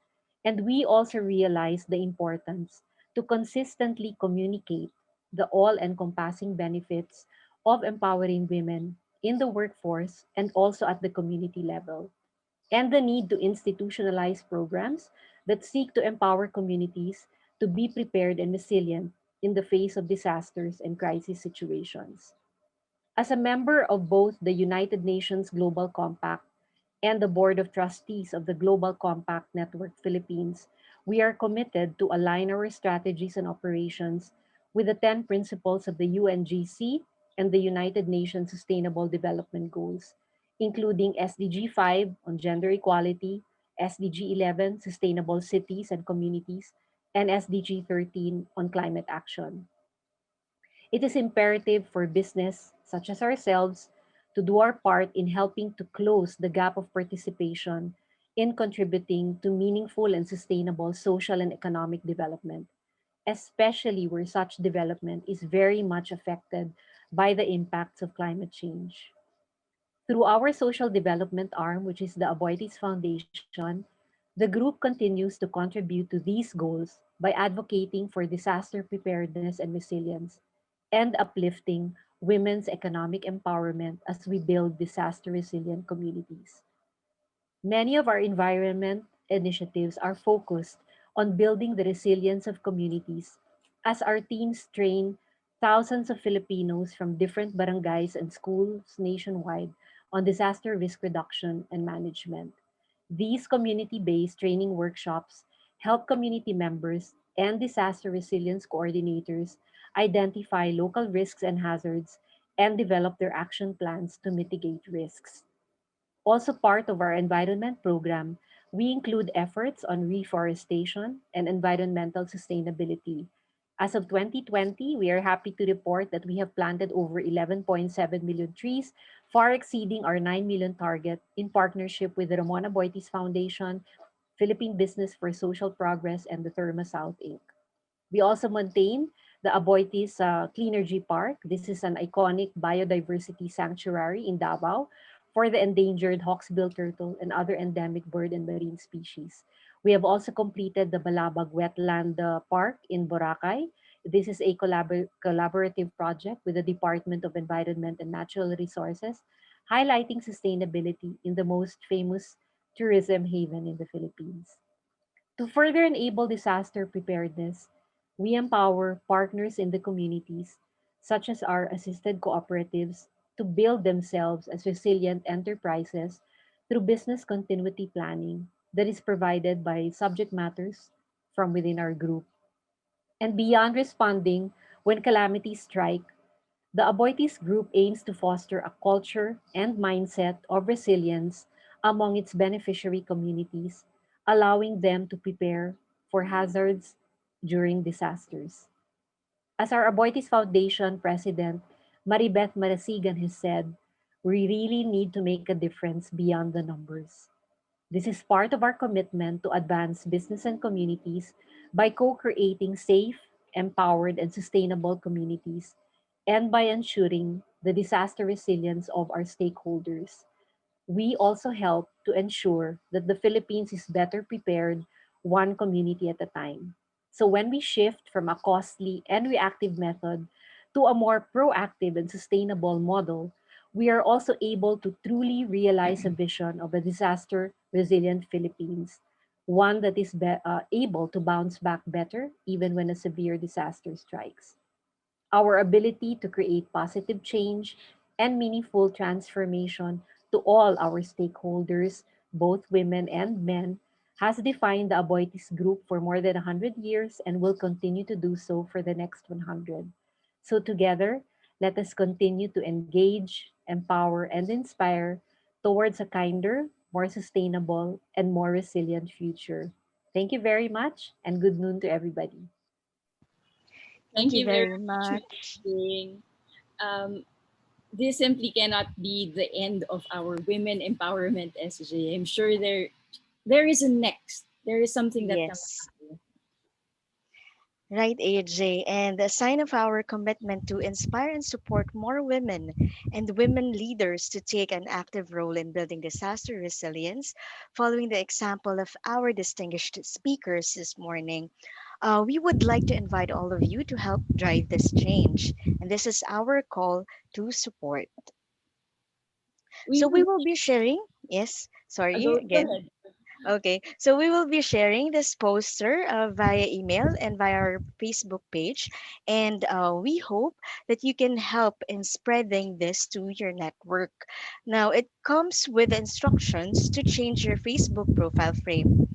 And we also realize the importance to consistently communicate the all encompassing benefits of empowering women in the workforce and also at the community level and the need to institutionalize programs that seek to empower communities to be prepared and resilient in the face of disasters and crisis situations. As a member of both the United Nations Global Compact and the Board of Trustees of the Global Compact Network Philippines, we are committed to align our strategies and operations with the 10 principles of the UNGC and the United Nations Sustainable Development Goals, including SDG 5 on gender equality, SDG 11 sustainable cities and communities, and SDG 13 on climate action. It is imperative for business, such as ourselves, to do our part in helping to close the gap of participation in contributing to meaningful and sustainable social and economic development, especially where such development is very much affected by the impacts of climate change. Through our social development arm, which is the Aboitiz Foundation, the group continues to contribute to these goals by advocating for disaster preparedness and resilience and uplifting women's economic empowerment as we build disaster resilient communities. Many of our environment initiatives are focused on building the resilience of communities as our teams train thousands of Filipinos from different barangays and schools nationwide on disaster risk reduction and management. These community based training workshops help community members and disaster resilience coordinators identify local risks and hazards and develop their action plans to mitigate risks. Also part of our environment program, we include efforts on reforestation and environmental sustainability. As of 2020, we are happy to report that we have planted over 11.7 million trees, far exceeding our 9 million target in partnership with the Ramona Boitis Foundation, Philippine Business for Social Progress, and the Therma South Inc. We also maintain the Aboitiz Cleanergy Park. This is an iconic biodiversity sanctuary in Davao for the endangered hawksbill turtle and other endemic bird and marine species. We have also completed the Balabag Wetland Park in Boracay. This is a collaborative project with the Department of Environment and Natural Resources, highlighting sustainability in the most famous tourism haven in the Philippines. To further enable disaster preparedness, we empower partners in the communities, such as our assisted cooperatives, to build themselves as resilient enterprises through business continuity planning that is provided by subject matters from within our group. And beyond responding when calamities strike, the Aboitiz Group aims to foster a culture and mindset of resilience among its beneficiary communities, allowing them to prepare for hazards during disasters. As our Aboitiz Foundation president, Maribeth Marasigan, has said, we really need to make a difference beyond the numbers. This is part of our commitment to advance business and communities by co creating safe, empowered, and sustainable communities, and by ensuring the disaster resilience of our stakeholders. We also help to ensure that the Philippines is better prepared one community at a time. So when we shift from a costly and reactive method to a more proactive and sustainable model, we are also able to truly realize a vision of a disaster resilient Philippines, one that is able to bounce back better even when a severe disaster strikes. Our ability to create positive change and meaningful transformation to all our stakeholders, both women and men, has defined the Aboitiz Group for more than 100 years and will continue to do so for the next 100. So together, let us continue to engage, empower, and inspire towards a kinder, more sustainable, and more resilient future. Thank you very much, and good noon to everybody. Thank Thank you you very very much, Ms. much. Jing. Um, this simply cannot be the end of our women empowerment, SJ. I'm sure there is a next. There is something that comes Yes. after. Right, AJ, and a sign of our commitment to inspire and support more women and women leaders to take an active role in building disaster resilience, following the example of our distinguished speakers this morning. We would like to invite all of you to help drive this change, and this is our call to support. We So we would will be sharing, yes, sorry go again. ahead. Okay, so we will be sharing this poster via email and via our Facebook page, and we hope that you can help in spreading this to your network. Now, it comes with instructions to change your Facebook profile frame.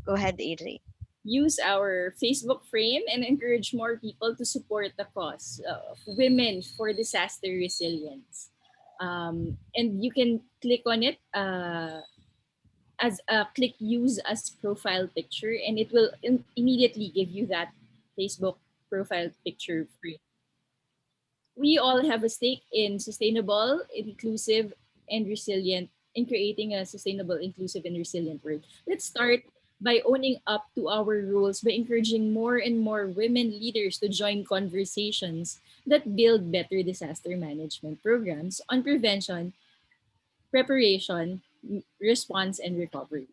Go ahead, AJ. Use our Facebook frame and encourage more people to support the cause of women for disaster resilience. And you can click on it as click use as profile picture, and it will immediately give you that Facebook profile picture free. We all have a stake in sustainable, inclusive, and resilient in creating a sustainable, inclusive, and resilient world. Let's start by owning up to our rules by encouraging more and more women leaders to join conversations that build better disaster management programs on prevention, preparation, response, and recovery.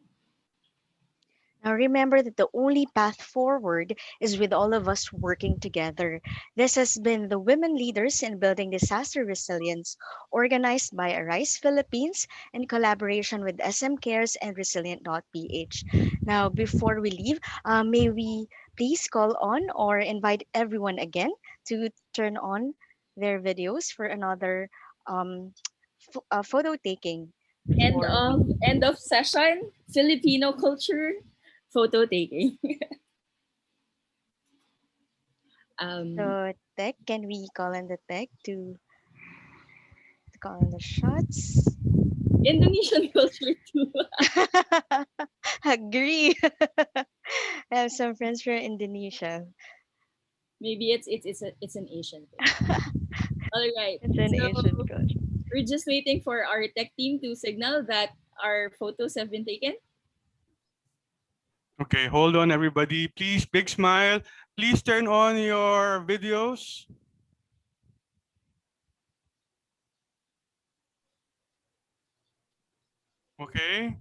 Now remember that the only path forward is with all of us working together. This has been the Women Leaders in Building Disaster Resilience, organized by Arise Philippines in collaboration with SM Cares and Resilient.PH. Now, before we leave, may we please call on or invite everyone again to turn on their videos for another photo taking before we. End of session. Filipino culture, photo taking. um, So, tech, can we call on the tech to call on the shots? Indonesian culture too. Agree. I have some friends from Indonesia. Maybe it's an Asian thing. All right. It's an Asian So culture. we're just waiting for our tech team to signal that our photos have been taken. Okay, hold on, everybody. Please, big smile. Please turn on your videos. Okay.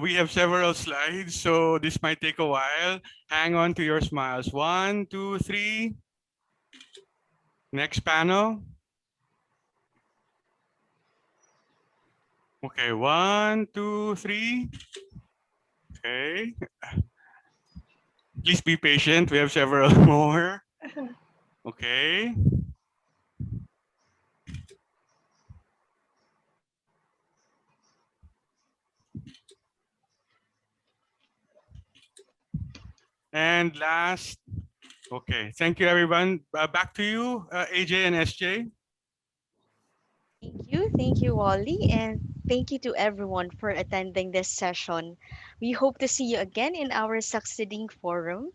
We have several slides, so this might take a while. Hang on to your smiles. One, two, three. Next panel. Okay, 1, 2, 3. Okay. Please be patient. We have several more. Okay. And last. Okay. Thank you, everyone. Back to you, AJ and SJ. Thank you. Thank you, Wally. And thank you to everyone for attending this session. We hope to see you again in our succeeding forum.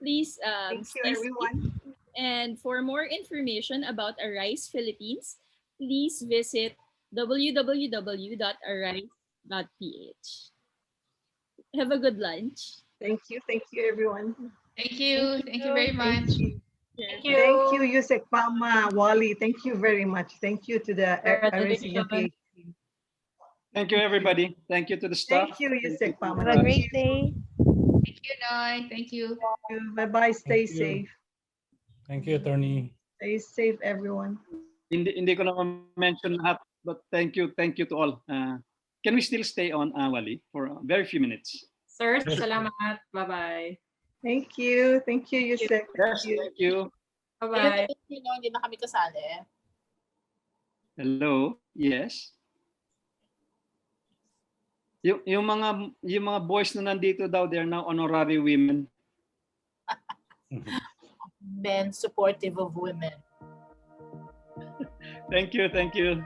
Please Thank you, stay safe. everyone. And for more information about Arise Philippines, please visit www.arise.ph. Have a good lunch. Thank you. Thank you, everyone. Thank Thank you. Thank you you. very Thank much. you. Thank Thank you, you. Yusek Pama, Wally. Thank you very much. Thank you to the Resilient Congratulations. PH team. Thank you, everybody. Thank you to the staff. Thank you, Thank you Yusek Pama. Have a to, Thank great day. Thank you, Noy. Thank you. you. Bye-bye. Stay Thank you. safe. Thank you, Attorney. Stay safe, everyone. hindi ko na mention lahat, but thank you to all. Can we still stay on, Wally, for a very few minutes? Sir, Yes. salamat. Bye-bye. Thank you. Thank you, Yusek. Yes, thank you. Bye-bye. Hindi na kami kasali. Hello, yes. Yung mga boys na nandito daw, they're now honorary women. Men supportive of women. Thank you, thank you.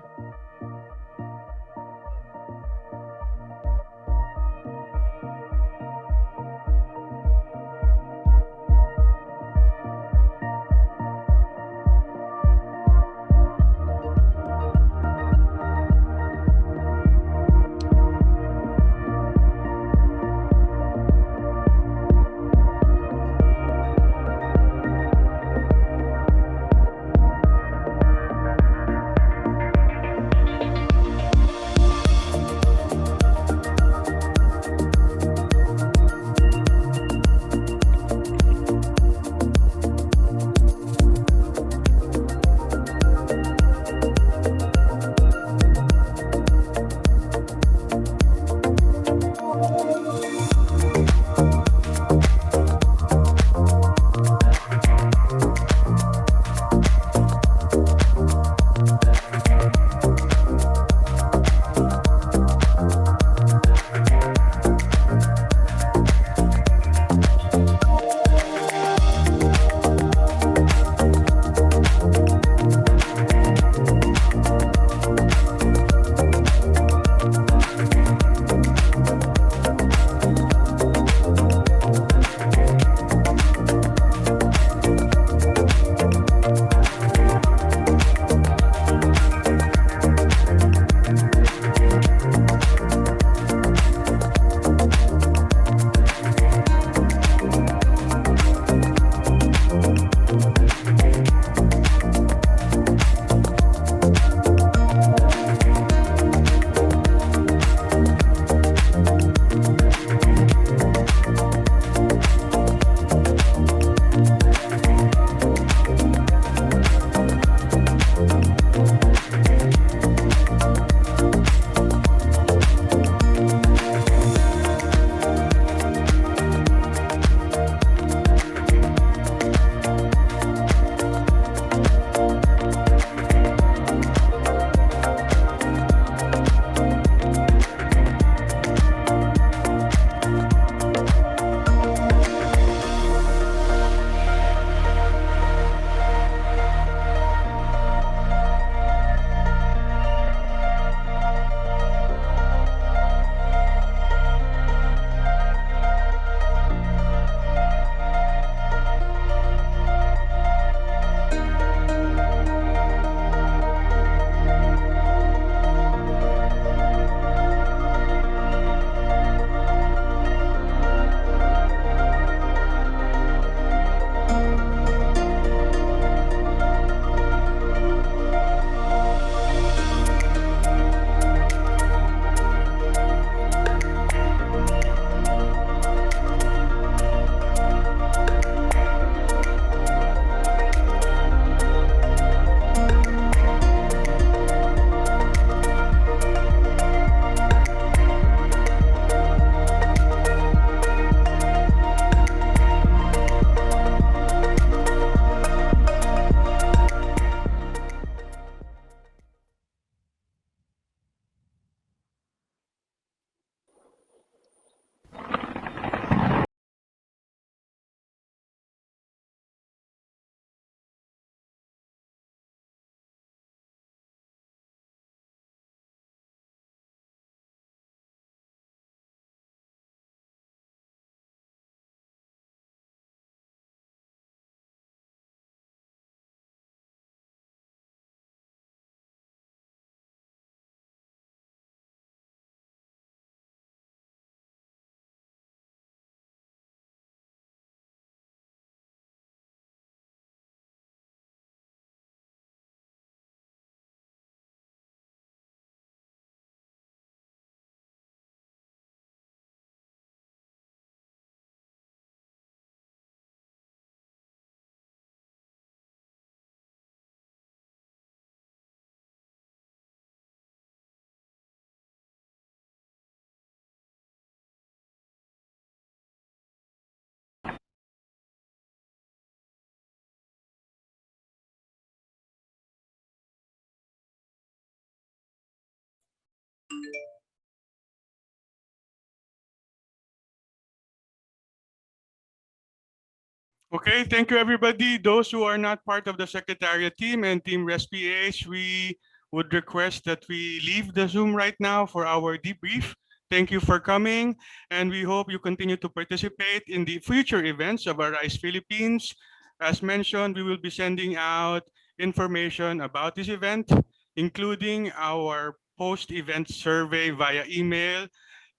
Okay, thank you everybody. Those who are not part of the Secretariat team and Team RESPH, we would request that we leave the Zoom right now for our debrief. Thank you for coming, and we hope you continue to participate in the future events of Arise Philippines. As mentioned, we will be sending out information about this event, including our post-event survey via email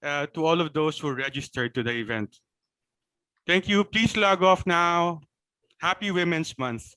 to all of those who registered to the event. Thank you. Please log off now. Happy Women's Month.